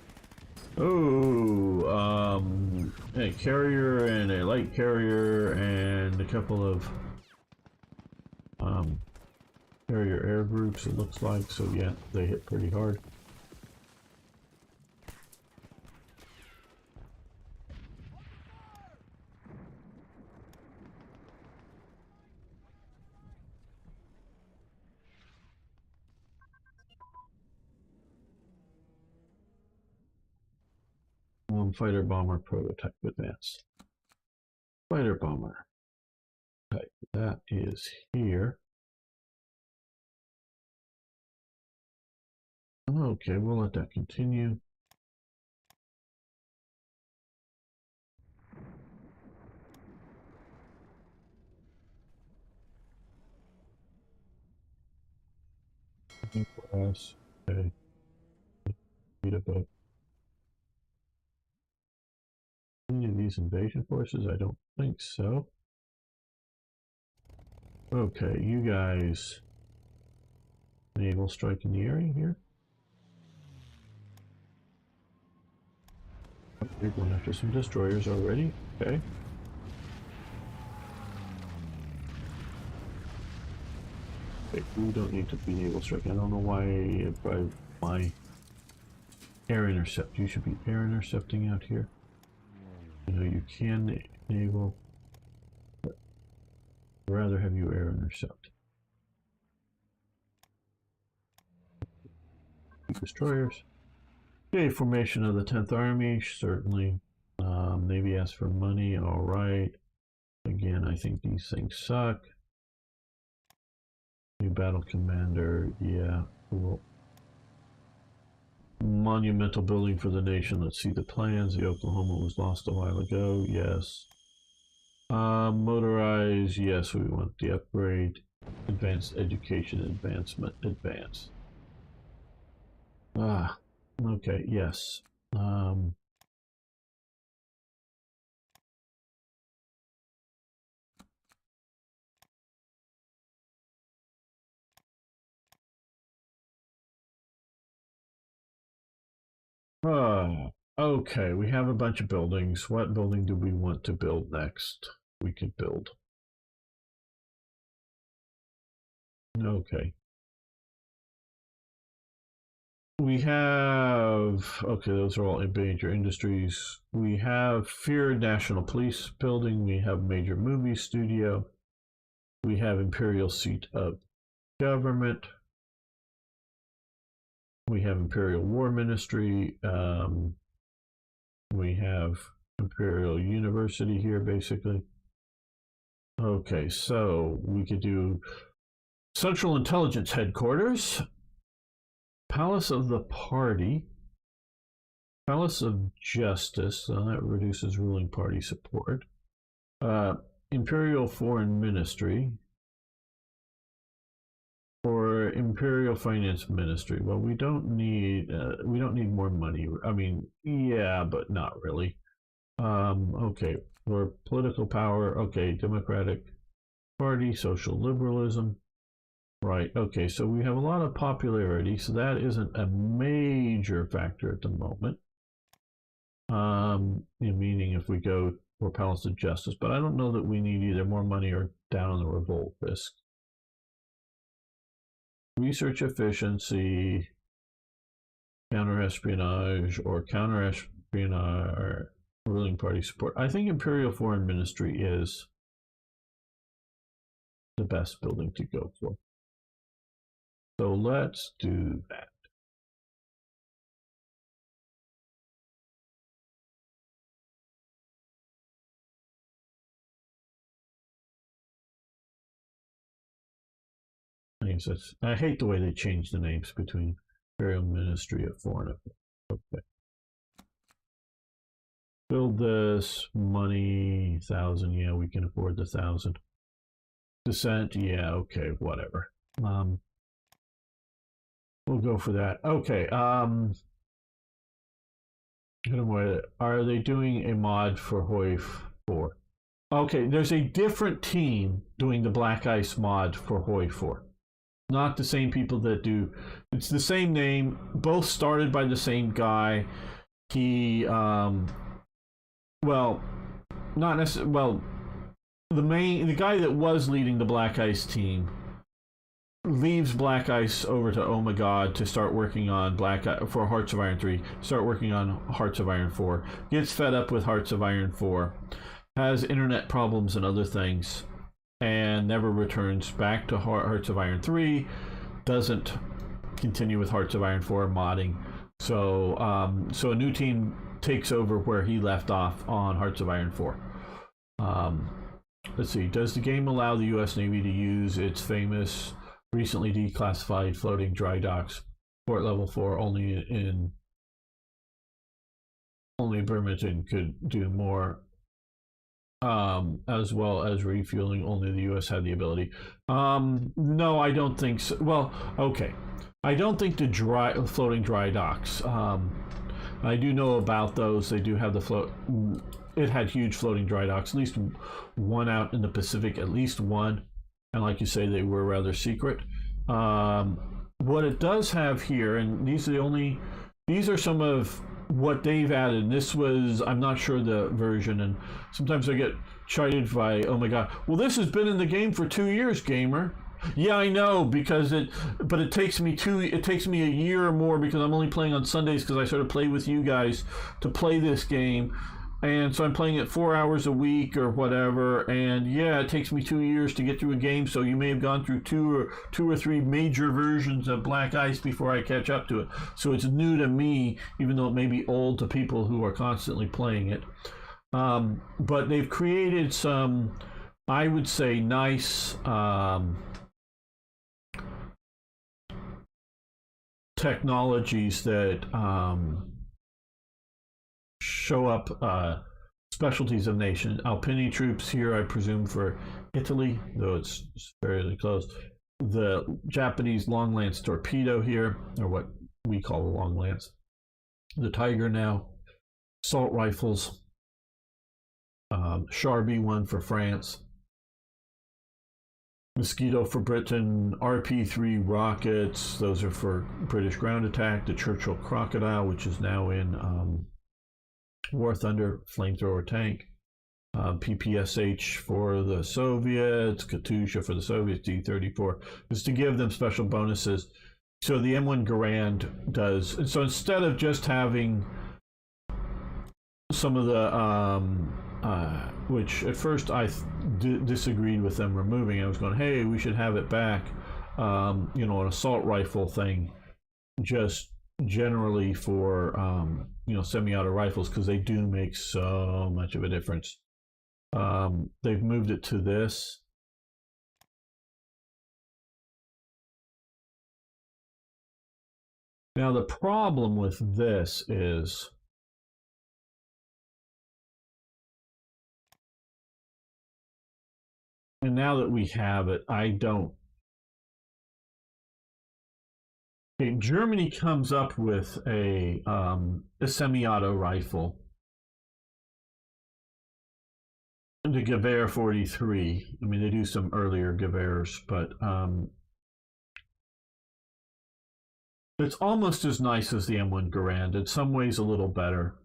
a carrier and a light carrier and a couple of carrier air groups, it looks like. So yeah, they hit pretty hard. Fighter bomber prototype advanced. Fighter bomber type. That is here. Okay, we'll let that continue. Class. Okay. Read about any of these invasion forces? I don't think so. Okay, you guys. Naval strike in the area here. Oh, they're going after some destroyers already. Okay. Okay, we don't need to be naval strike. I don't know why my air intercept. You should be air intercepting out here. You know you can naval, but I'd rather have you air intercept. Destroyers. Okay, formation of the 10th Army, certainly. Navy asks for money, alright. Again, I think these things suck. New battle commander, yeah, cool. Monumental building for the nation, let's see the plans. The Oklahoma was lost a while ago, yes. Motorized, yes, we want the upgrade. Advanced education advancement, advance. Okay, yes. Okay, we have a bunch of buildings. What building do we want to build next? We could build. Okay. We have, okay, those are all major industries. We have Fear National Police Building. We have major movie studio. We have Imperial Seat of Government. We have Imperial War Ministry. We have Imperial University here, basically. Okay, so we could do Central Intelligence Headquarters, Palace of the Party, Palace of Justice, so that reduces ruling party support, Imperial Foreign Ministry, or Imperial Finance Ministry. Well, we don't need more money. I mean, yeah, but not really. Okay, for political power, okay, Democratic Party, social liberalism. Right, okay, so we have a lot of popularity, so that isn't a major factor at the moment. Meaning if we go for Palace of Justice, but I don't know that we need either more money or down on the revolt risk. Research efficiency, counter-espionage, or counter-espionage, ruling party support. I think Imperial Foreign Ministry is the best building to go for. So let's do that. I hate the way they changed the names between Imperial Ministry of Foreign Affairs. Okay. Build this, money, 1,000, yeah, we can afford the 1,000. Descent, yeah, okay, whatever. We'll go for that. Okay, are they doing a mod for Hoif 4? Okay, there's a different team doing the Black Ice mod for Hoif 4. Not the same people that do. It's the same name, both started by the same guy. He, well, not necessarily, well, the guy that was leading the Black Ice team leaves Black Ice over to Oh My God to start working on for Hearts of Iron 3, start working on Hearts of Iron 4, gets fed up with Hearts of Iron 4, has internet problems and other things, and never returns back to Hearts of Iron 3, doesn't continue with Hearts of Iron 4 modding. So a new team takes over where he left off on Hearts of Iron 4. Let's see, does the game allow the U.S. Navy to use its famous recently declassified floating dry docks port level 4? Only Bremerton could do more, as well as refueling. Only the U.S. had the ability. No, I don't think so. Well, okay, I don't think the floating dry docks. I do know about those. They do have the float. It had huge floating dry docks, at least one out in the Pacific, at least one. And like you say, they were rather secret. What it does have here, and these are some of what they've added. This was, I'm not sure the version, and sometimes I get chided by, oh my God, well, this has been in the game for 2 years, gamer. Yeah, I know, because it takes me a year or more, because I'm only playing on Sundays, because I sort of play with you guys to play this game. And so I'm playing it 4 hours a week or whatever, and yeah, it takes me 2 years to get through a game, so you may have gone through two or three major versions of Black Ice before I catch up to it. So it's new to me, even though it may be old to people who are constantly playing it. But they've created some, I would say, nice technologies that show up specialties of nation. Alpini troops here, I presume, for Italy, though it's fairly close. The Japanese long lance torpedo here, or what we call a long lance. The Tiger now. Assault rifles. Charbie one for France. Mosquito for Britain, RP-3 rockets, those are for British ground attack. The Churchill Crocodile, which is now in War Thunder, flamethrower tank. PPSH for the Soviets, Katyusha for the Soviets, D-34, is to give them special bonuses. So the M1 Garand does, and so instead of just having some of the which at first I disagreed with them removing. I was going, hey, we should have it back, an assault rifle thing, just generally for, semi-auto rifles, because they do make so much of a difference. They've moved it to this. Now, the problem with this is, and now that we have it, I don't. Okay, Germany comes up with a semi-auto rifle, the Gewehr 43. I mean, they do some earlier Gewehrs, but it's almost as nice as the M1 Garand. In some ways, a little better.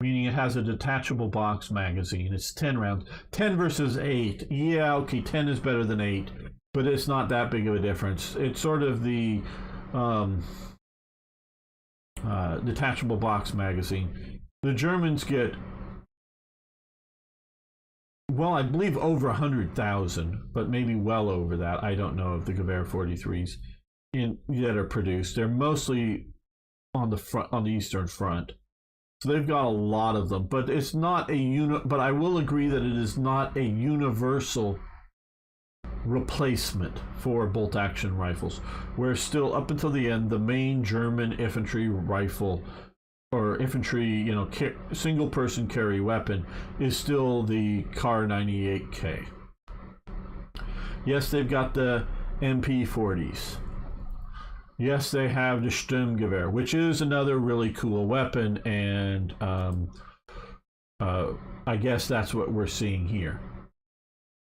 Meaning it has a detachable box magazine. It's 10 rounds. 10 versus 8. Yeah, okay, 10 is better than 8, but it's not that big of a difference. It's sort of the detachable box magazine. The Germans get well, I believe over 100,000, but maybe well over that. I don't know of the Gewehr 43s that are produced. They're mostly on the front, on the Eastern Front. So they've got a lot of them, but it's not a but I will agree that it is not a universal replacement for bolt action rifles. Where still up until the end, the main German infantry rifle or infantry, single person carry weapon is still the Kar 98K. Yes, they've got the MP40s. Yes, they have the Sturmgewehr, which is another really cool weapon, and I guess that's what we're seeing here.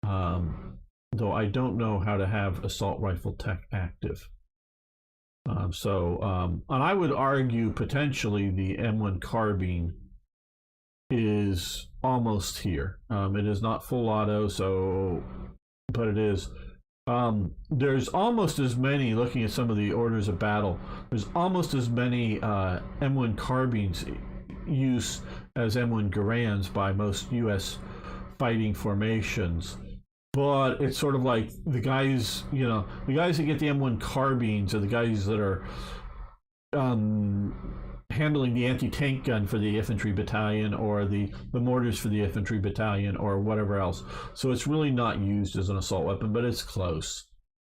Though I don't know how to have assault rifle tech active. And I would argue potentially the M1 carbine is almost here. It is not full auto, but it is. There's almost as many, looking at some of the orders of battle, there's almost as many M1 carbines used as M1 Garands by most U.S. fighting formations. But it's sort of like the guys that get the M1 carbines are the guys that are handling the anti-tank gun for the infantry battalion or the mortars for the infantry battalion or whatever else. So it's really not used as an assault weapon, but it's close.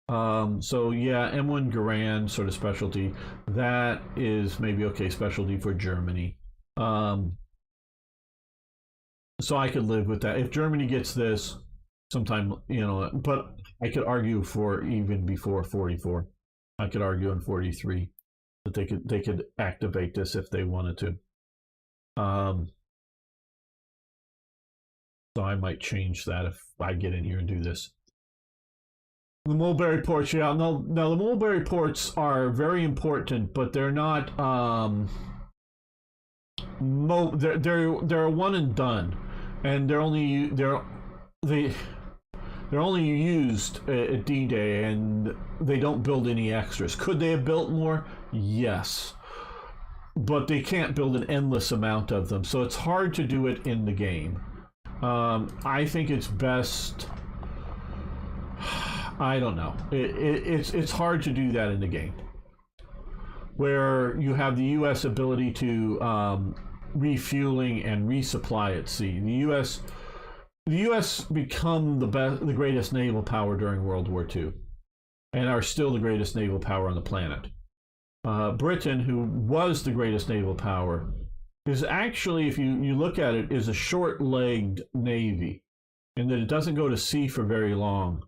So yeah, M1 Garand sort of specialty. That is maybe okay specialty for Germany. So I could live with that. If Germany gets this sometime, but I could argue for even before 44. I could argue in 43 that they could activate this if they wanted to. So I might change that if I get in here and do this. The Mulberry ports, yeah. No, the Mulberry ports are very important, but they're not. They're one and done, and they're only used at D-Day, and they don't build any extras. Could they have built more? Yes. But they can't build an endless amount of them, so it's hard to do it in the game. I think it's best... I don't know. It's hard to do that in the game. Where you have the U.S. ability to refueling and resupply at sea. The U.S. become the greatest naval power during World War II, and are still the greatest naval power on the planet. Britain, who was the greatest naval power, is actually, if you look at it, is a short-legged navy, in that it doesn't go to sea for very long,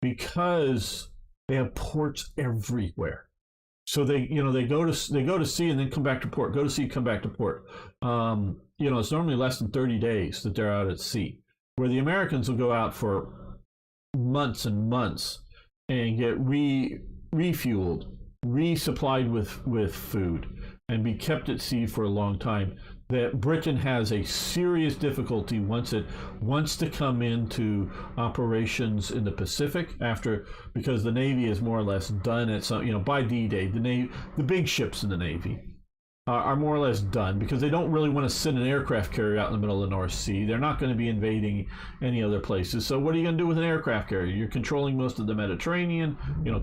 because they have ports everywhere. So they go to sea and then come back to port. Go to sea, come back to port. It's normally less than 30 days that they're out at sea. Where the Americans will go out for months and months and get refueled, resupplied with food, and be kept at sea for a long time. That Britain has a serious difficulty once it wants to come into operations in the Pacific because the Navy is more or less done at some, by D-Day, the big ships in the Navy are more or less done, because they don't really want to send an aircraft carrier out in the middle of the North Sea. They're not going to be invading any other places. So what are you going to do with an aircraft carrier? You're controlling most of the Mediterranean,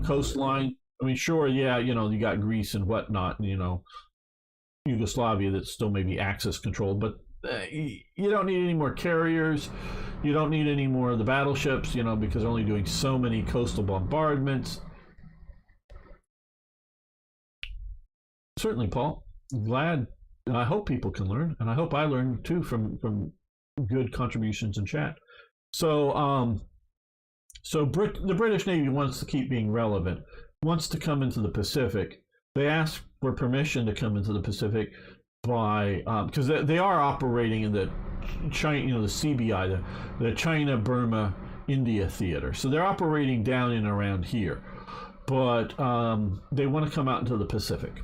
coastline. I mean, sure, yeah, you got Greece and whatnot, Yugoslavia that's still maybe Axis controlled, but you don't need any more carriers. You don't need any more of the battleships, because they're only doing so many coastal bombardments. Certainly, Paul. Glad. I hope people can learn, and I hope I learn too from good contributions in chat. So, the British Navy wants to keep being relevant, wants to come into the Pacific. They ask for permission to come into the Pacific by because they are operating in the China, the CBI, the China, Burma, India theater. So they're operating down and around here, but they want to come out into the Pacific,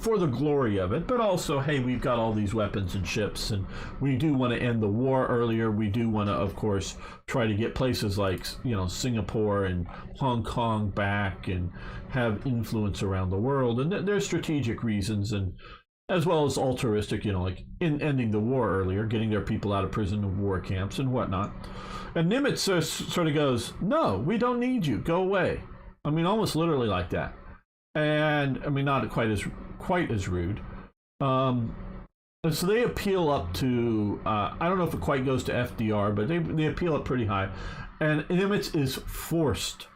for the glory of it, but also, hey, we've got all these weapons and ships, and we do want to end the war earlier. We do want to, of course, try to get places like, Singapore and Hong Kong back and have influence around the world. And there's strategic reasons, and, as well as altruistic, like in ending the war earlier, getting their people out of prison and war camps and whatnot. And Nimitz sort of goes, "No, we don't need you. Go away." I mean, almost literally like that. And I mean, not quite as rude. And so they appeal up to, I don't know if it quite goes to FDR, but they appeal up pretty high. And Nimitz is forced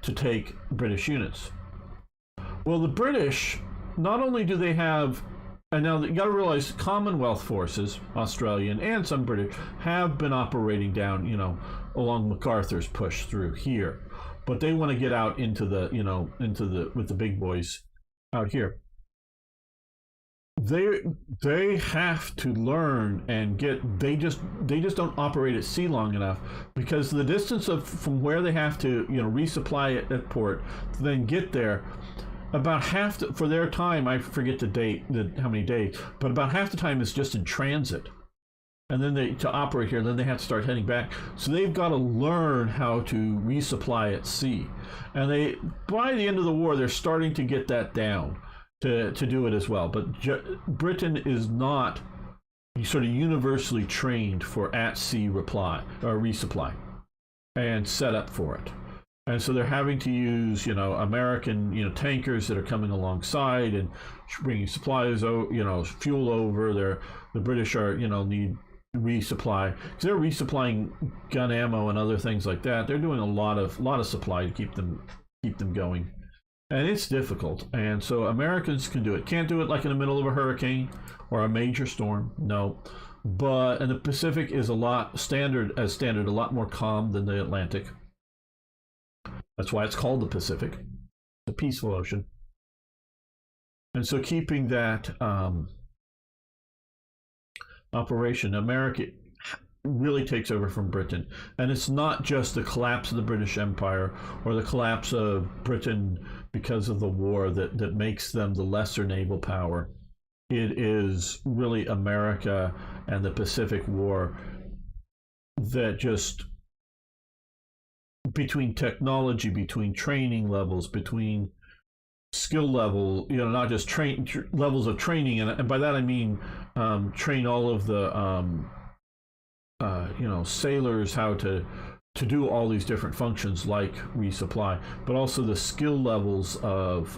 to take British units. Well, the British, not only do they have, and now you got to realize Commonwealth forces, Australian and some British, have been operating down, along MacArthur's push through here. But they want to get out into the, with the big boys out here. They have to learn and they just don't operate at sea long enough, because the distance from where they have to resupply at port to then get there, about half for their time, I forget how many days, but about half the time is just in transit, and then to operate here, then they have to start heading back. So they've got to learn how to resupply at sea, and by the end of the war they're starting to get that down to do it as well. But Britain is not sort of universally trained for at-sea resupply and set up for it. And so they're having to use, American, tankers that are coming alongside and bringing supplies, fuel over. The British are, need resupply, because they're resupplying gun ammo and other things like that. They're doing a lot of supply to keep them going. And it's difficult. And so Americans can do it. Can't do it like in the middle of a hurricane or a major storm. No. And the Pacific is a lot more calm than the Atlantic. That's why it's called the Pacific. The peaceful ocean. And so keeping that operation, America really takes over from Britain. And it's not just the collapse of the British Empire or the collapse of Britain because of the war that makes them the lesser naval power. It is really America and the Pacific War that just, between technology, between training levels, between skill level, not just levels of training, and by that I mean train all of the sailors how to do all these different functions like resupply, but also the skill levels of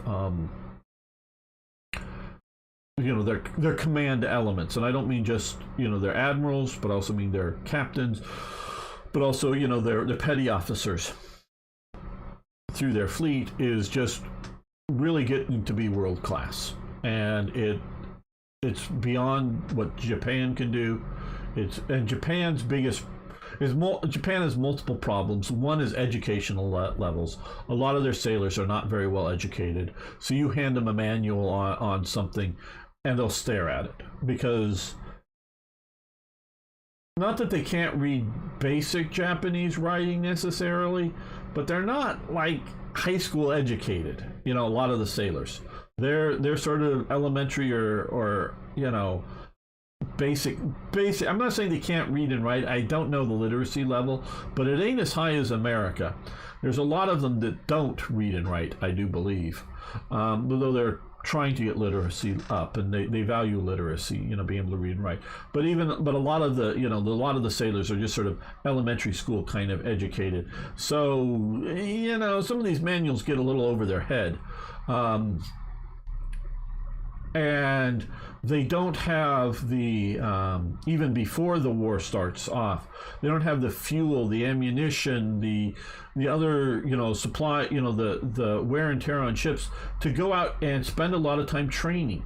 their command elements. And I don't mean just their admirals, but also mean their captains, but also their petty officers through their fleet is just really getting to be world class. And it's beyond what Japan can do. Japan's biggest Japan has multiple problems. One is educational levels. A lot of their sailors are not very well educated. So you hand them a manual on something and they'll stare at it, because not that they can't read basic Japanese writing necessarily, but they're not like high school educated. A lot of the sailors, they're sort of elementary or basic. I'm not saying they can't read and write. I don't know the literacy level, but it ain't as high as America. There's a lot of them that don't read and write, I do believe, although they're trying to get literacy up, and they value literacy, being able to read and write. But a lot of the sailors are just sort of elementary school kind of educated. So some of these manuals get a little over their head. And they don't have the, even before the war starts off, they don't have the fuel, the ammunition, the other, supply, the wear and tear on ships to go out and spend a lot of time training,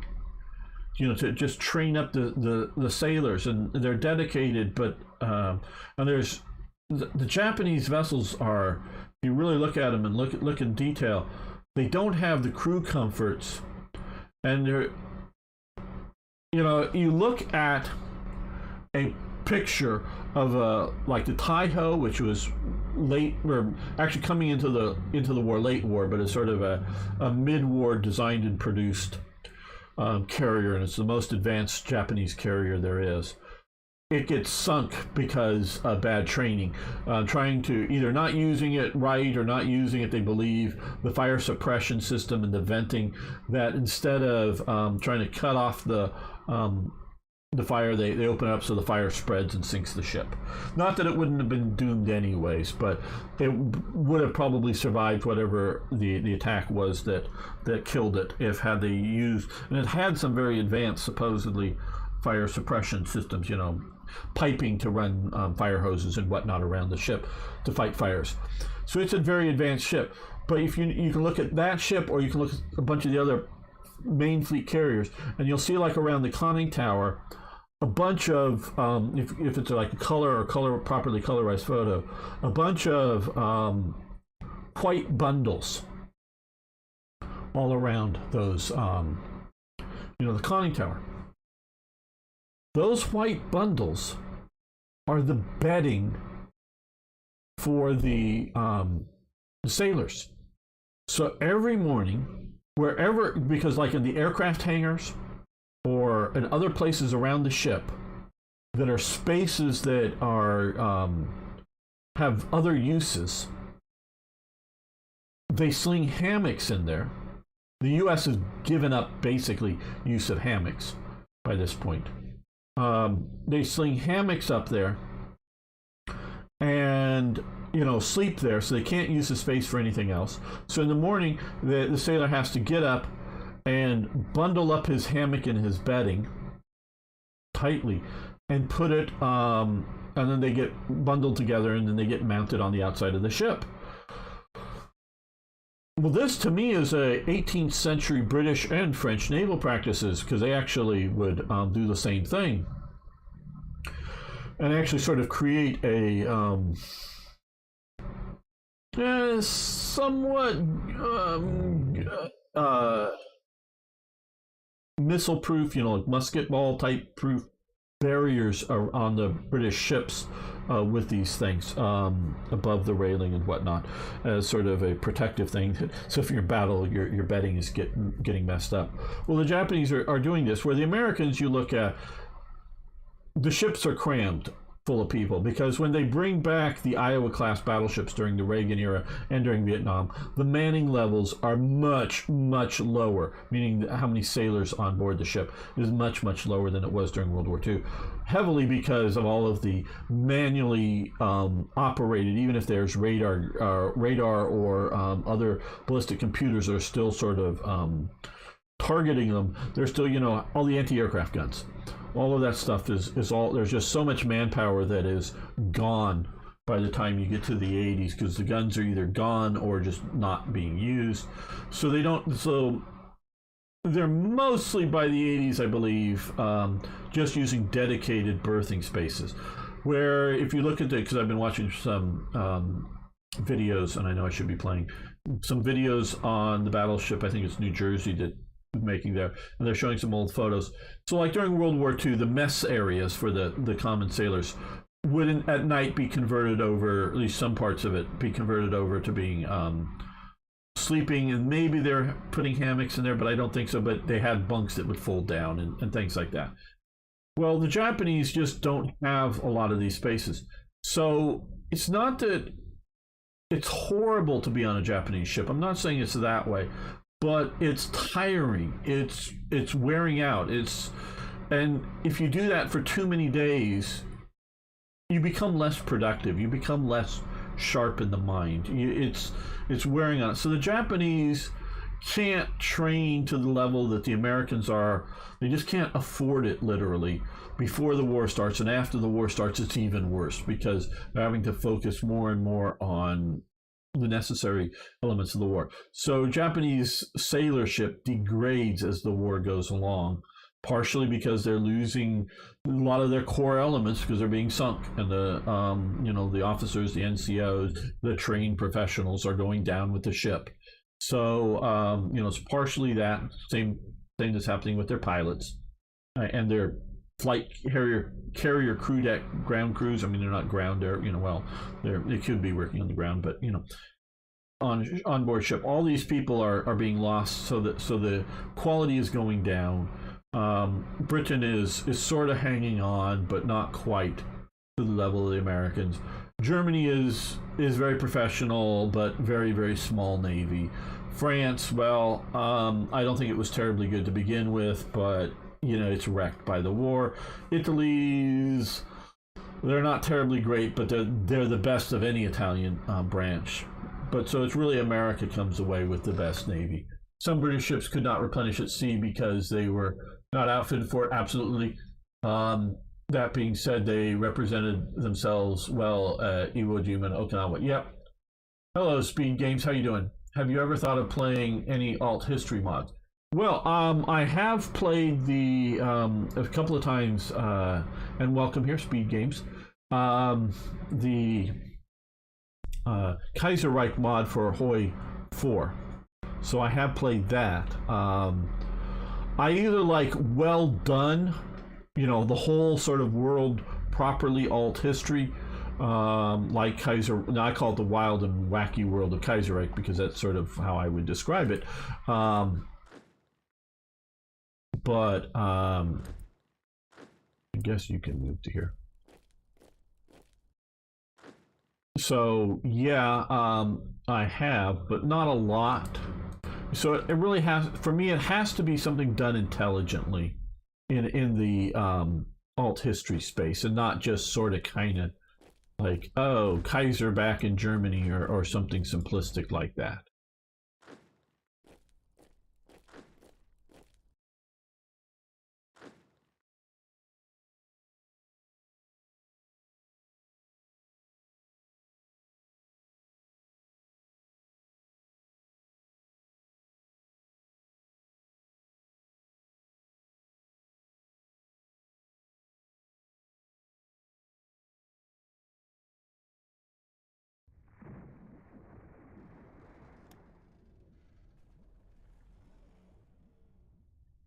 to just train up the sailors. And they're dedicated, but, and there's, the Japanese vessels are, if you really look at them and look in detail, they don't have the crew comforts. And they're, you look at a picture of like the Tai-Ho, which was late, or actually coming into the war, late war, but it's sort of a mid-war designed and produced carrier, and it's the most advanced Japanese carrier there is. it gets sunk because of bad training, trying to either not using it right or not using it, they believe, the fire suppression system and the venting, that instead of trying to cut off the fire, they open it up so the fire spreads and sinks the ship. Not that it wouldn't have been doomed anyways, but it would have probably survived whatever the attack was that killed it, if had they used, and it had some very advanced, supposedly, fire suppression systems, piping to run fire hoses and whatnot around the ship to fight fires. So it's a very advanced ship. But if you can look at that ship, or you can look at a bunch of the other main fleet carriers, and you'll see, like, around the conning tower, a bunch of, if it's like a properly colorized photo, a bunch of white bundles all around those, the conning tower. Those white bundles are the bedding for the sailors. So every morning, wherever, because like in the aircraft hangars or in other places around the ship that are spaces that are have other uses, they sling hammocks in there. The U.S. has given up basically use of hammocks by this point. They sling hammocks up there and sleep there, so they can't use the space for anything else. So in the morning, the sailor has to get up and bundle up his hammock and his bedding tightly and put it, and then they get bundled together, and then they get mounted on the outside of the ship. Well, this to me is a 18th century British and French naval practices, because they actually would do the same thing and actually sort of create a somewhat missile-proof, like musket ball type proof barriers are on the British ships with these things above the railing and whatnot, as sort of a protective thing. So if you're in battle, your bedding is getting messed up. Well, the Japanese are doing this, where the Americans, you look at, the ships are crammed full of people, because when they bring back the Iowa-class battleships during the Reagan era and during Vietnam, the manning levels are much, much lower, meaning how many sailors on board the ship is much, much lower than it was during World War II, heavily because of all of the manually operated, even if there's radar or other ballistic computers are still sort of targeting them, there's still, all the anti-aircraft guns. All of that stuff is all, there's just so much manpower that is gone by the time you get to the 80s, because the guns are either gone or just not being used. So they're mostly, by the 80s, I believe, just using dedicated berthing spaces. Where if you look at because I've been watching some videos, and I know I should be playing some videos on the battleship, I think it's New Jersey, that making there, and they're showing some old photos. So like during World War II, the mess areas for the common sailors would at night be converted over, at least some parts of it be converted over to being sleeping, and maybe they're putting hammocks in there, but I don't think so. But they had bunks that would fold down and things like that. Well, the Japanese just don't have a lot of these spaces. So it's not that it's horrible to be on a Japanese ship. I'm not saying it's that way. But it's tiring. It's wearing out. And if you do that for too many days, you become less productive. You become less sharp in the mind. It's wearing out. So the Japanese can't train to the level that the Americans are. They just can't afford it, literally, before the war starts. And after the war starts, it's even worse, because they're having to focus more and more on the necessary elements of the war. So Japanese sailorship degrades as the war goes along, partially because they're losing a lot of their core elements because they're being sunk, and the officers, the NCOs, the trained professionals are going down with the ship. So it's partially that same thing that's happening with their pilots and their flight carrier crew deck ground crews. I mean, they're not ground, they could be working on the ground, but on board ship, all these people are being lost, so the quality is going down. Britain is sort of hanging on, but not quite to the level of the Americans. Germany is very professional, but very, very small navy. France, well, I don't think it was terribly good to begin with, but it's wrecked by the war. Italy's, they're not terribly great, but they're the best of any Italian branch. But so it's really America comes away with the best navy. Some British ships could not replenish at sea because they were not outfitted for it. Absolutely. That being said, they represented themselves well at Iwo Jima and Okinawa. Yep. Hello, Speed Games. How you doing? Have you ever thought of playing any alt history mods? Well, I have played the a couple of times, and welcome here, Speed Games. The Kaiserreich mod for Hoi 4. So I have played that. I either like well done, the whole sort of world properly alt history, like Kaiser. Now I call it the wild and wacky world of Kaiserreich because that's sort of how I would describe it. But I guess you can move to here. So yeah, I have, but not a lot. So it really has, for me, it has to be something done intelligently in the alt history space, and not just sort of kind of like, oh, Kaiser back in Germany or something simplistic like that.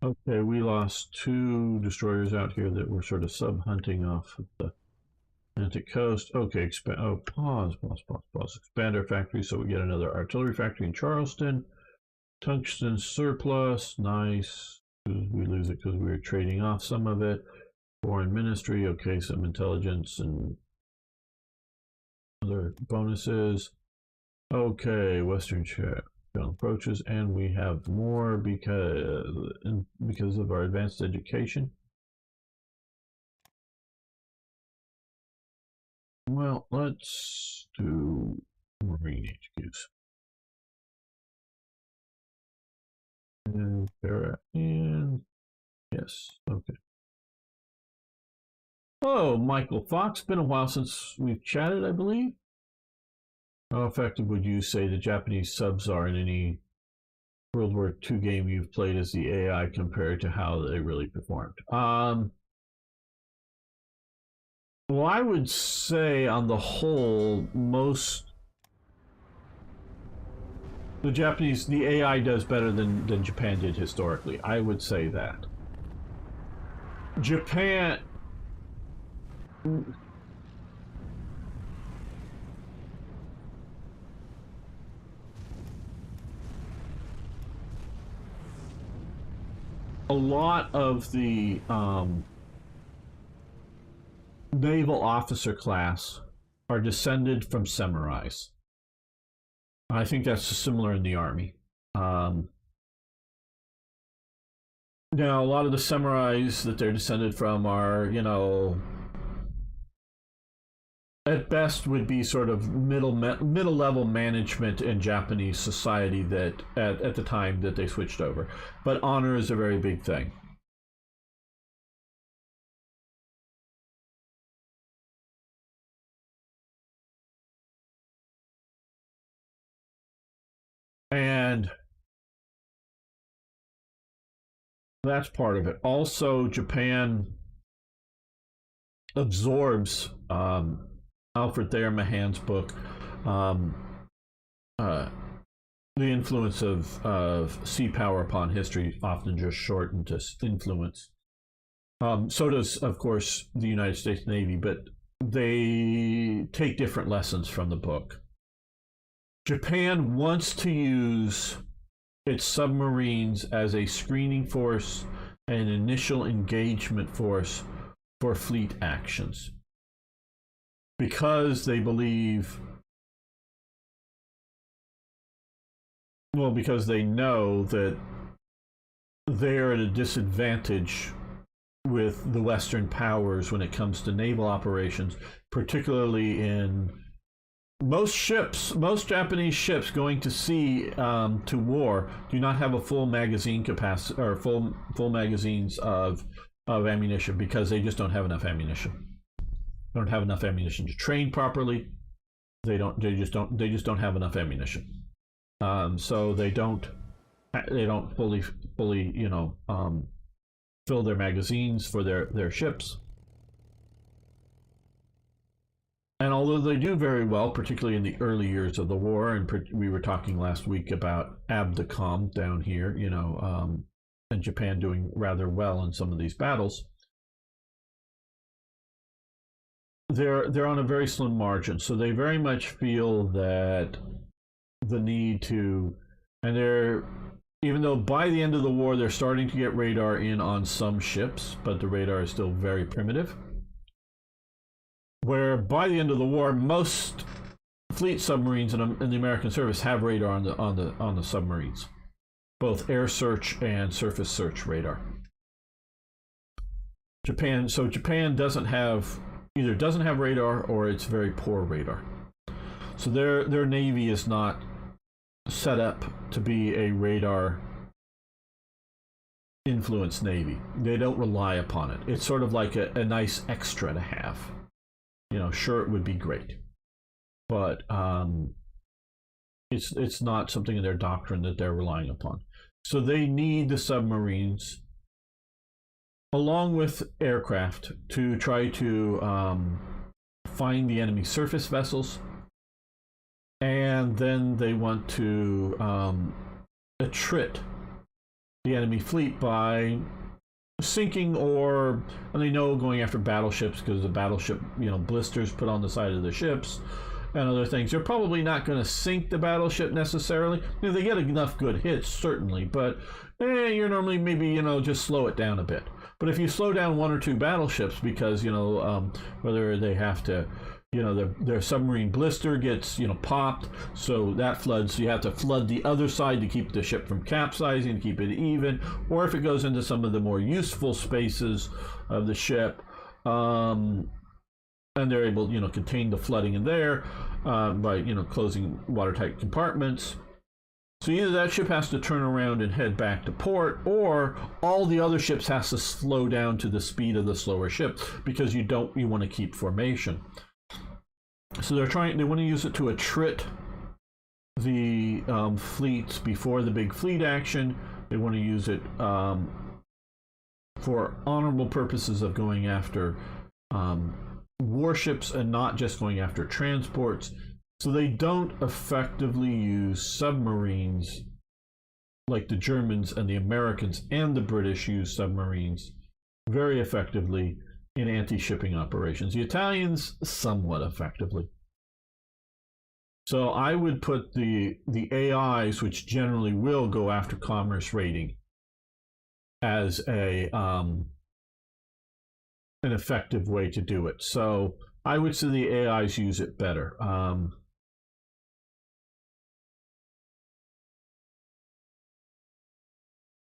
Okay, we lost 2 destroyers out here that were sort of sub-hunting off of the Atlantic coast. Okay, pause. Expand our factory so we get another artillery factory in Charleston. Tungsten surplus, nice. We lose it because we were trading off some of it. Foreign ministry, okay, some intelligence and other bonuses. Okay, Western ship approaches, and we have more because of our advanced education. Well, let's do Marine HQs. And yes, okay. Hello, Michael Fox. Been a while since we've chatted, I believe. How effective would you say the Japanese subs are in any World War II game you've played as the AI compared to how they really performed? Well, I would say on the whole, the AI does better than Japan did historically. I would say that. Japan... A lot of the naval officer class are descended from samurais. I think that's similar in the army. Now, a lot of the samurais that they're descended from are, at best would be sort of middle level management in Japanese society that at the time that they switched over. But honor is a very big thing. And that's part of it. Also, Japan absorbs Alfred Thayer Mahan's book, the influence of sea power upon history, often just shortened to influence. So does, of course, the United States Navy, but they take different lessons from the book. Japan wants to use its submarines as a screening force an initial engagement force for fleet actions, because they believe, well, because they know that they're at a disadvantage with the Western powers when it comes to naval operations, particularly in most Japanese ships going to sea to war do not have a full magazine capacity or full magazines of ammunition, because they just don't have enough ammunition. They don't have enough ammunition to train properly. They just don't have enough ammunition. So they don't fully fill their magazines for their ships. And although they do very well, particularly in the early years of the war, and we were talking last week about Abdicom down here, and Japan doing rather well in some of these battles, they're on a very slim margin. So they very much feel that the need to, and they're, even though by the end of the war they're starting to get radar in on some ships, but the radar is still very primitive. Where by the end of the war, most fleet submarines in the American service have radar on the submarines, both air search and surface search radar. Japan doesn't have radar, or it's very poor radar. So their navy is not set up to be a radar influenced navy. They don't rely upon it. It's sort of like a nice extra to have. Sure, it would be great, but it's not something in their doctrine that they're relying upon. So they need the submarines along with aircraft to try to find the enemy surface vessels, and then they want to attrit the enemy fleet by sinking, and they know going after battleships, because the battleship blisters put on the side of the ships and other things. They're probably not going to sink the battleship necessarily. They get enough good hits, certainly, but you're normally maybe just slow it down a bit. But if you slow down one or two battleships because whether they have to, their submarine blister gets popped, so that floods. So you have to flood the other side to keep the ship from capsizing, to keep it even. Or if it goes into some of the more useful spaces of the ship, and they're able contain the flooding in there by closing watertight compartments. So either that ship has to turn around and head back to port, or all the other ships has to slow down to the speed of the slower ship, because you want to keep formation. So they want to use it to attrit the fleets before the big fleet action. They want to use it for honorable purposes of going after warships and not just going after transports. So they don't effectively use submarines like the Germans and the Americans and the British use submarines very effectively in anti-shipping operations. The Italians somewhat effectively. So I would put the AIs, which generally will go after commerce raiding, as an effective way to do it. So I would say the AIs use it better.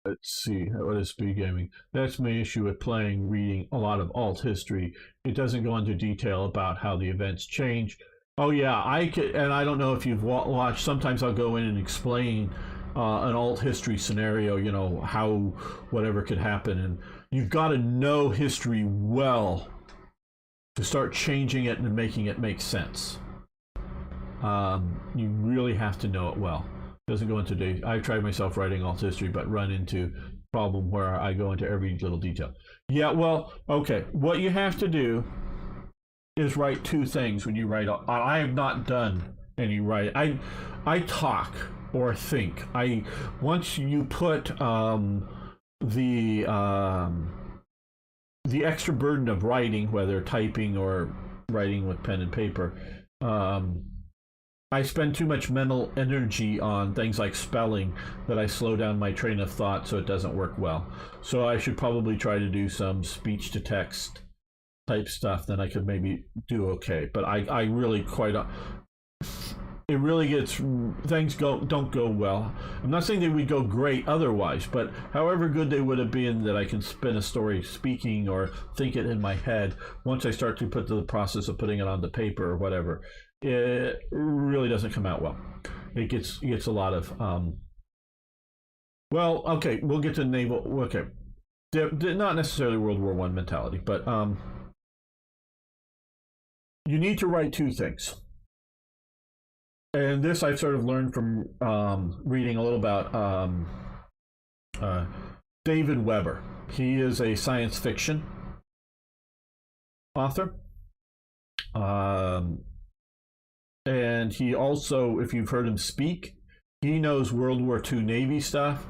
Let's see, what is speed gaming? That's my issue with reading a lot of alt history. It doesn't go into detail about how the events change. Oh yeah, and I don't know if you've watched, sometimes I'll go in and explain an alt history scenario, how whatever could happen, and you've got to know history well to start changing it and making it make sense. You really have to know it well. Doesn't go into detail. I've tried myself writing alt history, but run into a problem where I go into every little detail. Yeah, well, okay. What you have to do is write two things when you write. I have not done any writing. I talk or think. Once you put the extra burden of writing, whether typing or writing with pen and paper, I spend too much mental energy on things like spelling that I slow down my train of thought so it doesn't work well. So I should probably try to do some speech to text type stuff, then I could maybe do okay. But I really it really gets, things don't go well. I'm not saying they would go great otherwise, but however good they would have been that I can spin a story speaking or think it in my head, once I start to put the process of putting it on the paper or whatever, it really doesn't come out well. It gets a lot of well, okay, we'll get to naval. Okay, they're not necessarily World War I mentality, but you need to write two things. And this I've sort of learned from reading a little about David Weber. He is a science fiction author. And he also, if you've heard him speak, he knows World War II Navy stuff.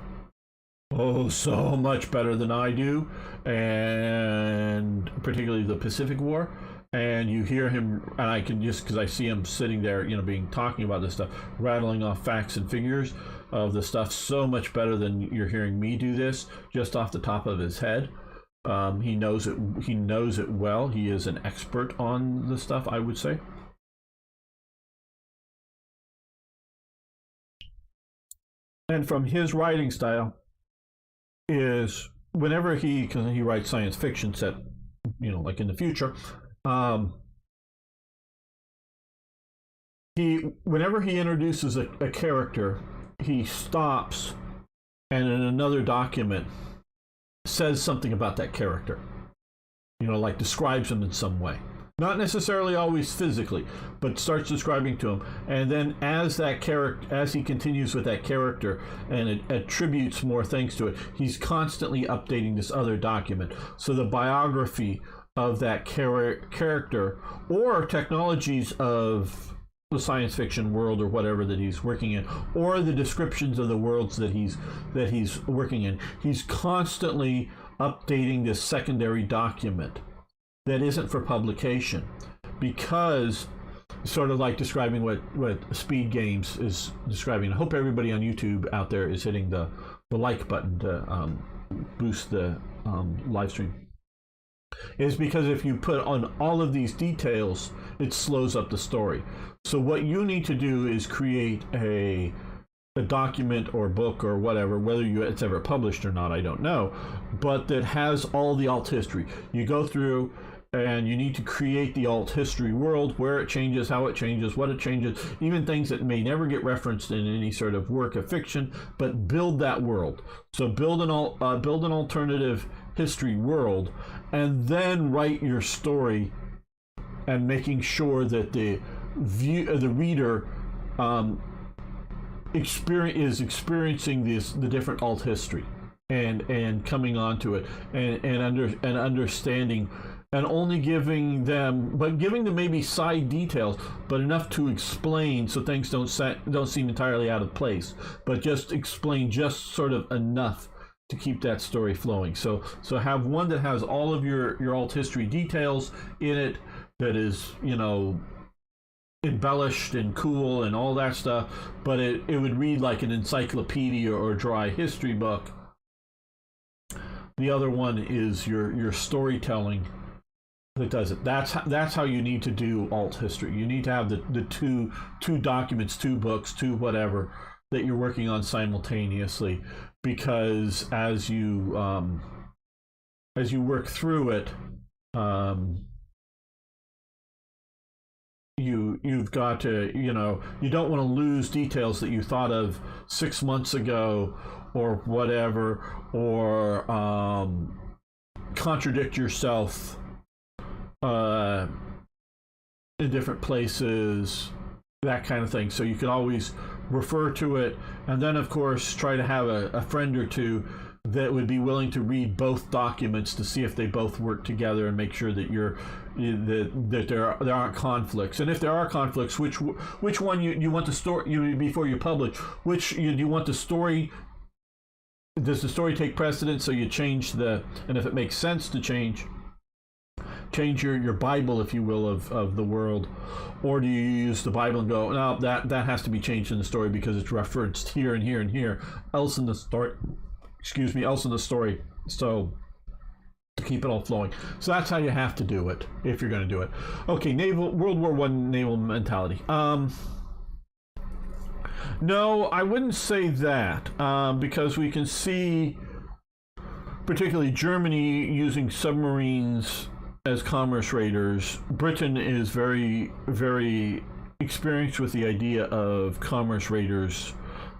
Oh, so much better than I do. And particularly the Pacific War. And you hear him, and I can just, because I see him sitting there, talking about this stuff, rattling off facts and figures of the stuff so much better than you're hearing me do this, just off the top of his head. He knows it. He knows it well. He is an expert on the stuff, I would say. And from his writing style is whenever because he writes science fiction set, like in the future. Whenever he introduces a character, he stops and in another document says something about that character. Like describes him in some way. Not necessarily always physically, but starts describing to him. And then as he continues with that character and it attributes more things to it, he's constantly updating this other document. So the biography of that character or technologies of the science fiction world or whatever that he's working in, or the descriptions of the worlds that he's working in, he's constantly updating this secondary document that isn't for publication, because sort of like describing what Speed Games is describing. I hope everybody on YouTube out there is hitting the like button to boost the live stream. Is because if you put on all of these details, it slows up the story. So what you need to do is create a document or book or whatever, whether it's ever published or not, I don't know, but that has all the alt history. You go through and you need to create the alt history world, where it changes, how it changes, what it changes, even things that may never get referenced in any sort of work of fiction, but build that world. So build an alternative history world, and then write your story, and making sure that the reader is experiencing the different alt history and coming onto it and understanding, and only giving them maybe side details, but enough to explain so things don't seem entirely out of place, but just explain just sort of enough to keep that story flowing. So have one that has all of your alt history details in it, that is, embellished and cool and all that stuff, but it would read like an encyclopedia or dry history book. The other one is your storytelling that does it. That's how you need to do alt history. You need to have the two documents, two books, two whatever that you're working on simultaneously, because as you work through it, you've got to, you don't want to lose details that you thought of 6 months ago or whatever, or contradict yourself in different places, that kind of thing. So you can always refer to it, and then of course try to have a friend or two that would be willing to read both documents to see if they both work together, and make sure that that there aren't conflicts. And if there are conflicts, which one you want the story, before you publish, which you want the story. Does the story take precedence, so you change and if it makes sense to change, change your Bible, if you will, of the world, or do you use the Bible and go, no, that has to be changed in the story because it's referenced here and here and here, else in the story, else in the story, so to keep it all flowing. So that's how you have to do it if you're going to do it. Okay, World War I naval mentality. No, I wouldn't say that, because we can see, particularly Germany using submarines as commerce raiders. Britain is very, very experienced with the idea of commerce raiders,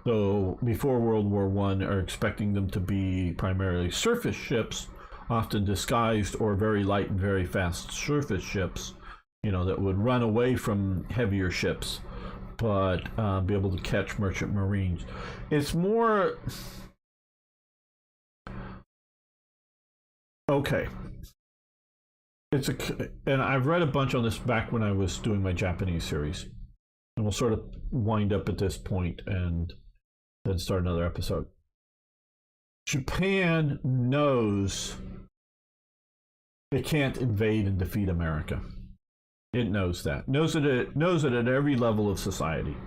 though before World War I are expecting them to be primarily surface ships, often disguised, or very light and very fast surface ships, that would run away from heavier ships, but be able to catch merchant marines. It's more... Okay. And I've read a bunch on this back when I was doing my Japanese series. And we'll sort of wind up at this point and then start another episode. Japan knows it can't invade and defeat America. It knows that. Knows it at every level of society.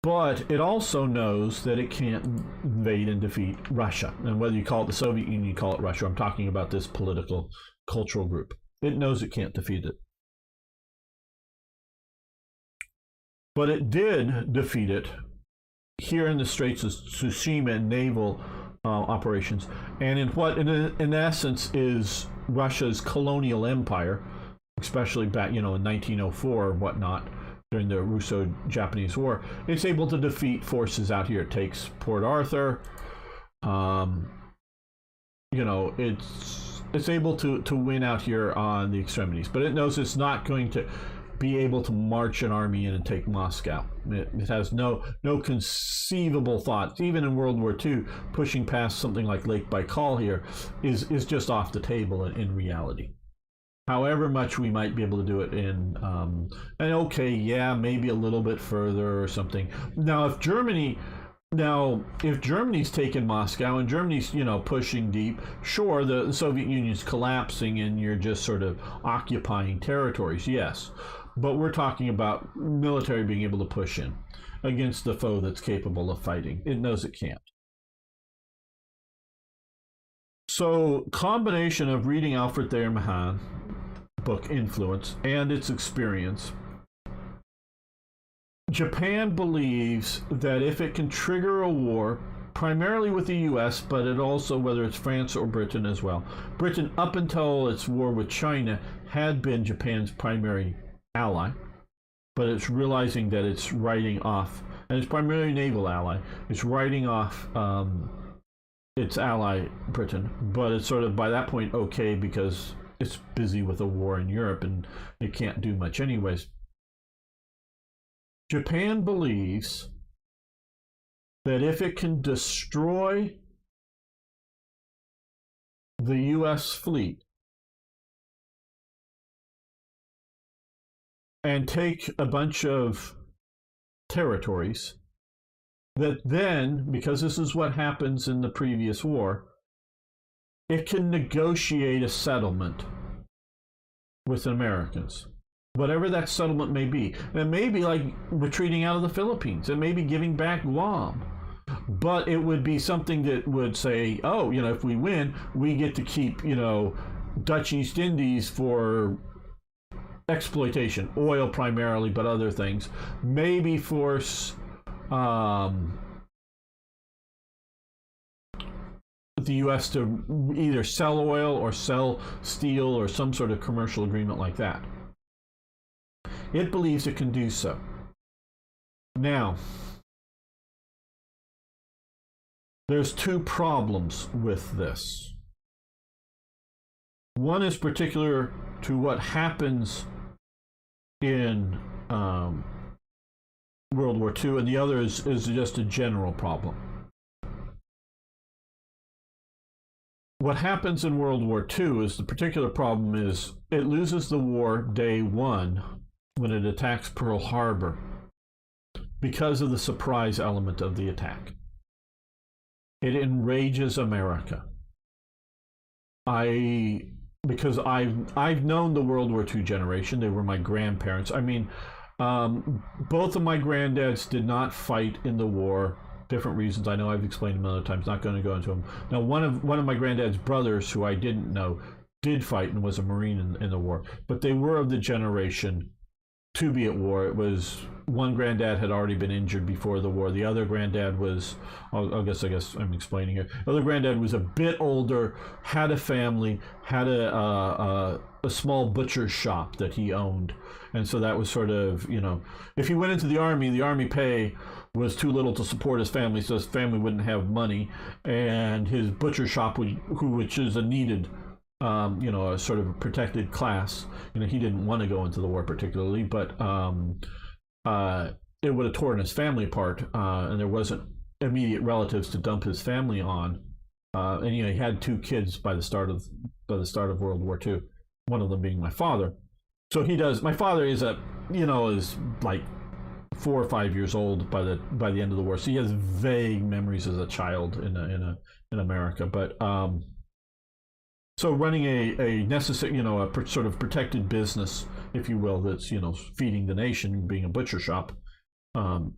But it also knows that it can't invade and defeat Russia. And whether you call it the Soviet Union, you call it Russia, I'm talking about this political, cultural group. It knows it can't defeat it. But it did defeat it here in the Straits of Tsushima in naval operations, and in what in essence is Russia's colonial empire, especially back in 1904 or whatnot, during the Russo-Japanese War. It's able to defeat forces out here. It takes Port Arthur. It's able to win out here on the extremities, but it knows it's not going to be able to march an army in and take Moscow. It has no conceivable thoughts. Even in World War II, pushing past something like Lake Baikal here is just off the table in reality. However much we might be able to do it in, and okay, yeah, maybe a little bit further or something. Now, if Germany's taken Moscow and Germany's, pushing deep, sure, the Soviet Union's collapsing and you're just sort of occupying territories, yes. But we're talking about military being able to push in against the foe that's capable of fighting. It knows it can't. So, combination of reading Alfred Thayer Mahan book Influence and its experience, Japan believes that if it can trigger a war, primarily with the U.S., but it also, whether it's France or Britain as well. Britain, up until its war with China, had been Japan's primary ally, but it's realizing that it's writing off, and it's primarily naval ally, it's writing off its ally Britain, but it's sort of by that point okay because it's busy with a war in Europe and it can't do much anyways. Japan believes that if it can destroy the U.S. fleet and take a bunch of territories, that then, because this is what happens in the previous war, it can negotiate a settlement with the Americans. Whatever that settlement may be. It may be like retreating out of the Philippines. It may be giving back Guam. But it would be something that would say, oh, if we win, we get to keep, Dutch East Indies for exploitation. Oil primarily, but other things. Maybe force the U.S. to either sell oil or sell steel or some sort of commercial agreement like that. It believes it can do so. Now, there's two problems with this. One is particular to what happens in World War II, and the other is just a general problem. What happens in World War II is the particular problem is it loses the war day one when it attacks Pearl Harbor because of the surprise element of the attack. It enrages America. I because I've known the World War II generation. They were my grandparents. I mean, both of my granddads did not fight in the war. Different reasons. I know I've explained them other times. Not going to go into them. Now, one of my granddad's brothers, who I didn't know, did fight and was a Marine in the war. But they were of the generation to be at war. It was one granddad had already been injured before the war. The other granddad was, I guess I'm explaining here. The other granddad was a bit older, had a family, had a small butcher shop that he owned. And so that was sort of, if he went into the army pay was too little to support his family, so his family wouldn't have money. And his butcher shop, which is a needed a sort of a protected class. He didn't want to go into the war particularly, but it would have torn his family apart, and there wasn't immediate relatives to dump his family on. And he had 2 kids by the start of World War II. One of them being my father. So he does. My father is is like 4 or 5 years old by the end of the war. So he has vague memories as a child in America, but. So running a necessary, a sort of protected business, if you will, that's feeding the nation, being a butcher shop, so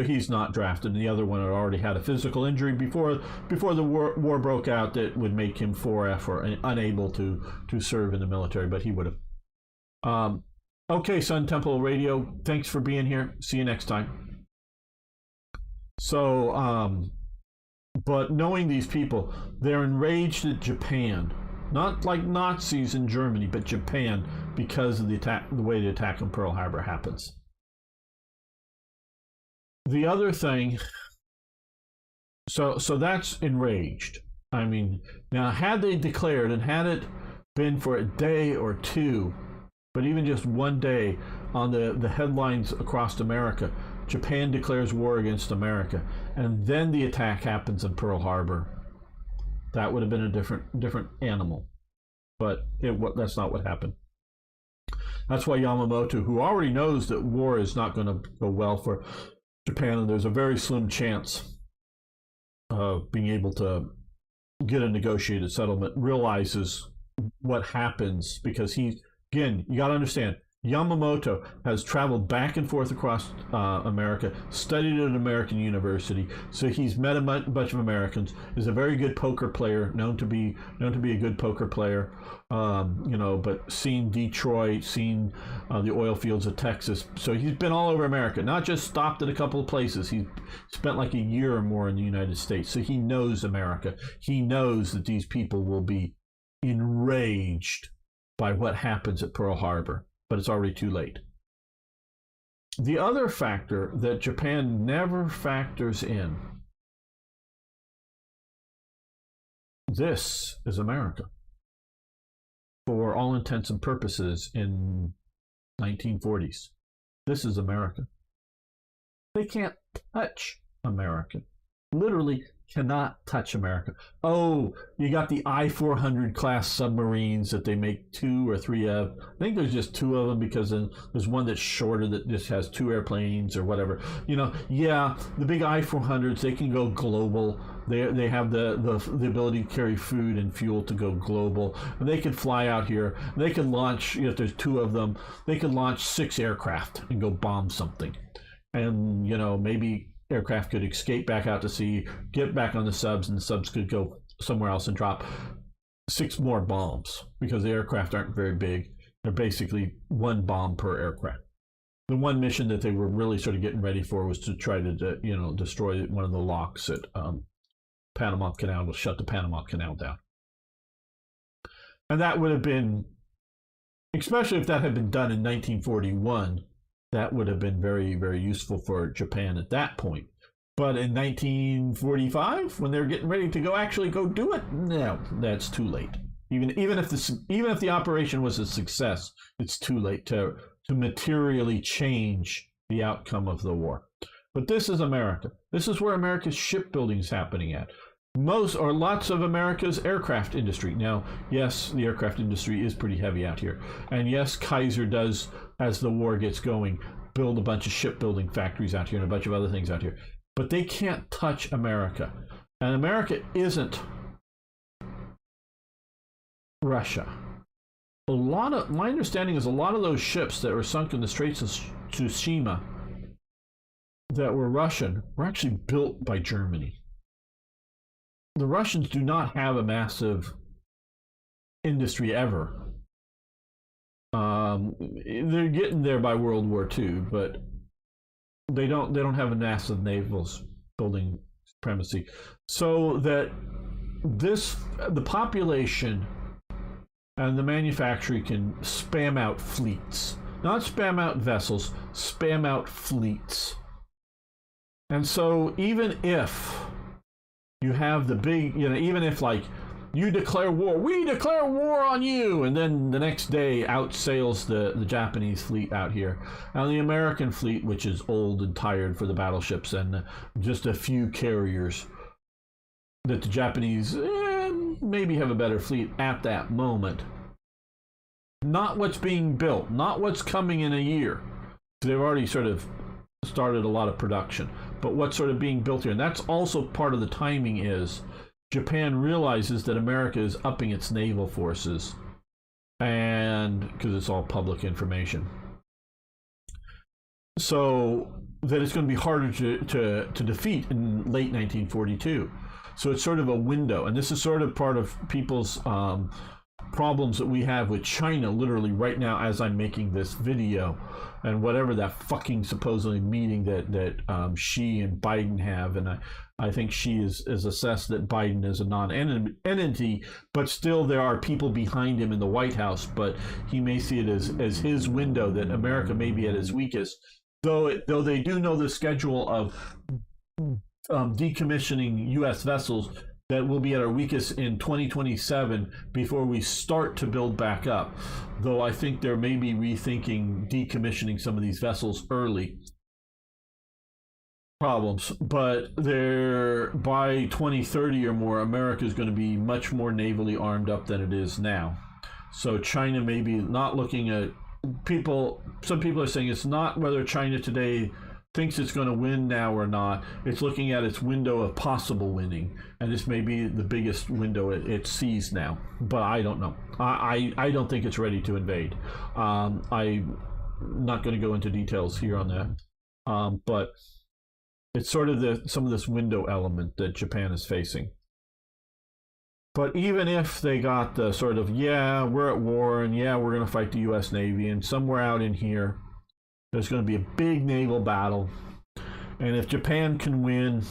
he's not drafted. And the other one had already had a physical injury before the war broke out that would make him 4F or unable to serve in the military, but he would have. Okay, Sun Temple Radio, thanks for being here. See you next time. So. But knowing these people, they're enraged at Japan, not like Nazis in Germany, but Japan, because of the way the attack on Pearl Harbor happens. The other thing, so that's enraged. I mean, now had they declared, and had it been for a day or 2, but even just one day on the headlines across America, Japan declares war against America, and then the attack happens in Pearl Harbor, that would have been a different animal. But that's not what happened. That's why Yamamoto, who already knows that war is not going to go well for Japan, and there's a very slim chance of being able to get a negotiated settlement, realizes what happens, because you got to understand, Yamamoto has traveled back and forth across America, studied at an American university, so he's met a bunch of Americans. Is a very good poker player, known to be a good poker player. But seen Detroit, seen the oil fields of Texas. So he's been all over America, not just stopped at a couple of places. He spent like a year or more in the United States, so he knows America. He knows that these people will be enraged by what happens at Pearl Harbor. But it's already too late. The other factor that Japan never factors in, this is America. For all intents and purposes in 1940s. This is America. They can't touch America. Literally cannot touch America. Oh, you got the I-400 class submarines that they make 2 or 3 of. I think there's just 2 of them, because there's one that's shorter that just has 2 airplanes or whatever. The big I-400s, they can go global. They have the ability to carry food and fuel to go global. And they can fly out here. They can launch, if there's 2 of them, they can launch 6 aircraft and go bomb something. And, maybe aircraft could escape back out to sea, get back on the subs, and the subs could go somewhere else and drop 6 more bombs, because the aircraft aren't very big. They're basically 1 bomb per aircraft. The one mission that they were really sort of getting ready for was to try to destroy one of the locks at Panama Canal, to shut the Panama Canal down. And that would have been, especially if that had been done in 1941, that would have been very, very useful for Japan at that point. But in 1945, when they're getting ready to go do it, no, that's too late. Even if the operation was a success, it's too late to materially change the outcome of the war. But this is America. This is where America's shipbuilding is happening at. Lots of America's aircraft industry. Now, yes, the aircraft industry is pretty heavy out here. And yes, Kaiser does, as the war gets going, build a bunch of shipbuilding factories out here and a bunch of other things out here. But they can't touch America. And America isn't Russia. My understanding is a lot of those ships that were sunk in the Straits of Tsushima that were Russian were actually built by Germany. The Russians do not have a massive industry ever. They're getting there by World War II, but they don't have a massive naval building supremacy. So that the population and the manufacturing can spam out fleets, not spam out vessels, spam out fleets. And so even if you have the big, even if like you declare war, we declare war on you, and then the next day outsails the Japanese fleet out here, and the American fleet, which is old and tired for the battleships and just a few carriers, that the Japanese maybe have a better fleet at that moment. Not what's being built, not what's coming in a year. They've already sort of started a lot of production, but what's sort of being built here. And that's also part of the timing is Japan realizes that America is upping its naval forces, and because it's all public information, so that it's going to be harder to defeat in late 1942. So it's sort of a window, and this is sort of part of people's problems that we have with China literally right now as I'm making this video, and whatever that fucking supposedly meeting that Xi and Biden have, and I think Xi is assessed that Biden is a non-entity, but still there are people behind him in the White House, but he may see it as his window that America may be at its weakest, though they do know the schedule of decommissioning U.S. vessels that will be at our weakest in 2027 before we start to build back up. Though I think they're maybe rethinking decommissioning some of these vessels early. Problems, but by 2030 or more, America is going to be much more navally armed up than it is now. So China may be not looking at some people are saying it's not whether China today thinks it's going to win now or not. It's looking at its window of possible winning, and this may be the biggest window it sees now. But I don't know. I don't think it's ready to invade. I'm not going to go into details here on that, but it's sort of some of this window element that Japan is facing. But even if they got the sort of, yeah, we're at war, and yeah, we're going to fight the U.S. Navy, and somewhere out in here, there's going to be a big naval battle. And if Japan can win,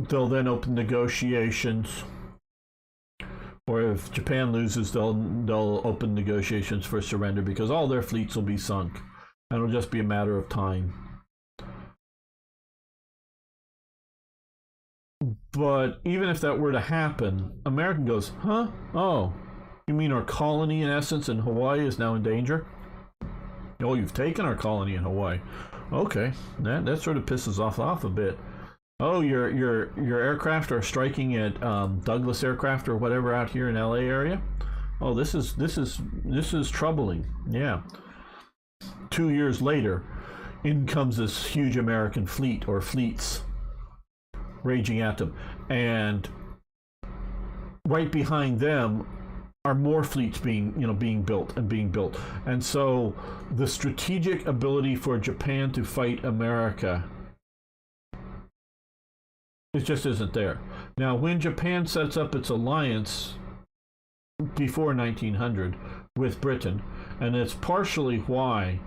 they'll then open negotiations. Or if Japan loses, they'll open negotiations for surrender, because all their fleets will be sunk. And it'll just be a matter of time. But even if that were to happen, America goes, huh? Oh, you mean our colony, in essence, in Hawaii is now in danger? Oh, you've taken our colony in Hawaii. Okay, that sort of pisses off a bit. Oh, your aircraft are striking at Douglas aircraft or whatever out here in LA area. Oh, this is troubling. Yeah. 2 years later, in comes this huge American fleet or fleets raging at them, and right behind them are more fleets being built, and so the strategic ability for Japan to fight America, it just isn't there. Now, when Japan sets up its alliance before 1900 with Britain, and it's partially why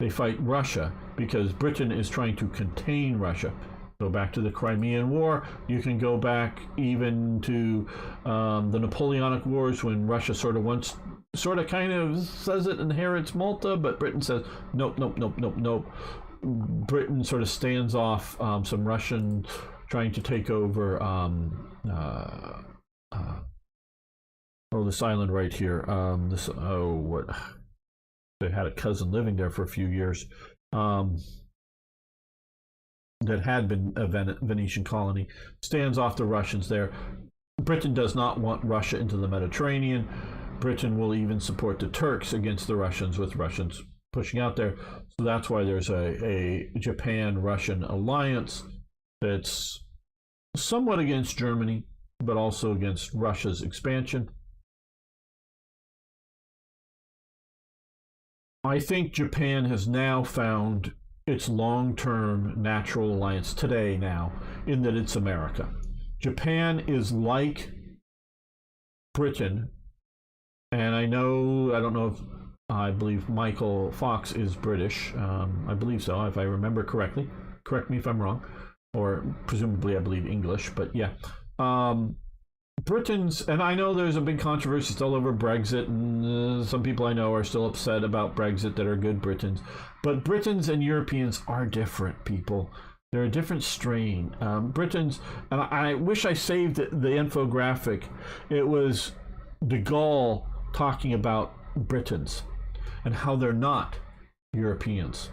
they fight Russia, because Britain is trying to contain Russia. Go back to the Crimean War. You can go back even to the Napoleonic Wars, when Russia sort of kind of says it inherits Malta, but Britain says nope. Britain sort of stands off some Russian trying to take over this island right here. They had a cousin living there for a few years. That had been a Venetian colony, stands off the Russians there. Britain does not want Russia into the Mediterranean. Britain will even support the Turks against the Russians, with Russians pushing out there. So that's why there's a Japan-Russian alliance that's somewhat against Germany, but also against Russia's expansion. I think Japan has now found its long-term natural alliance today now, in that it's America. Japan is like Britain, and I don't know if, I believe Michael Fox is British. I believe so, if I remember correctly. Correct me if I'm wrong. Or presumably I believe English, but yeah. Britons, and I know there's a big controversy still over Brexit, and some people I know are still upset about Brexit that are good Britons. But Britons and Europeans are different, people. They're a different strain. Britons, and I wish I saved the infographic. It was de Gaulle talking about Britons and how they're not Europeans,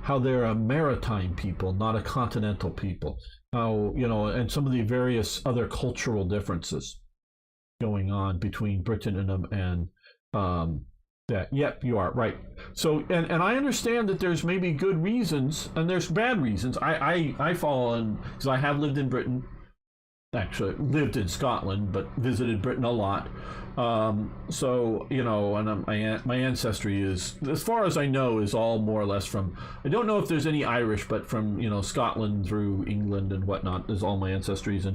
how they're a maritime people, not a continental people. How, and some of the various other cultural differences going on between Britain and that. Yep, you are right. So, and I understand that there's maybe good reasons and there's bad reasons. I fall in, because I have lived in Britain, actually lived in Scotland, but visited Britain a lot. So, and my ancestry is, as far as I know, is all more or less from, I don't know if there's any Irish, but from, Scotland through England and whatnot is all my ancestries.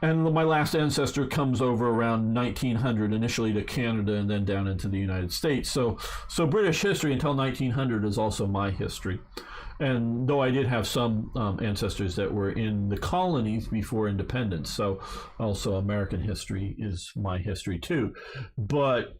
And my last ancestor comes over around 1900, initially to Canada and then down into the United States. So British history until 1900 is also my history. And though I did have some ancestors that were in the colonies before independence, so also American history is my history too. But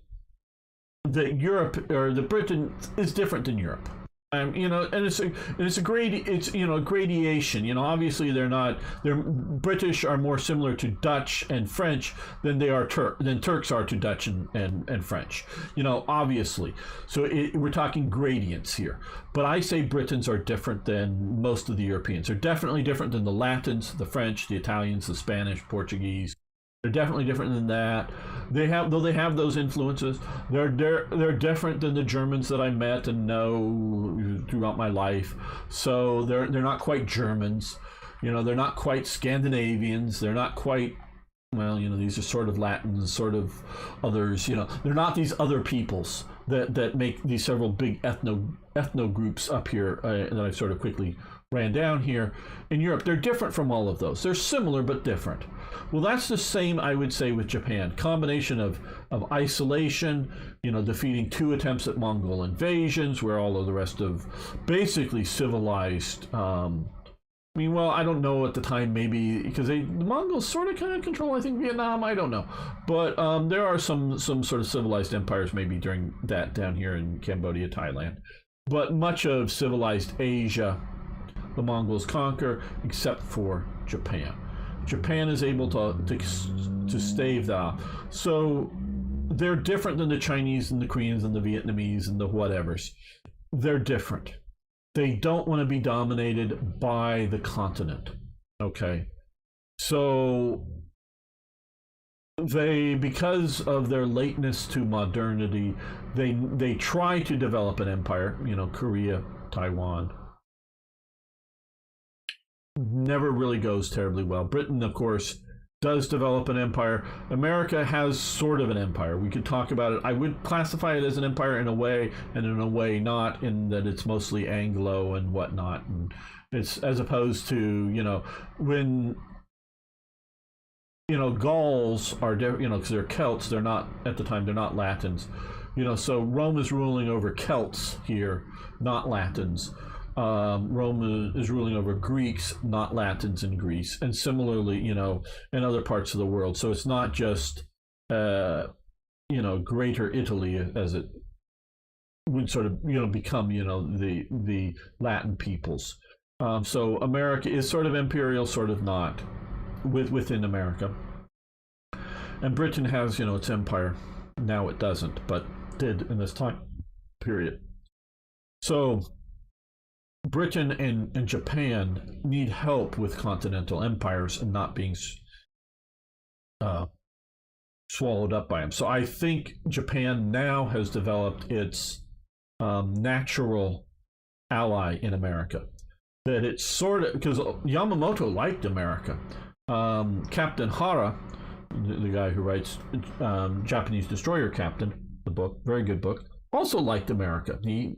the Europe, or the Britain, is different than Europe. And it's a gradation. Obviously they're British are more similar to Dutch and French than they are than Turks are to Dutch and French. Obviously. So we're talking gradients here. But I say Britons are different than most of the Europeans. They're definitely different than the Latins, the French, the Italians, the Spanish, Portuguese. They're definitely different than that. They have those influences. They're different than the Germans that I met and know throughout my life. So they're not quite Germans. They're not quite Scandinavians. They're not quite, these are sort of Latins, sort of others. They're not these other peoples that make these several big ethno groups up here that I sort of quickly ran down here in Europe. They're different from all of those. They're similar but different. Well, that's the same, I would say, with Japan. Combination of isolation, defeating 2 attempts at Mongol invasions, where all of the rest of basically civilized. I don't know at the time, maybe because the Mongols sort of kind of control, I think, Vietnam. I don't know, but there are some sort of civilized empires maybe during that down here in Cambodia, Thailand, but much of civilized Asia, the Mongols conquer, except for Japan. Japan is able to stave that off. So they're different than the Chinese and the Koreans and the Vietnamese and the whatevers. They're different. They don't want to be dominated by the continent. Okay. So because of their lateness to modernity, they try to develop an empire, Korea, Taiwan. Never really goes terribly well. Britain, of course, does develop an empire. America has sort of an empire. We could talk about it. I would classify it as an empire in a way, and in a way not, in that it's mostly Anglo and whatnot. And it's as opposed to, when Gauls are, because they're Celts, they're not, at the time, they're not Latins. So Rome is ruling over Celts here, not Latins. Rome is ruling over Greeks, not Latins in Greece, and similarly, in other parts of the world. So it's not just, Greater Italy as it would sort of, become, the Latin peoples. So America is sort of imperial, sort of not, within America. And Britain has, its empire. Now it doesn't, but did in this time period. So Britain and Japan need help with continental empires and not being swallowed up by them. So I think Japan now has developed its natural ally in America. That it's sort of, because Yamamoto liked America. Captain Hara, the guy who writes Japanese Destroyer Captain, the book, very good book, also liked America. He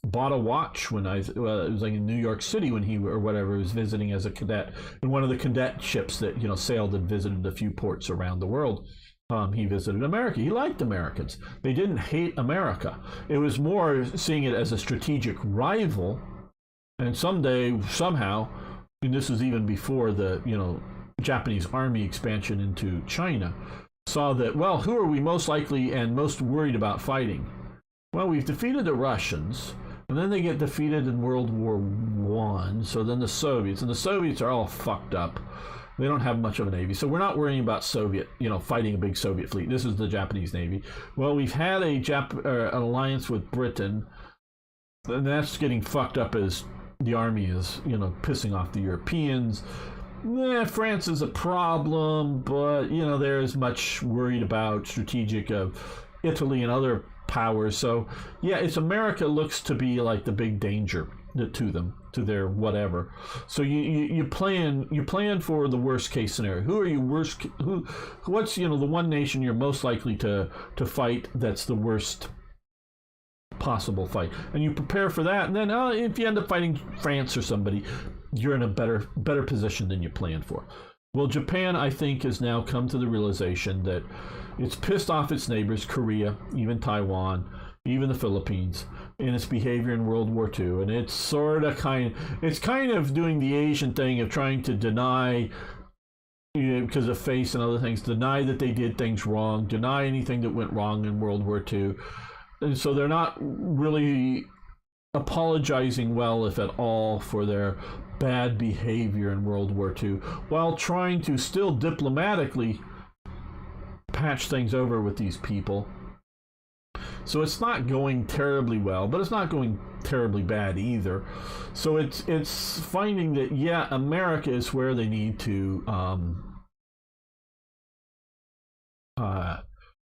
bought a watch when it was like in New York City when he or whatever was visiting as a cadet in one of the cadet ships that sailed and visited a few ports around the world. He visited America. He liked Americans. They didn't hate America. It was more seeing it as a strategic rival. And someday, somehow, and this is even before the Japanese army expansion into China, saw that, well, who are we most likely and most worried about fighting? Well, we've defeated the Russians. And then they get defeated in World War I. So then the Soviets, and the Soviets are all fucked up. They don't have much of a navy, so we're not worrying about fighting a big Soviet fleet. This is the Japanese Navy. Well, we've had an alliance with Britain, and that's getting fucked up as the army is, pissing off the Europeans. France is a problem, but they're as much worried about strategic of Italy and other powers. So yeah, it's America looks to be like the big danger to them, to their whatever. So you plan for the worst case scenario. Who are you worst? What's the one nation you're most likely to fight that's the worst possible fight, and you prepare for that. And then if you end up fighting France or somebody, you're in a better position than you planned for. Well, Japan, I think, has now come to the realization that it's pissed off its neighbors, Korea, even Taiwan, even the Philippines, in its behavior in World War II. And it's kind of doing the Asian thing of trying to deny, because of face and other things, deny that they did things wrong, deny anything that went wrong in World War II. And so they're not really apologizing well, if at all, for their bad behavior in World War II, while trying to still diplomatically patch things over with these people. So it's not going terribly well, but it's not going terribly bad either. So it's finding that, yeah, America is where they need to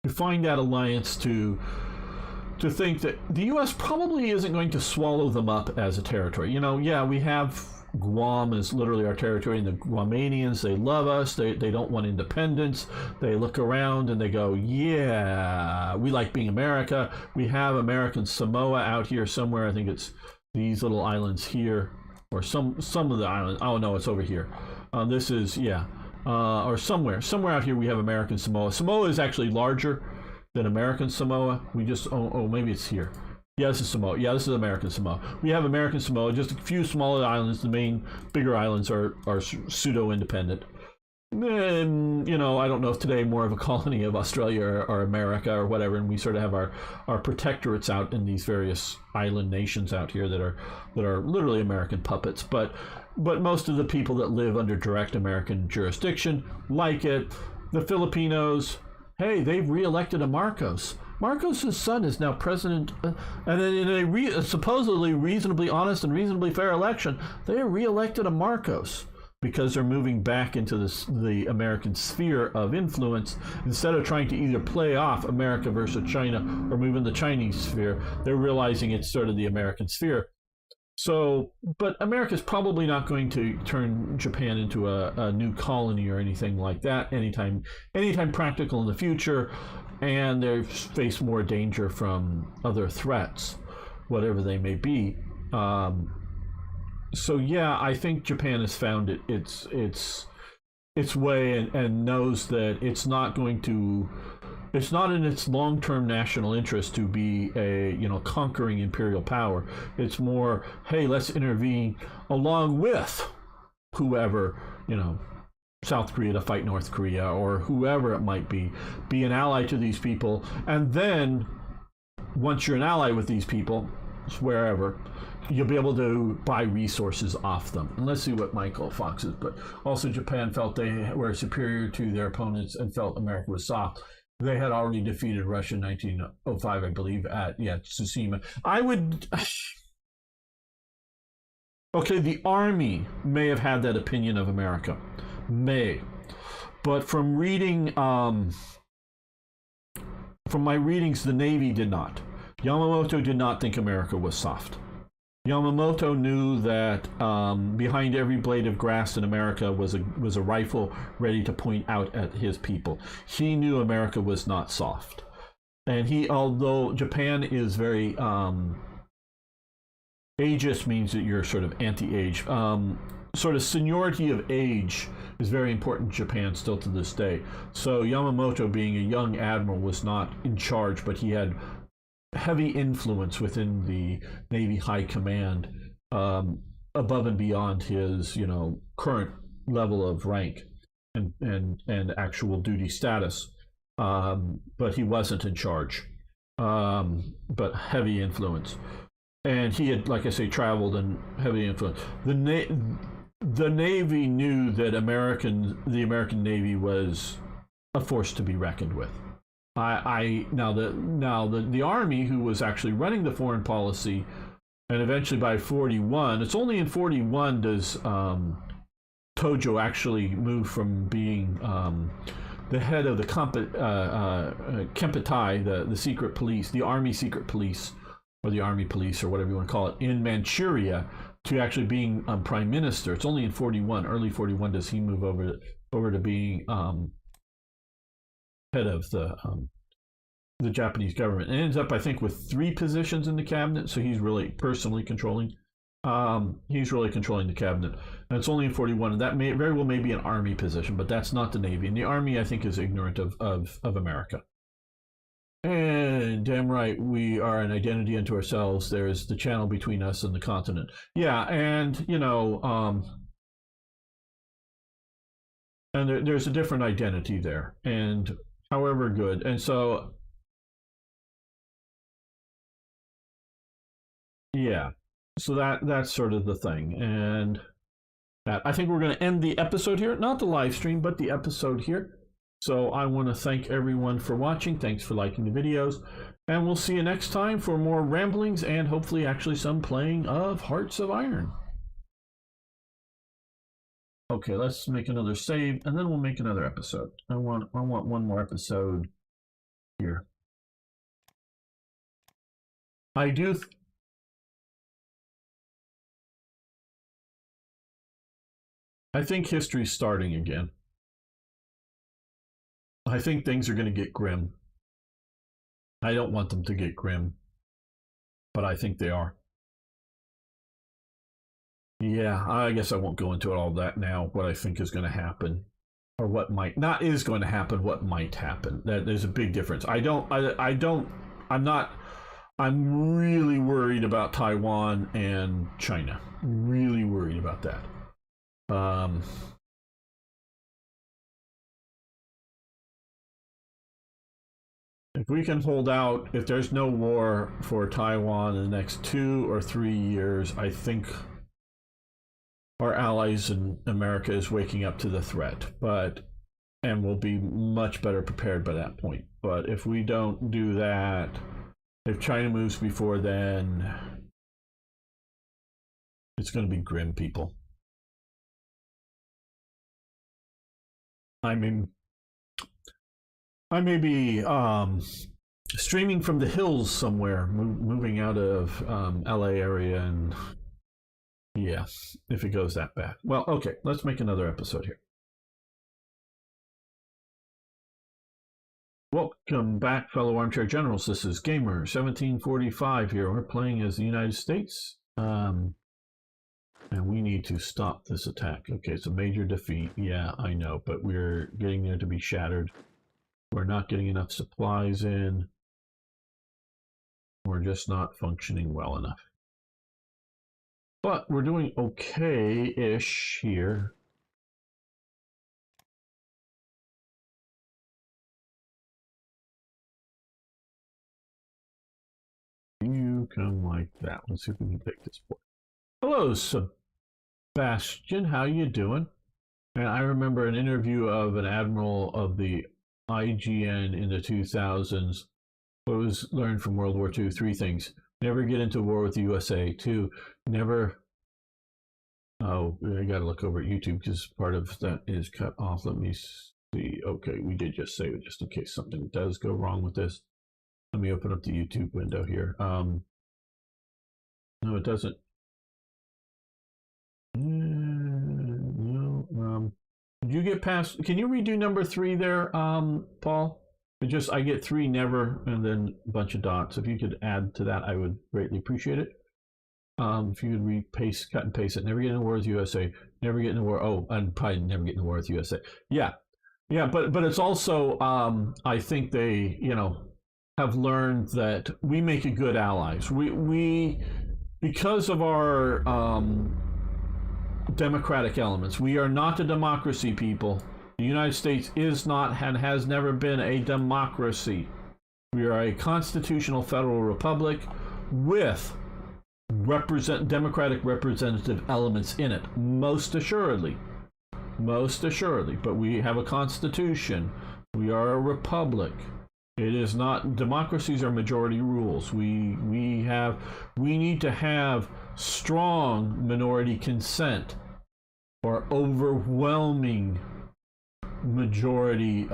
find that alliance to think that the U.S. probably isn't going to swallow them up as a territory. We have Guam is literally our territory, and the Guamanians, they love us. They don't want independence. They look around and they go, yeah, we like being America. We have American Samoa out here somewhere. I think it's these little islands here, or some of the islands. Oh no, it's over here. This is or somewhere out here we have American Samoa. Samoa is actually larger than American Samoa. We just maybe it's here. Yeah, this is Samoa. Yeah, this is American Samoa. We have American Samoa, just a few smaller islands. The main bigger islands are pseudo-independent. And, I don't know if today more of a colony of Australia or America or whatever, and we sort of have our protectorates out in these various island nations out here that are literally American puppets. But most of the people that live under direct American jurisdiction like it. The Filipinos, hey, they've reelected a Marcos. Marcos' son is now president, and then in a supposedly reasonably honest and reasonably fair election, they reelected a Marcos because they're moving back into the American sphere of influence. Instead of trying to either play off America versus China or move in the Chinese sphere, they're realizing it's sort of the American sphere. So, but America's probably not going to turn Japan into a new colony or anything like that anytime practical in the future, and they face more danger from other threats, whatever they may be. So yeah, I think Japan has found its way and knows that it's not in its long-term national interest to be a conquering imperial power. It's more, hey, let's intervene along with whoever, South Korea to fight North Korea or whoever it might be an ally to these people, and then once you're an ally with these people, wherever, you'll be able to buy resources off them. And let's see what Michael Fox is. But also Japan felt they were superior to their opponents and felt America was soft. They had already defeated Russia in 1905, I believe, at Tsushima. Okay, the army may have had that opinion of America. But from reading, from my readings, the Navy did not. Yamamoto did not think America was soft. Yamamoto knew that behind every blade of grass in America was a rifle ready to point out at his people. He knew America was not soft, and although Japan is very ageist, means that you're sort of anti-age. Sort of seniority of age is very important in Japan still to this day. So Yamamoto, being a young admiral, was not in charge, but he had heavy influence within the Navy High Command, above and beyond his, current level of rank and actual duty status. But he wasn't in charge. But heavy influence, and he had, like I say, traveled and heavy influence. The Navy knew that the American Navy was a force to be reckoned with. Now the Army, who was actually running the foreign policy, and eventually by 41, it's only in 41 does Tojo actually move from being the head of the Kempeitai, the secret police, the Army secret police, or the Army police, or whatever you want to call it, in Manchuria, to actually being prime minister. It's only in 41, early 41, does he move over to being head of the Japanese government. And ends up, I think, with 3 positions in the cabinet. So he's really personally controlling. He's really controlling the cabinet, and it's only in 41. And that may very well be an Army position, but that's not the Navy. And the Army, I think, is ignorant of America. And damn right, we are an identity unto ourselves. There's the channel between us and the continent. Yeah, and and there's a different identity there, and however good. And so, yeah, so that's sort of the thing. And that, I think we're going to end the episode here, not the live stream, but the episode here. So I want to thank everyone for watching. Thanks for liking the videos. And we'll see you next time for more ramblings and hopefully actually some playing of Hearts of Iron. Okay, let's make another save, and then we'll make another episode. I want one more episode here. I think history's starting again. I think things are going to get grim. I don't want them to get grim, but I think they are. Yeah, I guess I won't go into all that now, what I think is going to happen. Or what might not is going to happen, what might happen. There's a big difference. I'm really worried about Taiwan and China. Really worried about that. If we can hold out, if there's no war for Taiwan in the next 2 or 3 years, I think our allies in America is waking up to the threat, and we'll be much better prepared by that point. But if we don't do that, if China moves before then, it's going to be grim, people. I mean, I may be streaming from the hills somewhere, moving out of LA area, and yeah, if it goes that bad. Well, okay, let's make another episode here. Welcome back, fellow armchair generals. This is Gamer 1745 here. We're playing as the United States. And we need to stop this attack. Okay, it's a major defeat. Yeah, I know, but we're getting there to be shattered. We're not getting enough supplies in. We're just not functioning well enough. But we're doing okay-ish here. You come like that. Let's see if we can take this point. Hello, Sebastian. How you doing? And I remember an interview of an admiral of the IGN in the 2000s. What was learned from World War II? 3 things. Never get into war with the U.S.A. 2, never... Oh, I got to look over at YouTube because part of that is cut off. Let me see. Okay, we did just save it just in case something does go wrong with this. Let me open up the YouTube window here. No, it doesn't. Did you get past? Can you redo number 3 there, Paul? I get 3 never and then a bunch of dots. If you could add to that, I would greatly appreciate it. If you could cut and paste it. Never get in a war with USA. Never get in a war. Oh, and probably never get in a war with USA. Yeah, yeah. But it's also I think they have learned that we make a good allies. We because of our democratic elements. We are not a democracy, people. The United States is not and has never been a democracy. We are a constitutional federal republic with democratic representative elements in it, most assuredly. But we have a constitution. We are a republic. It is not, democracies are majority rules. We need to have strong minority consent or overwhelming majority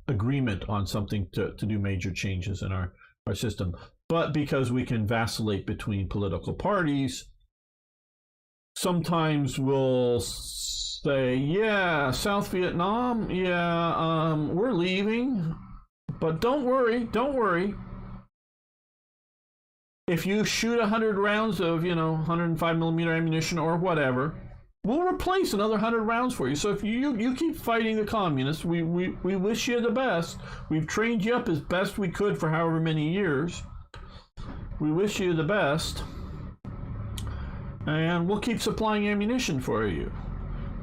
agreement on something to do major changes in our system. But because we can vacillate between political parties, sometimes we'll say, yeah, South Vietnam, yeah, we're leaving, but don't worry. If you shoot 100 rounds of, 105 millimeter ammunition or whatever, we'll replace another 100 rounds for you. So if you keep fighting the communists, we wish you the best. We've trained you up as best we could for however many years. We wish you the best. And we'll keep supplying ammunition for you.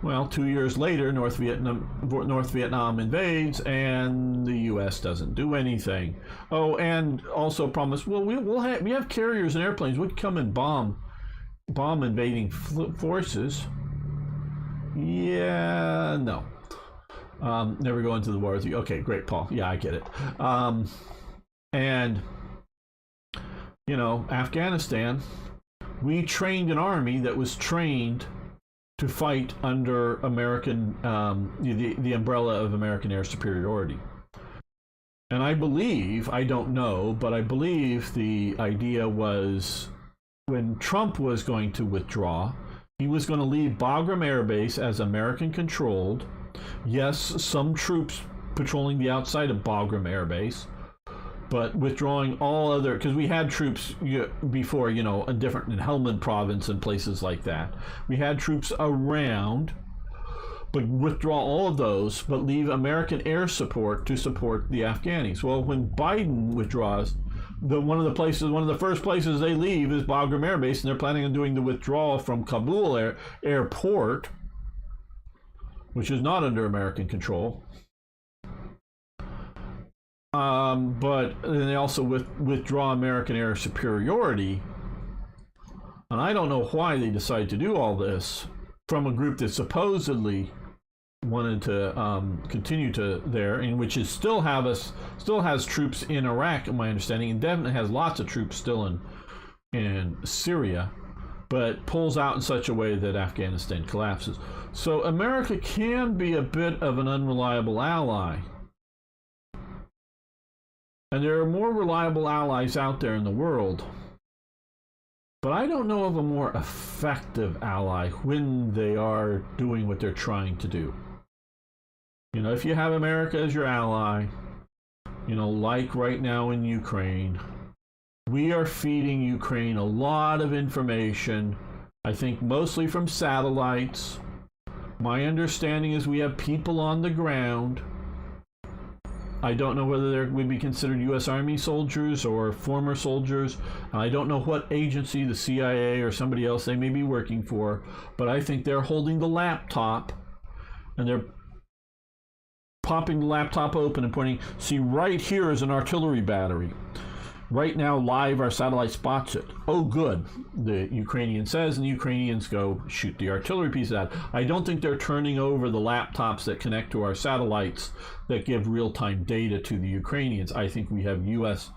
Well, 2 years later, North Vietnam invades, and the U.S. doesn't do anything. Oh, and also promised, well, we have carriers and airplanes. We can come and bomb invading forces. Yeah, no. Never go into the war with you. Okay, great, Paul. Yeah, I get it. And Afghanistan, we trained an army that was trained to fight under American, the umbrella of American air superiority. And I don't know, but I believe the idea was when Trump was going to withdraw, he was going to leave Bagram Air Base as American controlled. Yes, some troops patrolling the outside of Bagram Air Base, but withdrawing all other, because we had troops before, in Helmand province and places like that. We had troops around, but withdraw all of those, but leave American air support to support the Afghanis. Well, when Biden withdraws, one of the first places they leave is Bagram Air Base, and they're planning on doing the withdrawal from Kabul airport, which is not under American control. But then they also withdraw American air superiority. And I don't know why they decided to do all this from a group that supposedly wanted to continue to there, in which is still has troops in Iraq, in my understanding, and definitely has lots of troops still in Syria, but pulls out in such a way that Afghanistan collapses. So America can be a bit of an unreliable ally. And there are more reliable allies out there in the world. But I don't know of a more effective ally when they are doing what they're trying to do. If you have America as your ally, like right now in Ukraine, we are feeding Ukraine a lot of information, I think mostly from satellites. My understanding is we have people on the ground. I don't know whether they would be considered U.S. Army soldiers or former soldiers. I don't know what agency, the CIA or somebody else they may be working for, but I think they're holding the laptop and they're popping the laptop open and pointing, see, right here is an artillery battery. Right now, live, our satellite spots it. Oh, good, the Ukrainian says, and the Ukrainians go shoot the artillery piece of that. I don't think they're turning over the laptops that connect to our satellites that give real-time data to the Ukrainians. I think we have U.S.,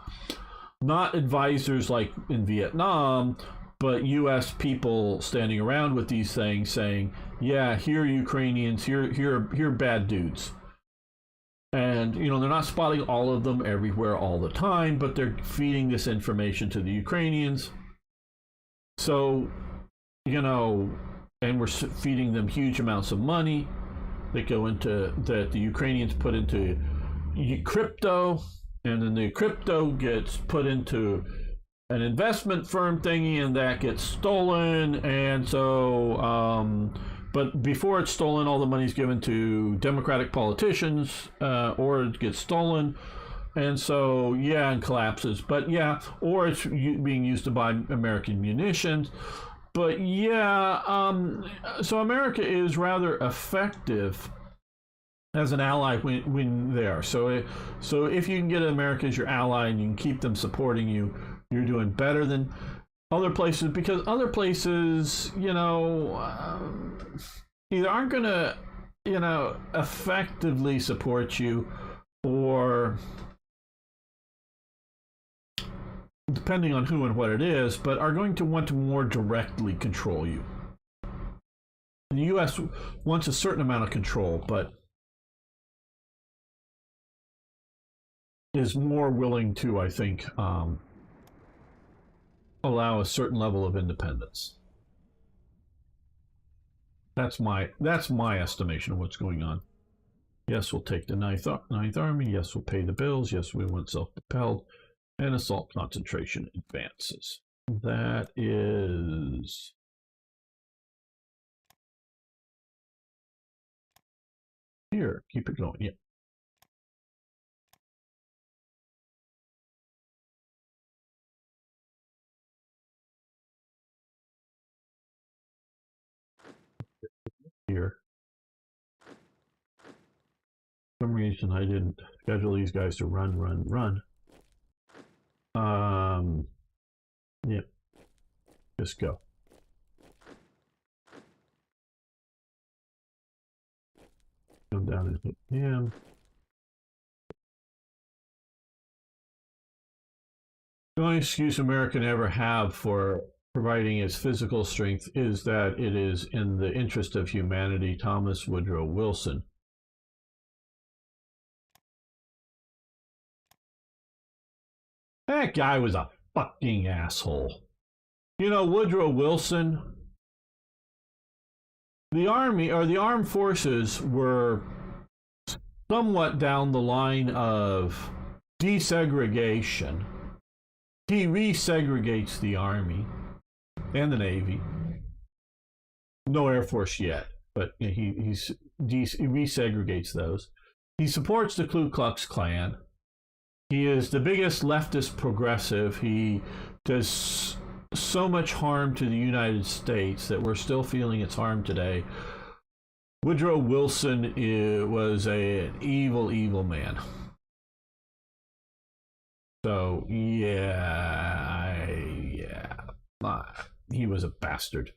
not advisors like in Vietnam, but U.S. people standing around with these things saying, yeah, here Ukrainians, here bad dudes. And, they're not spotting all of them everywhere all the time, but they're feeding this information to the Ukrainians. So, and we're feeding them huge amounts of money that go into, that the Ukrainians put into crypto, and then the crypto gets put into an investment firm thingy, and that gets stolen. And so but before it's stolen, all the money's given to Democratic politicians, or it gets stolen, and so and collapses. But or it's being used to buy American munitions. But so America is rather effective as an ally when there. So if you can get America as your ally and you can keep them supporting you, you're doing better than other places, because other places, either aren't going to, effectively support you, or depending on who and what it is, but are going to want to more directly control you. The U.S. wants a certain amount of control, but is more willing to, I think, allow a certain level of independence. That's my estimation of what's going on. Yes, we'll take the Ninth Army. Yes, we'll pay the bills. Yes, we want self-propelled, and assault concentration advances. That is here. Keep it going. Yeah. Here. For some reason I didn't schedule these guys to run. Yeah. Just go. Come down and hit him. The only excuse America can ever have for providing its physical strength is that it is in the interest of humanity. Thomas Woodrow Wilson. That guy was a fucking asshole. Woodrow Wilson, the Army, or the armed forces, were somewhat down the line of desegregation. He resegregates the Army and the Navy. No Air Force yet, but he resegregates those. He supports the Ku Klux Klan. He is the biggest leftist progressive. He does so much harm to the United States that we're still feeling its harm today. Woodrow Wilson was an evil, evil man. So, he was a bastard.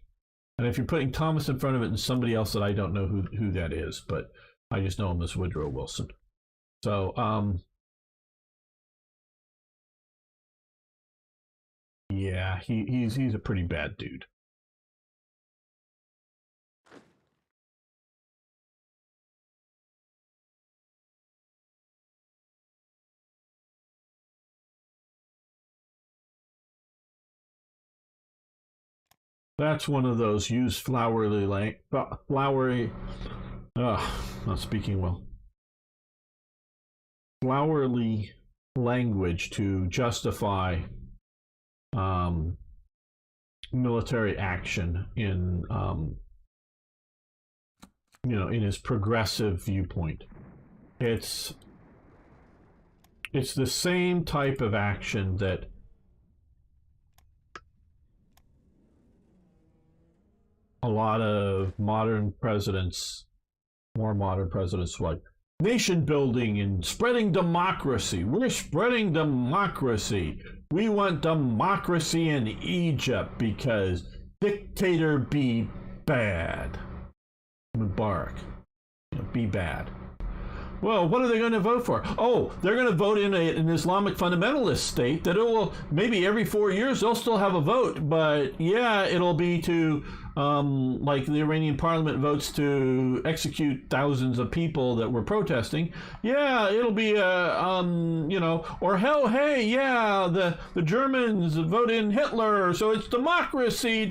And if you're putting Thomas in front of it and somebody else that I don't know who that is, but I just know him as Woodrow Wilson. So, he's a pretty bad dude. That's one of those use flowery, not speaking well. Flowery language to justify military action in in his progressive viewpoint. It's the same type of action that a lot of more modern presidents like nation building and spreading democracy. We're spreading democracy. We want democracy in Egypt because dictator be bad. Mubarak, be bad. Well, what are they going to vote for? Oh, they're going to vote in an Islamic fundamentalist state that it will, maybe every 4 years they'll still have a vote, but it'll be to like the Iranian parliament votes to execute thousands of people that were protesting, yeah, it'll be or hell, hey, yeah, the Germans vote in Hitler, so it's democracy,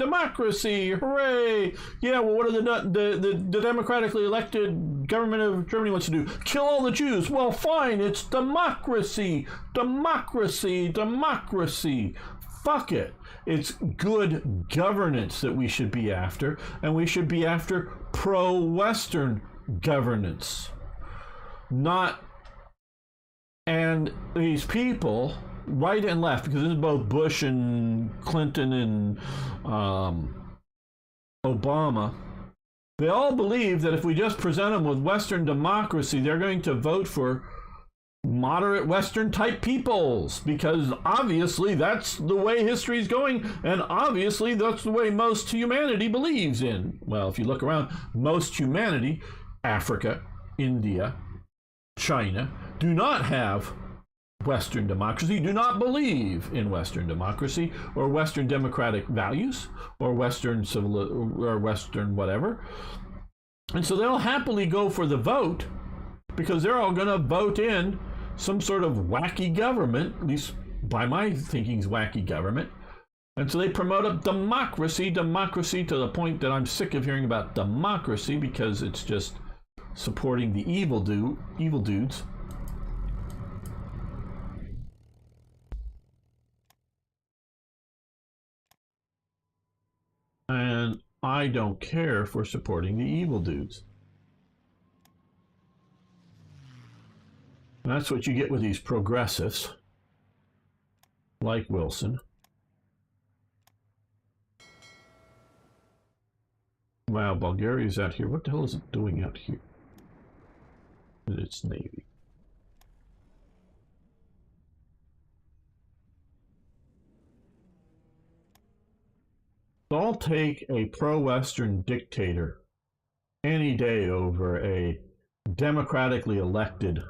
hooray! Yeah, well, what are the democratically elected government of Germany wants to do? Kill all the Jews. Well, fine, it's democracy. Fuck it. It's good governance that we should be after, and we should be after pro-Western governance. And these people, right and left, because this is both Bush and Clinton and Obama, they all believe that if we just present them with Western democracy, they're going to vote for moderate Western type peoples, because obviously that's the way history is going, and obviously that's the way most humanity believes in. Well, if you look around, most humanity, Africa, India, China, do not have Western democracy, do not believe in Western democracy or Western democratic values or Western civil or Western whatever. And so they'll happily go for the vote because they're all going to vote in some sort of wacky government, at least by my thinking is wacky government. And so they promote a democracy to the point that I'm sick of hearing about democracy because it's just supporting the evil dudes. And I don't care for supporting the evil dudes. And that's what you get with these progressives, like Wilson. Wow, Bulgaria's out here. What the hell is it doing out here in its navy? I'll take a pro-Western dictator any day over a democratically elected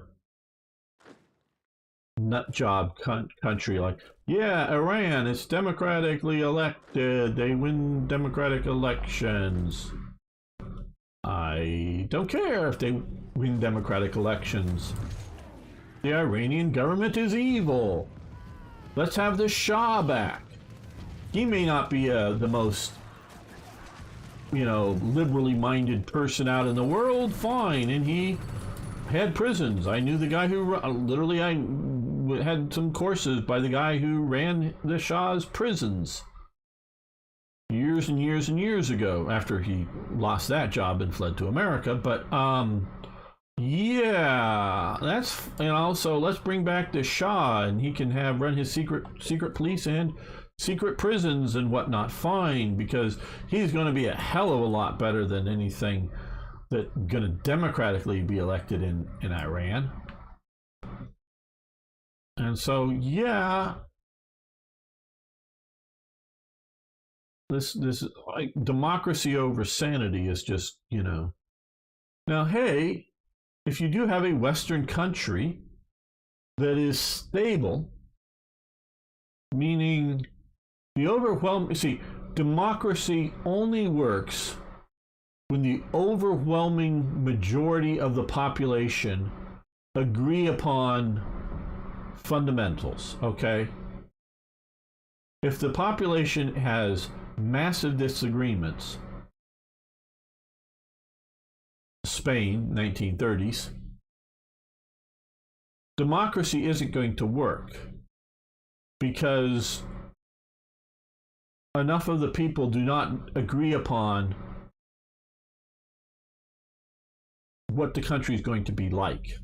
nutjob country like, yeah, Iran, it's democratically elected, they win democratic elections. I don't care if they win democratic elections. The Iranian government is evil. Let's have the Shah back. He may not be the most, liberally minded person out in the world, fine, and he had prisons. I knew the guy who, I had some courses by the guy who ran the Shah's prisons years and years and years ago after he lost that job and fled to America. But, yeah, that's, so let's bring back the Shah and he can run his secret police and secret prisons and whatnot, fine, because he's going to be a hell of a lot better than anything that's going to democratically be elected in Iran. And so, yeah, this like democracy over sanity is just, Now, hey, if you do have a Western country that is stable, meaning democracy only works when the overwhelming majority of the population agree upon fundamentals, okay? If the population has massive disagreements, Spain, 1930s, democracy isn't going to work because enough of the people do not agree upon what the country is going to be like.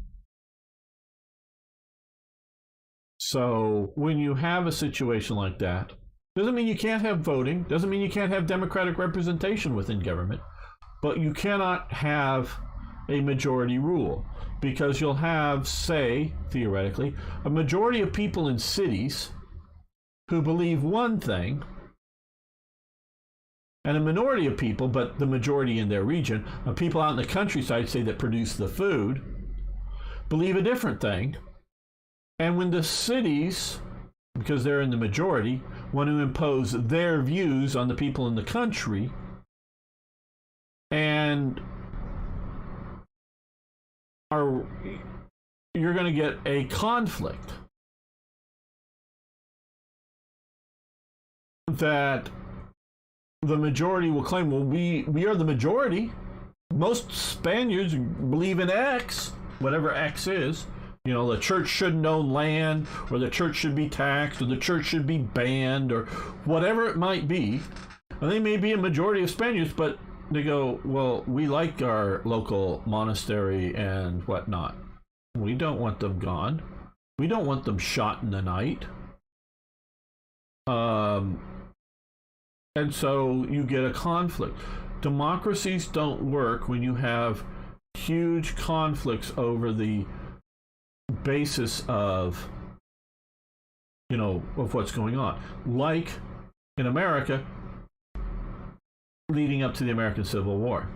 So when you have a situation like that, doesn't mean you can't have voting, doesn't mean you can't have democratic representation within government, but you cannot have a majority rule because you'll have, say, theoretically, a majority of people in cities who believe one thing and a minority of people, but the majority in their region, of people out in the countryside, say, that produce the food, believe a different thing. And when the cities, because they're in the majority, want to impose their views on the people in the country, and you're going to get a conflict that the majority will claim, well, we are the majority. Most Spaniards believe in X, whatever X is. You know, the church shouldn't own land, or the church should be taxed, or the church should be banned, or whatever it might be. And they may be a majority of Spaniards, but they go, well, we like our local monastery and whatnot. We don't want them gone. We don't want them shot in the night. And so you get a conflict. Democracies don't work when you have huge conflicts over the basis of, of what's going on. Like in America, leading up to the American Civil War,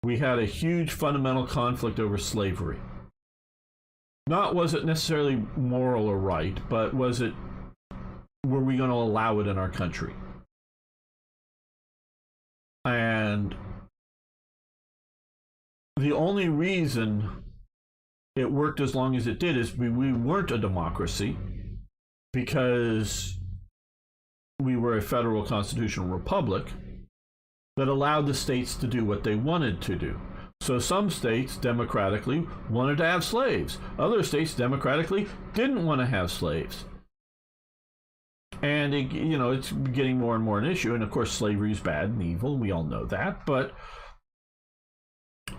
we had a huge fundamental conflict over slavery. Not was it necessarily moral or right, but were we going to allow it in our country? And the only reason it worked as long as it did is we weren't a democracy, because we were a federal constitutional republic that allowed the states to do what they wanted to do. So some states democratically wanted to have slaves. Other states democratically didn't want to have slaves. And it's getting more and more an issue. And of course, slavery is bad and evil. We all know that. But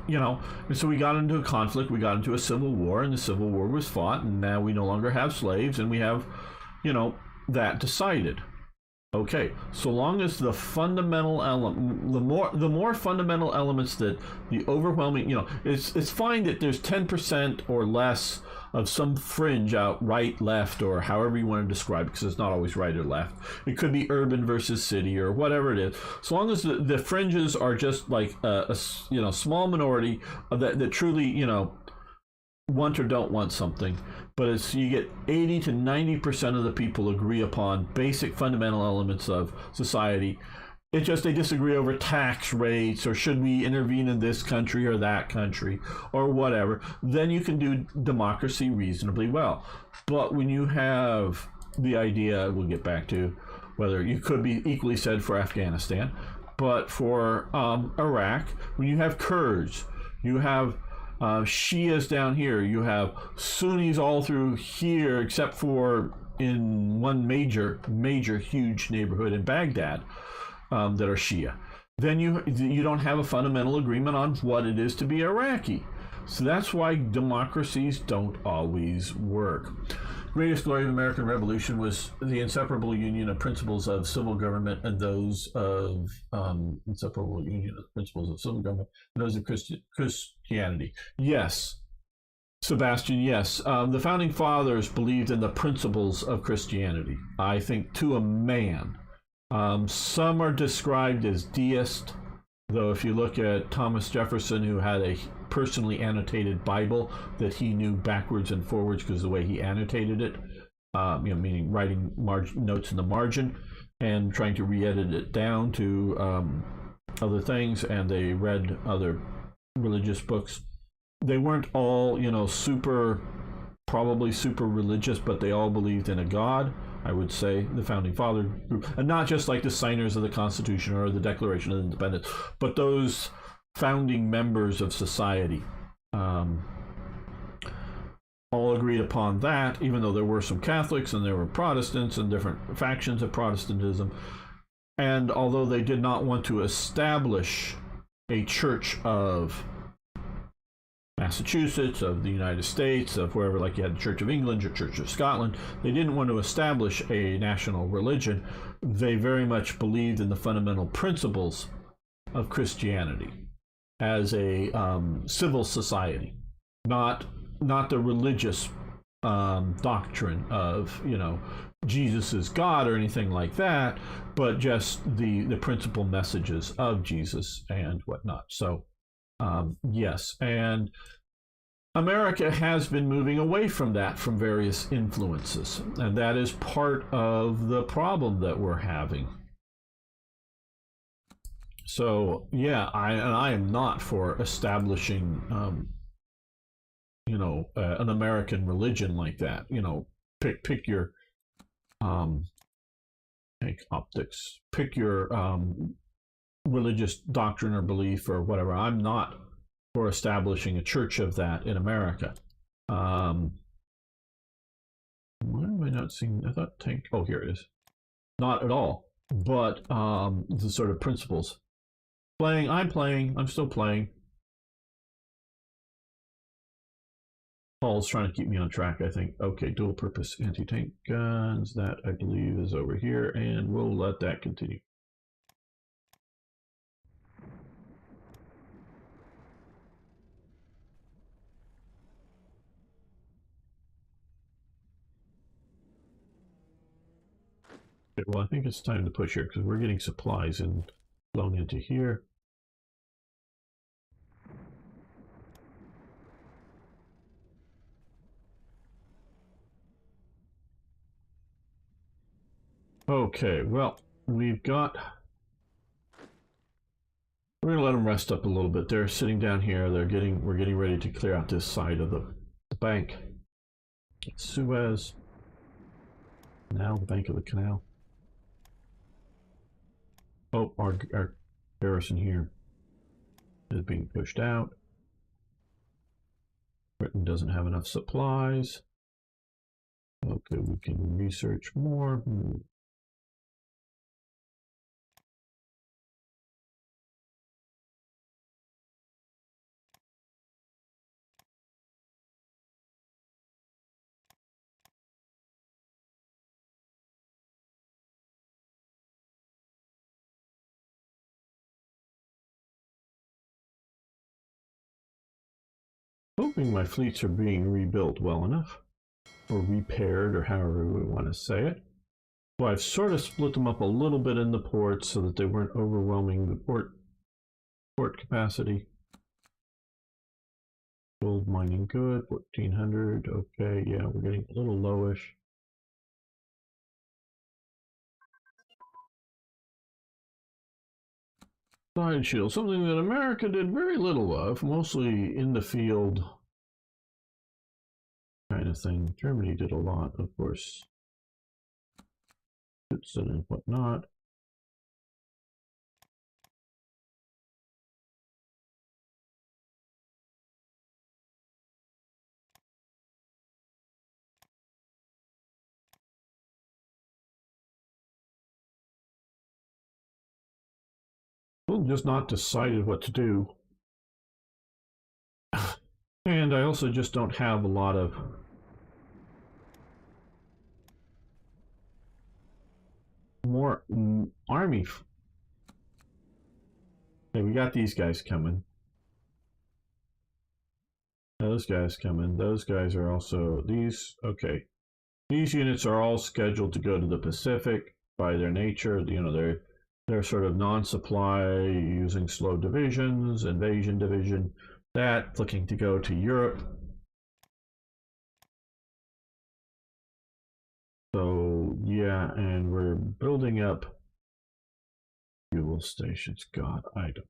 and so we got into a conflict. We got into a civil war, and the Civil War was fought. And now we no longer have slaves, and we have, that decided. Okay, so long as the fundamental element, the more fundamental elements that the overwhelming, it's fine that there's 10% or less of some fringe out right, left, or however you want to describe it, because it's not always right or left. It could be urban versus city or whatever it is. So long as the fringes are just like a small minority that truly, want or don't want something, but it's you get 80 to 90% of the people agree upon basic fundamental elements of society. It's just they disagree over tax rates, or should we intervene in this country or that country or whatever. Then you can do democracy reasonably well. But when you have the idea, we'll get back to whether you could be equally said for Afghanistan, but for Iraq, when you have Kurds, you have Shias down here, you have Sunnis all through here, except for in one major huge neighborhood in Baghdad that are Shia. Then you don't have a fundamental agreement on what it is to be Iraqi. So that's why democracies don't always work. Greatest glory of the American Revolution was the inseparable union of principles of civil government and those of inseparable union of principles of civil government and those of Christianity. Yes, Sebastian, yes. The Founding Fathers believed in the principles of Christianity, I think, to a man. Some are described as deist, though if you look at Thomas Jefferson, who had a personally annotated Bible that he knew backwards and forwards because of the way he annotated it, meaning writing notes in the margin and trying to re-edit it down to other things, and they read other religious books. They weren't all, probably super religious, but they all believed in a God, I would say, the Founding Father group. And not just like the signers of the Constitution or the Declaration of Independence, but those founding members of society all agreed upon that, even though there were some Catholics and there were Protestants and different factions of Protestantism. And although they did not want to establish a church of Massachusetts, of the United States, of wherever, like you had the Church of England or Church of Scotland, they didn't want to establish a national religion. They very much believed in the fundamental principles of Christianity as a civil society, not the religious doctrine of Jesus is God or anything like that, but just the principal messages of Jesus and whatnot. So yes, and America has been moving away from that from various influences, and that is part of the problem that we're having. So yeah, I am not for establishing, an American religion like that. Pick your take optics, pick your religious doctrine or belief or whatever. I'm not for establishing a church of that in America. Why am I not seeing? I thought tank. Oh, here it is. Not at all. But the sort of principles. I'm still playing. Paul's trying to keep me on track, I think. Okay, dual purpose anti-tank guns. That, I believe, is over here, and we'll let that continue. Okay, well, I think it's time to push here, because we're getting supplies blown into here. Okay, well, we're gonna let them rest up a little bit. They're sitting down here. We're getting ready to clear out this side of the bank. Suez. Now the bank of the canal. Oh, our garrison here is being pushed out. Britain doesn't have enough supplies. Okay, we can research more. Hoping my fleets are being rebuilt well enough, or repaired, or however we want to say it. So I've sort of split them up a little bit in the ports so that they weren't overwhelming the port capacity. Gold mining good, 1400. Okay, yeah, we're getting a little lowish. Side shield, something that America did very little of, mostly in the field kind of thing. Germany did a lot, of course. And whatnot. We've just not decided what to do. And I also just don't have a lot of more army. Okay, we got these guys coming. Those guys coming. Those guys are also these. Okay, these units are all scheduled to go to the Pacific by their nature. They're sort of non-supply, using slow divisions, invasion division. That looking to go to Europe. So yeah, and we're building up fuel stations. God, I don't.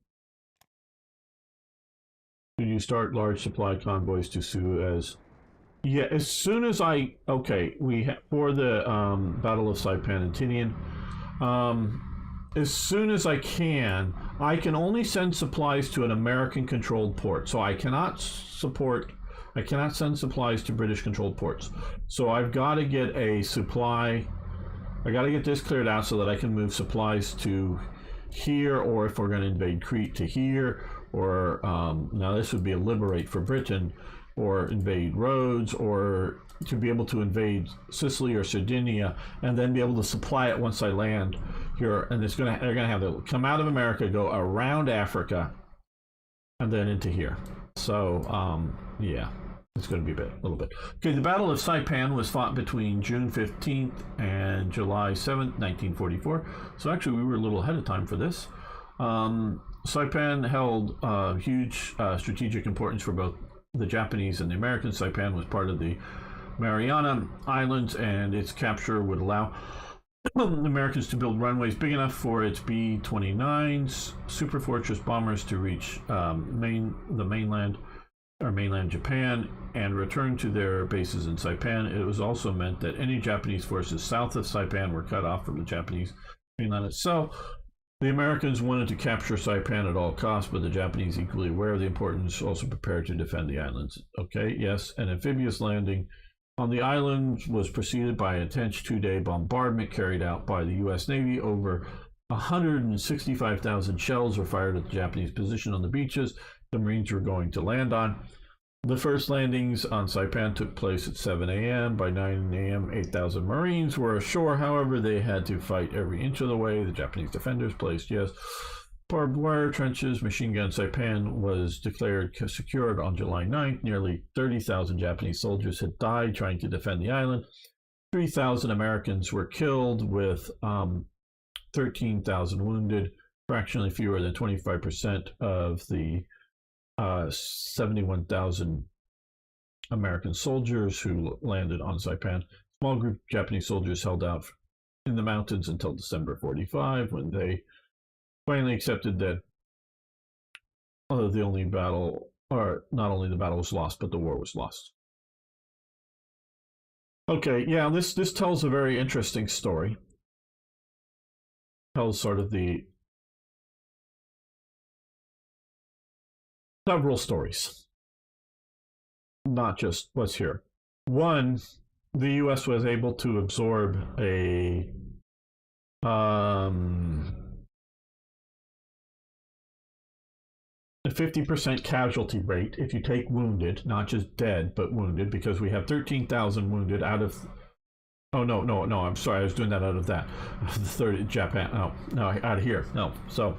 Did you start large supply convoys to Suez? Yeah, as soon as for the Battle of Saipan and Tinian, as soon as I can only send supplies to an American-controlled port. So I cannot send supplies to British-controlled ports. So I've got to get a supply. I got to get this cleared out so that I can move supplies to here, or if we're going to invade Crete, to here, or now this would be a liberate for Britain, or invade Rhodes, or to be able to invade Sicily or Sardinia, and then be able to supply it once I land here. And they're going to have to come out of America, go around Africa, and then into here. So yeah, it's going to be a little bit. Okay, the Battle of Saipan was fought between June 15th and July 7th, 1944. So actually, we were a little ahead of time for this. Saipan held huge strategic importance for both the Japanese and the Americans. Saipan was part of the Mariana Islands, and its capture would allow the Americans to build runways big enough for its B-29s, superfortress bombers to reach the mainland or mainland Japan and return to their bases in Saipan. It was also meant that any Japanese forces south of Saipan were cut off from the Japanese mainland itself. The Americans wanted to capture Saipan at all costs, but the Japanese, equally aware of the importance, also prepared to defend the islands. Okay, yes, an amphibious landing on the island was preceded by an intense 2-day bombardment carried out by the U.S. Navy. Over 165,000 shells were fired at the Japanese position on the beaches the Marines were going to land on. The first landings on Saipan took place at 7 a.m. By 9 a.m., 8,000 Marines were ashore. However, they had to fight every inch of the way. The Japanese defenders placed, barbed wire trenches. Machine gun Saipan was declared secured on July 9th. Nearly 30,000 Japanese soldiers had died trying to defend the island. 3,000 Americans were killed, with 13,000 wounded. Fractionally fewer than 25% of the 71,000 American soldiers who landed on Saipan. Small group of Japanese soldiers held out in the mountains until December 45, when they finally accepted that the only battle, or not only the battle was lost, but the war was lost. Okay, yeah, this tells a very interesting story. Tells sort of the several stories, not just what's here. One, the U.S. was able to absorb a 50% casualty rate if you take wounded, not just dead, but wounded, because we have 13,000 wounded out of. Oh, no, I'm sorry, I was doing that out of that. The third Japan. No, out of here. No, so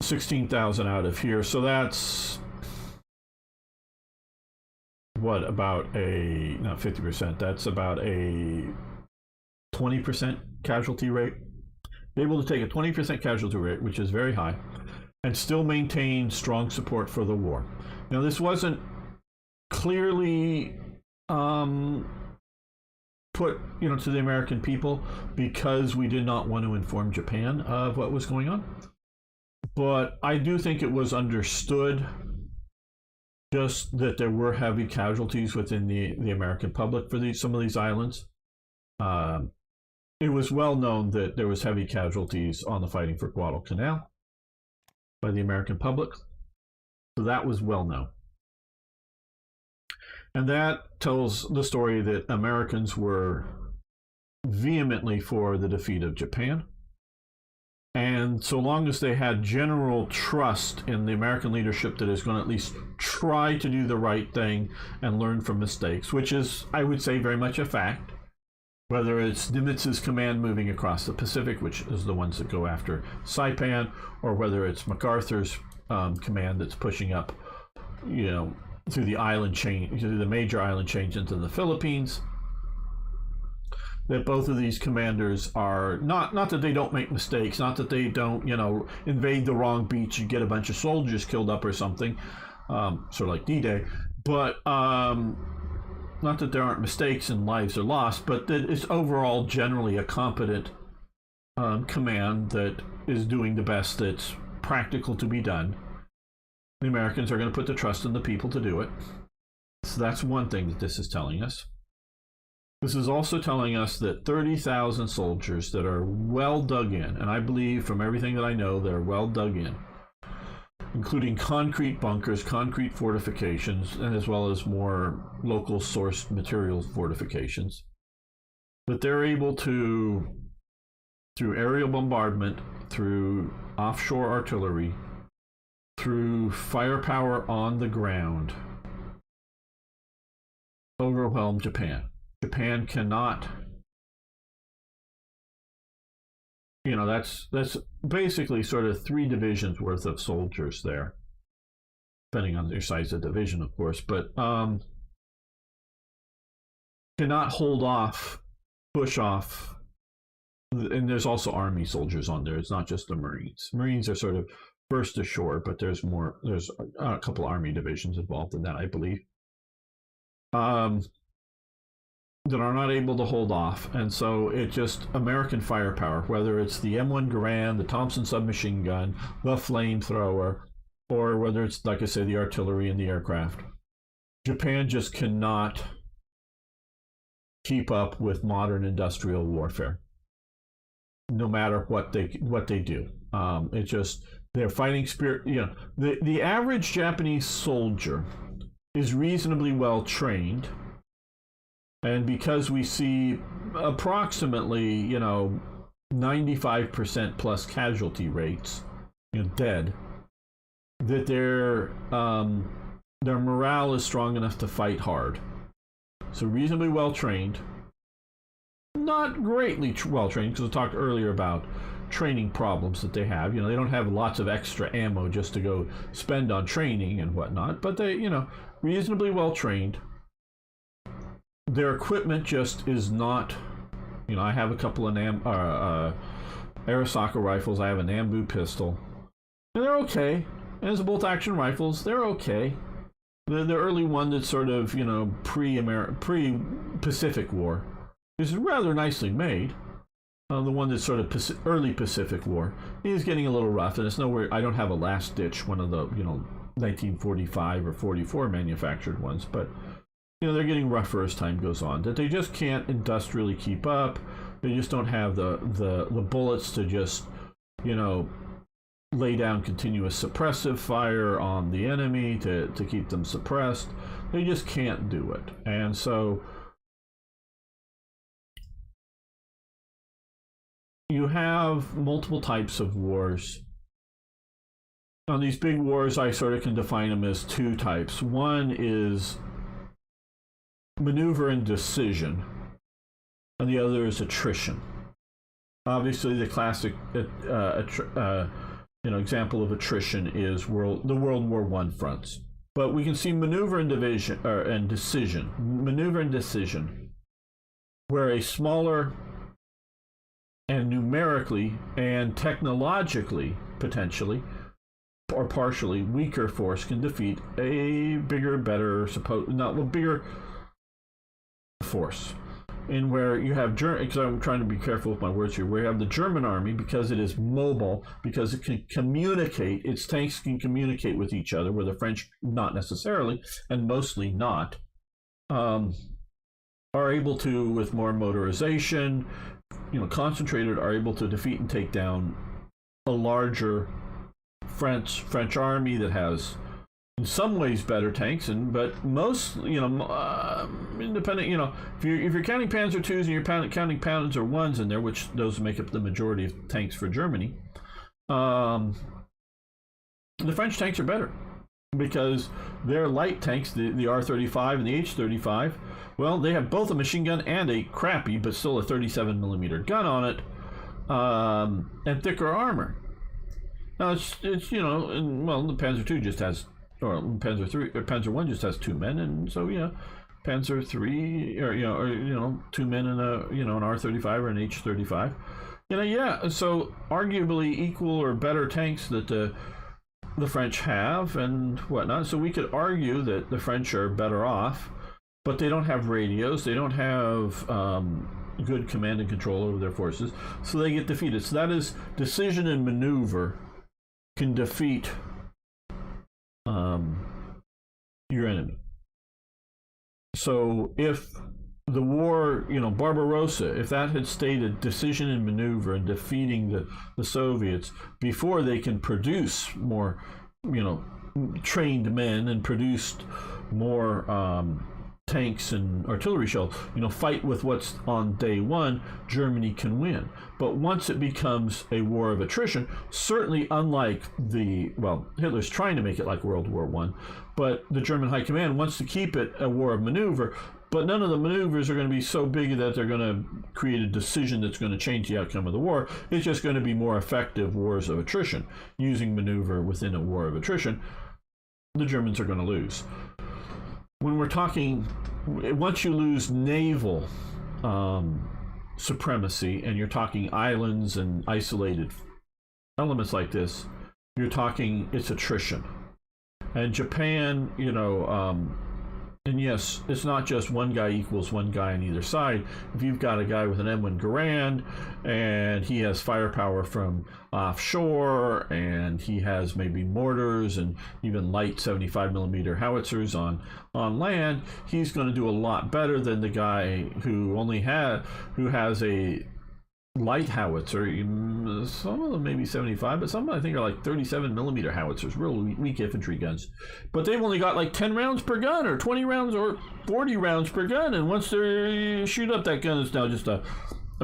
16,000 out of here. So that's what, about a, not 50%, that's about a 20% casualty rate. Be able to take a 20% casualty rate, which is very high, and still maintain strong support for the war. Now, this wasn't clearly put, to the American people, because we did not want to inform Japan of what was going on. But I do think it was understood just that there were heavy casualties within the American public for some of these islands. It was well known that there was heavy casualties on the fighting for Guadalcanal by the American public. So that was well known. And that tells the story that Americans were vehemently for the defeat of Japan. And so long as they had general trust in the American leadership that is going to at least try to do the right thing and learn from mistakes, which is, I would say, very much a fact, whether it's Nimitz's command moving across the Pacific, which is the ones that go after Saipan, or whether it's MacArthur's command that's pushing up, through the island chain, through the major island chains into the Philippines. That both of these commanders are not that they don't make mistakes, not that they don't, invade the wrong beach and get a bunch of soldiers killed up or something, sort of like D-Day, but not that there aren't mistakes and lives are lost, but that it's overall generally a competent command that is doing the best that's practical to be done. The Americans are going to put the trust in the people to do it. So that's one thing that this is telling us. This is also telling us that 30,000 soldiers that are well dug in, and I believe from everything that I know, they're well dug in, including concrete bunkers, concrete fortifications, and as well as more local sourced material fortifications, that they're able to, through aerial bombardment, through offshore artillery, through firepower on the ground, overwhelm Japan. Japan cannot, that's basically sort of 3 divisions worth of soldiers there, depending on their size of division, of course, but cannot hold off, push off. And there's also army soldiers on there. It's not just the Marines. Marines are sort of first ashore, but there's a couple army divisions involved in that, I believe. that are not able to hold off. And so it just, American firepower, whether it's the M1 Garand, the Thompson submachine gun, the flamethrower, or whether it's, like I say, the artillery and the aircraft. Japan just cannot keep up with modern industrial warfare, no matter what they do. It's just their fighting spirit. The average Japanese soldier is reasonably well trained, and because we see approximately 95% plus casualty rates, dead, that their morale is strong enough to fight hard. So reasonably well trained, not greatly well trained, because I talked earlier about training problems that they have. They don't have lots of extra ammo just to go spend on training and whatnot, but they, reasonably well trained. Their equipment just is not, I have a couple of Arisaka rifles. I have an Nambu pistol, and they're okay. And as bolt-action rifles, they're okay. The early one that's sort of, pre-Pacific War is rather nicely made. The one that's sort of early Pacific War is getting a little rough, and it's nowhere. I don't have a last ditch, one of the 1945 or 44 manufactured ones, but they're getting rougher as time goes on. That they just can't industrially keep up. They just don't have the bullets to just lay down continuous suppressive fire on the enemy to keep them suppressed. They just can't do it. And so you have multiple types of wars. On these big wars, I sort of can define them as two types. One is maneuver and decision, and the other is attrition. Obviously, the classic example of attrition is the World War I fronts. But we can see maneuver and decision. Maneuver and decision, where a smaller and numerically and technologically, potentially, or partially weaker force can defeat a bigger, better, bigger force. In where you have, because I'm trying to be careful with my words here, where you have the German army, because it is mobile, because it can communicate, its tanks can communicate with each other, where the French not necessarily, and mostly not, are able to, with more motorization, concentrated, are able to defeat and take down a larger French army that has, in some ways, better tanks, but most, independent, if you're counting Panzer IIs and you're counting Panzer Is in there, which those make up the majority of tanks for Germany, the French tanks are better because their light tanks, the R-35 and the H-35, well, they have both a machine gun and a crappy, but still a 37 millimeter gun on it, and thicker armor. Now the Panzer II just has, or Panzer I just has two men, and so Panzer III, or two men in an R-35 or an H-35, so arguably equal or better tanks that the French have and whatnot. So we could argue that the French are better off, but they don't have radios, they don't have good command and control over their forces, so they get defeated. So that is, decision and maneuver can defeat your enemy. So if the war, Barbarossa, if that had stated decision and maneuver and defeating the Soviets before they can produce more, trained men and produced more tanks and artillery shells, fight with what's on day one, Germany can win. But once it becomes a war of attrition, certainly unlike Hitler's trying to make it like World War I, but the German High Command wants to keep it a war of maneuver, but none of the maneuvers are going to be so big that they're going to create a decision that's going to change the outcome of the war. It's just going to be more effective wars of attrition. Using maneuver within a war of attrition, the Germans are going to lose. When we're talking, once you lose naval supremacy and you're talking islands and isolated elements like this, you're talking, it's attrition. And Japan, And yes, it's not just one guy equals one guy on either side. If you've got a guy with an M1 Garand and he has firepower from offshore and he has maybe mortars and even light 75 millimeter howitzers on land, he's going to do a lot better than the guy who has a light howitzer. Some of them maybe 75, but some of them I think are like 37 millimeter howitzers, real weak infantry guns. But they've only got like 10 rounds per gun, or 20 rounds, or 40 rounds per gun. And once they shoot up that gun, it's now just a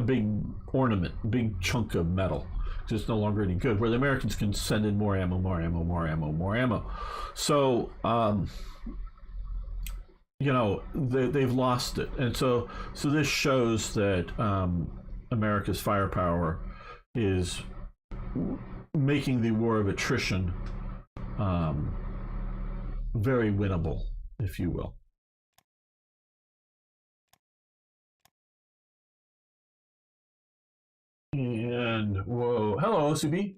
big ornament, big chunk of metal. It's no longer any good. Where the Americans can send in more ammo, more ammo, more ammo, more ammo. So, they've lost it, and so this shows that America's firepower is making the war of attrition very winnable, if you will. And whoa, hello, OCB.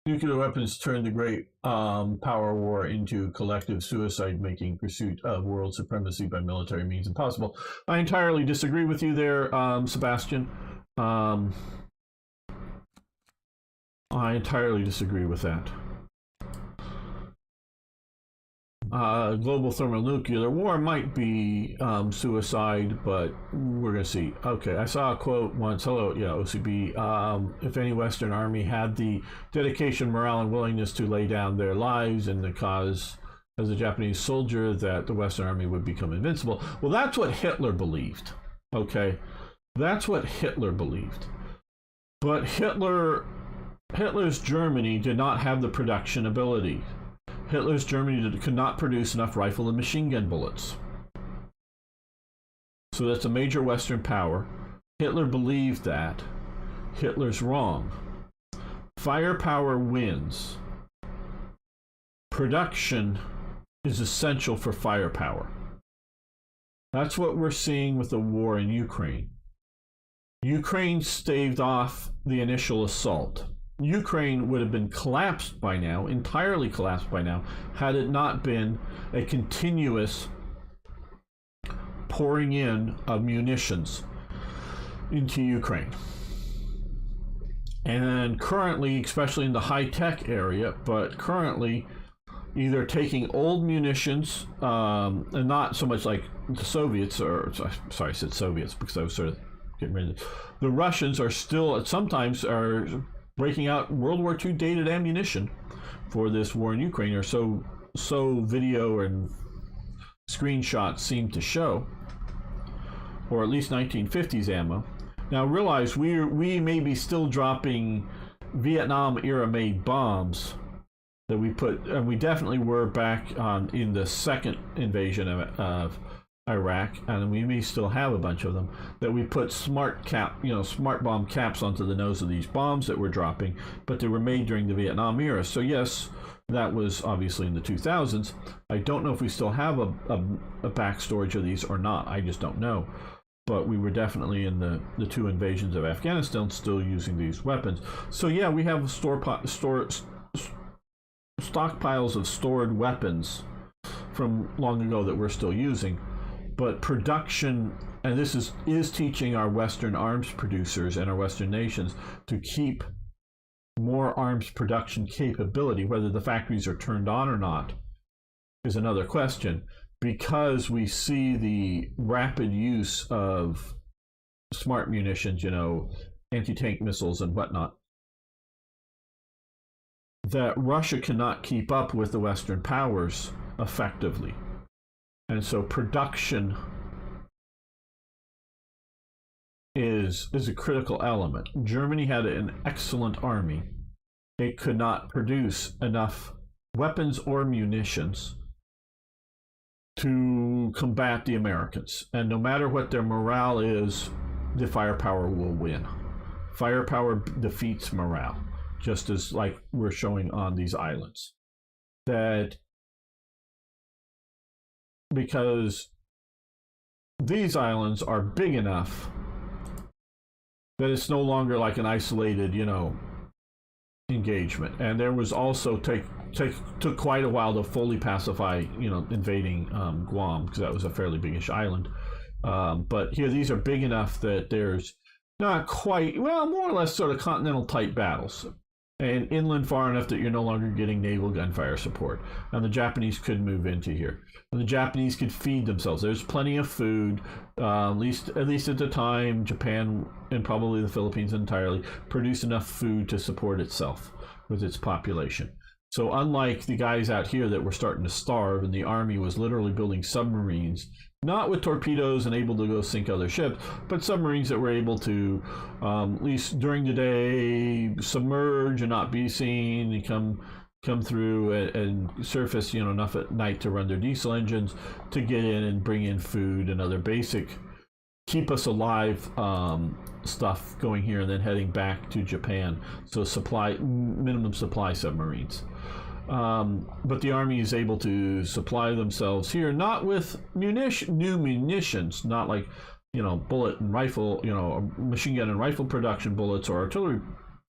Nuclear weapons turn the great power war into collective suicide, making pursuit of world supremacy by military means impossible. I entirely disagree with you there, Sebastian. I entirely disagree with that. Global thermonuclear war might be suicide, but we're going to see. Okay, I saw a quote once. Hello, yeah, OCB. If any Western army had the dedication, morale, and willingness to lay down their lives in the cause as a Japanese soldier, that the Western army would become invincible. Well, that's what Hitler believed. Okay, that's what Hitler believed. But Hitler's Germany did not have the production ability. Hitler's Germany could not produce enough rifle and machine gun bullets. So that's a major Western power. Hitler believed that. Hitler's wrong. Firepower wins. Production is essential for firepower. That's what we're seeing with the war in Ukraine. Ukraine staved off the initial assault. Ukraine would have been collapsed by now, entirely collapsed by now, had it not been a continuous pouring in of munitions into Ukraine. And currently, especially in the high-tech area, but currently either taking old munitions, and not so much like the Soviets, or sorry, I said Soviets because I was sort of getting rid of it. The Russians are still, sometimes are breaking out World War II dated ammunition for this war in Ukraine, or so video and screenshots seem to show, or at least 1950s ammo. Now realize we may be still dropping Vietnam era made bombs that we put, and we definitely were back in the second invasion of Iraq, and we may still have a bunch of them, that we put smart bomb caps onto the nose of these bombs that we're dropping, but they were made during the Vietnam era. So yes, that was obviously in the 2000s. I don't know if we still have a back storage of these or not. I just don't know. But we were definitely in the two invasions of Afghanistan still using these weapons. So yeah, we have stockpiles of stored weapons from long ago that we're still using. But production, and this is teaching our Western arms producers and our Western nations to keep more arms production capability. Whether the factories are turned on or not is another question, because we see the rapid use of smart munitions, anti-tank missiles and whatnot, that Russia cannot keep up with the Western powers effectively. And so production is a critical element. Germany had an excellent army. It could not produce enough weapons or munitions to combat the Americans. And no matter what their morale is, the firepower will win. Firepower defeats morale, just as like we're showing on these islands. That because these islands are big enough that it's no longer like an isolated, engagement, and there was also took quite a while to fully pacify, invading Guam, because that was a fairly biggish island. But here, these are big enough that there's not quite, well, more or less sort of continental type battles, and inland far enough that you're no longer getting naval gunfire support. And the Japanese could move into here. And the Japanese could feed themselves. There's plenty of food. At least at the time, Japan and probably the Philippines entirely produced enough food to support itself with its population. So unlike the guys out here that were starting to starve, and the army was literally building submarines, not with torpedoes and able to go sink other ships, but submarines that were able to, at least during the day, submerge and not be seen, and come through and surface, enough at night to run their diesel engines, to get in and bring in food and other basic keep us alive stuff going here, and then heading back to Japan. So minimum supply submarines. But the army is able to supply themselves here, not with new munitions, not like, bullet and rifle, machine gun and rifle production bullets or artillery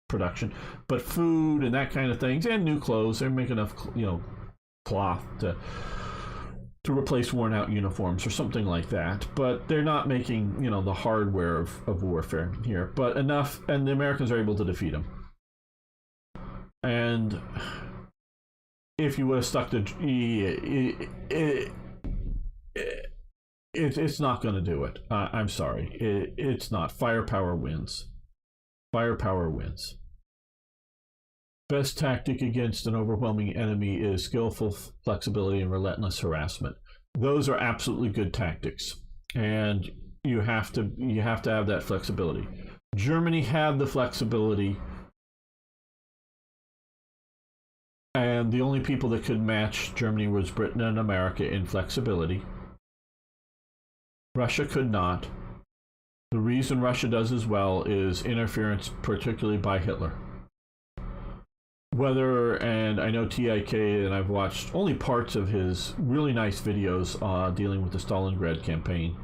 production, but food and that kind of things, and new clothes. They're making enough, cloth to replace worn out uniforms or something like that, but they're not making, the hardware of warfare here, but enough, and the Americans are able to defeat them. And if you would have stuck to it's not going to do it. I'm sorry, it's not. Firepower wins. Firepower wins. Best tactic against an overwhelming enemy is skillful flexibility and relentless harassment. Those are absolutely good tactics, and you have to have that flexibility. Germany had the flexibility, and the only people that could match Germany was Britain and America in flexibility. Russia could not. The reason Russia does as well is interference, particularly by Hitler. And I know TIK, and I've watched only parts of his really nice videos dealing with the Stalingrad campaign.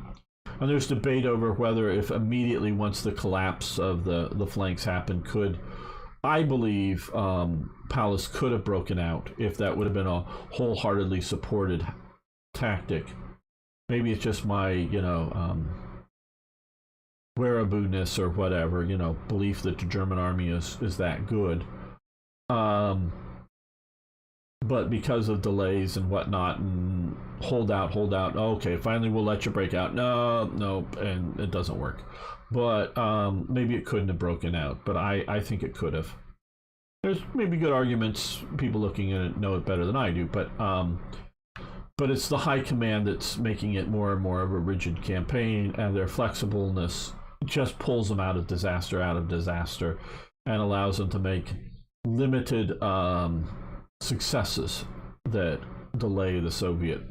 And there's debate over whether, if immediately once the collapse of the flanks happened, I believe Pallas could have broken out, if that would have been a wholeheartedly supported tactic. Maybe it's just my, wearaboo-ness or whatever, belief that the German army is that good. But because of delays and whatnot, and hold out, okay, finally we'll let you break out. No, and it doesn't work. But maybe it couldn't have broken out, but I think it could have. There's maybe good arguments, people looking at it know it better than I do, but it's the high command that's making it more and more of a rigid campaign, and their flexibleness just pulls them out of disaster, and allows them to make limited successes that delay the Soviet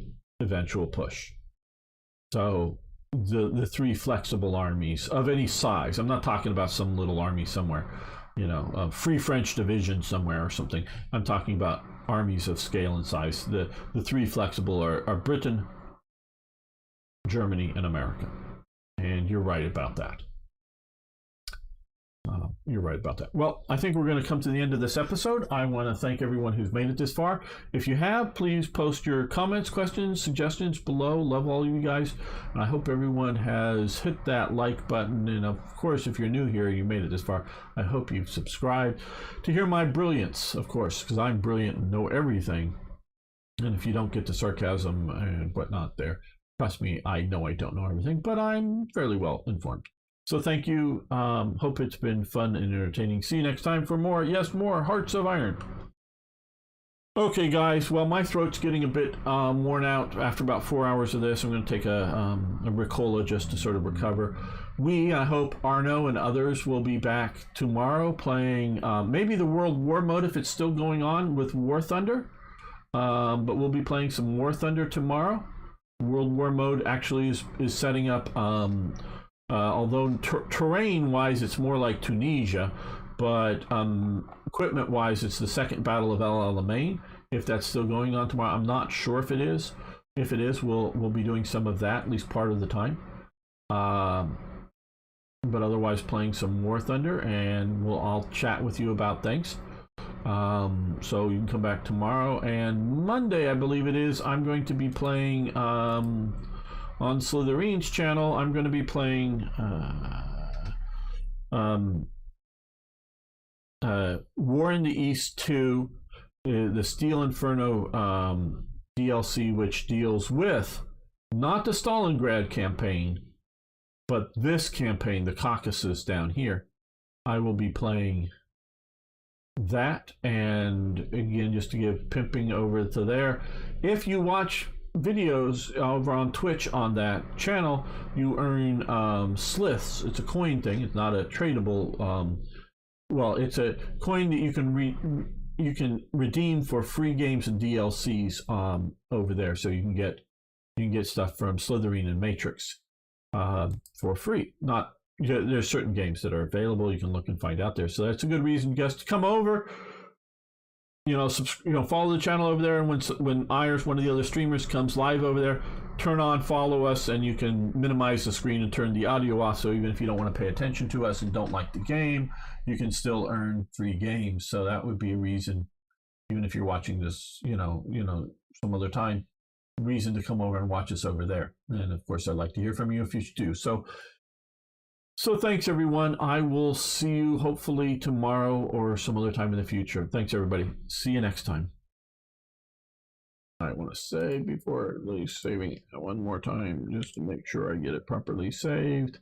eventual push. So the three flexible armies of any size, I'm not talking about some little army somewhere, a Free French division somewhere or something. I'm talking about armies of scale and size. The three flexible are Britain, Germany, and America. And you're right about that. Well, I think we're going to come to the end of this episode. I want to thank everyone who's made it this far. If you have, please post your comments, questions, suggestions below. Love all of you guys. And I hope everyone has hit that like button. And of course, if you're new here and you made it this far, I hope you've subscribed to hear my brilliance, of course, because I'm brilliant and know everything. And if you don't get the sarcasm and whatnot there, trust me, I know I don't know everything, but I'm fairly well informed. So thank you. Hope it's been fun and entertaining. See you next time for more Hearts of Iron. Okay, guys. Well, my throat's getting a bit worn out after about 4 hours of this. I'm going to take a Ricola just to sort of recover. I hope Arno and others will be back tomorrow playing maybe the World War mode if it's still going on with War Thunder. But we'll be playing some War Thunder tomorrow. World War mode actually is setting up... although terrain-wise it's more like Tunisia, but equipment-wise it's the second Battle of El Alamein. If that's still going on tomorrow, I'm not sure if it is. If it is, we'll be doing some of that, at least part of the time. But otherwise playing some War Thunder, and I'll chat with you about things. So you can come back tomorrow. And Monday, I believe it is, I'm going to be playing on Slytherin's channel. I'm going to be playing War in the East 2, the Steel Inferno DLC, which deals with not the Stalingrad campaign, but this campaign, the Caucasus down here. I will be playing that, and again, just to give pimping over to there. If you watch videos over on Twitch on that channel, you earn sliths. It's a coin thing. It's not a tradable. Well, it's a coin that you can redeem for free games and DLCs over there. So you can get stuff from Slytherin and Matrix for free. Not There's certain games that are available. You can look and find out there. So that's a good reason, guys, to come over. Follow the channel over there, and when Ayers, one of the other streamers, comes live over there, turn on follow us, and you can minimize the screen and turn the audio off. So even if you don't want to pay attention to us and don't like the game, you can still earn free games. So that would be a reason, even if you're watching this, some other time, reason to come over and watch us over there. And of course, I'd like to hear from you if you do. So thanks, everyone. I will see you hopefully tomorrow or some other time in the future. Thanks, everybody. See you next time. I want to say before saving it one more time, just to make sure I get it properly saved.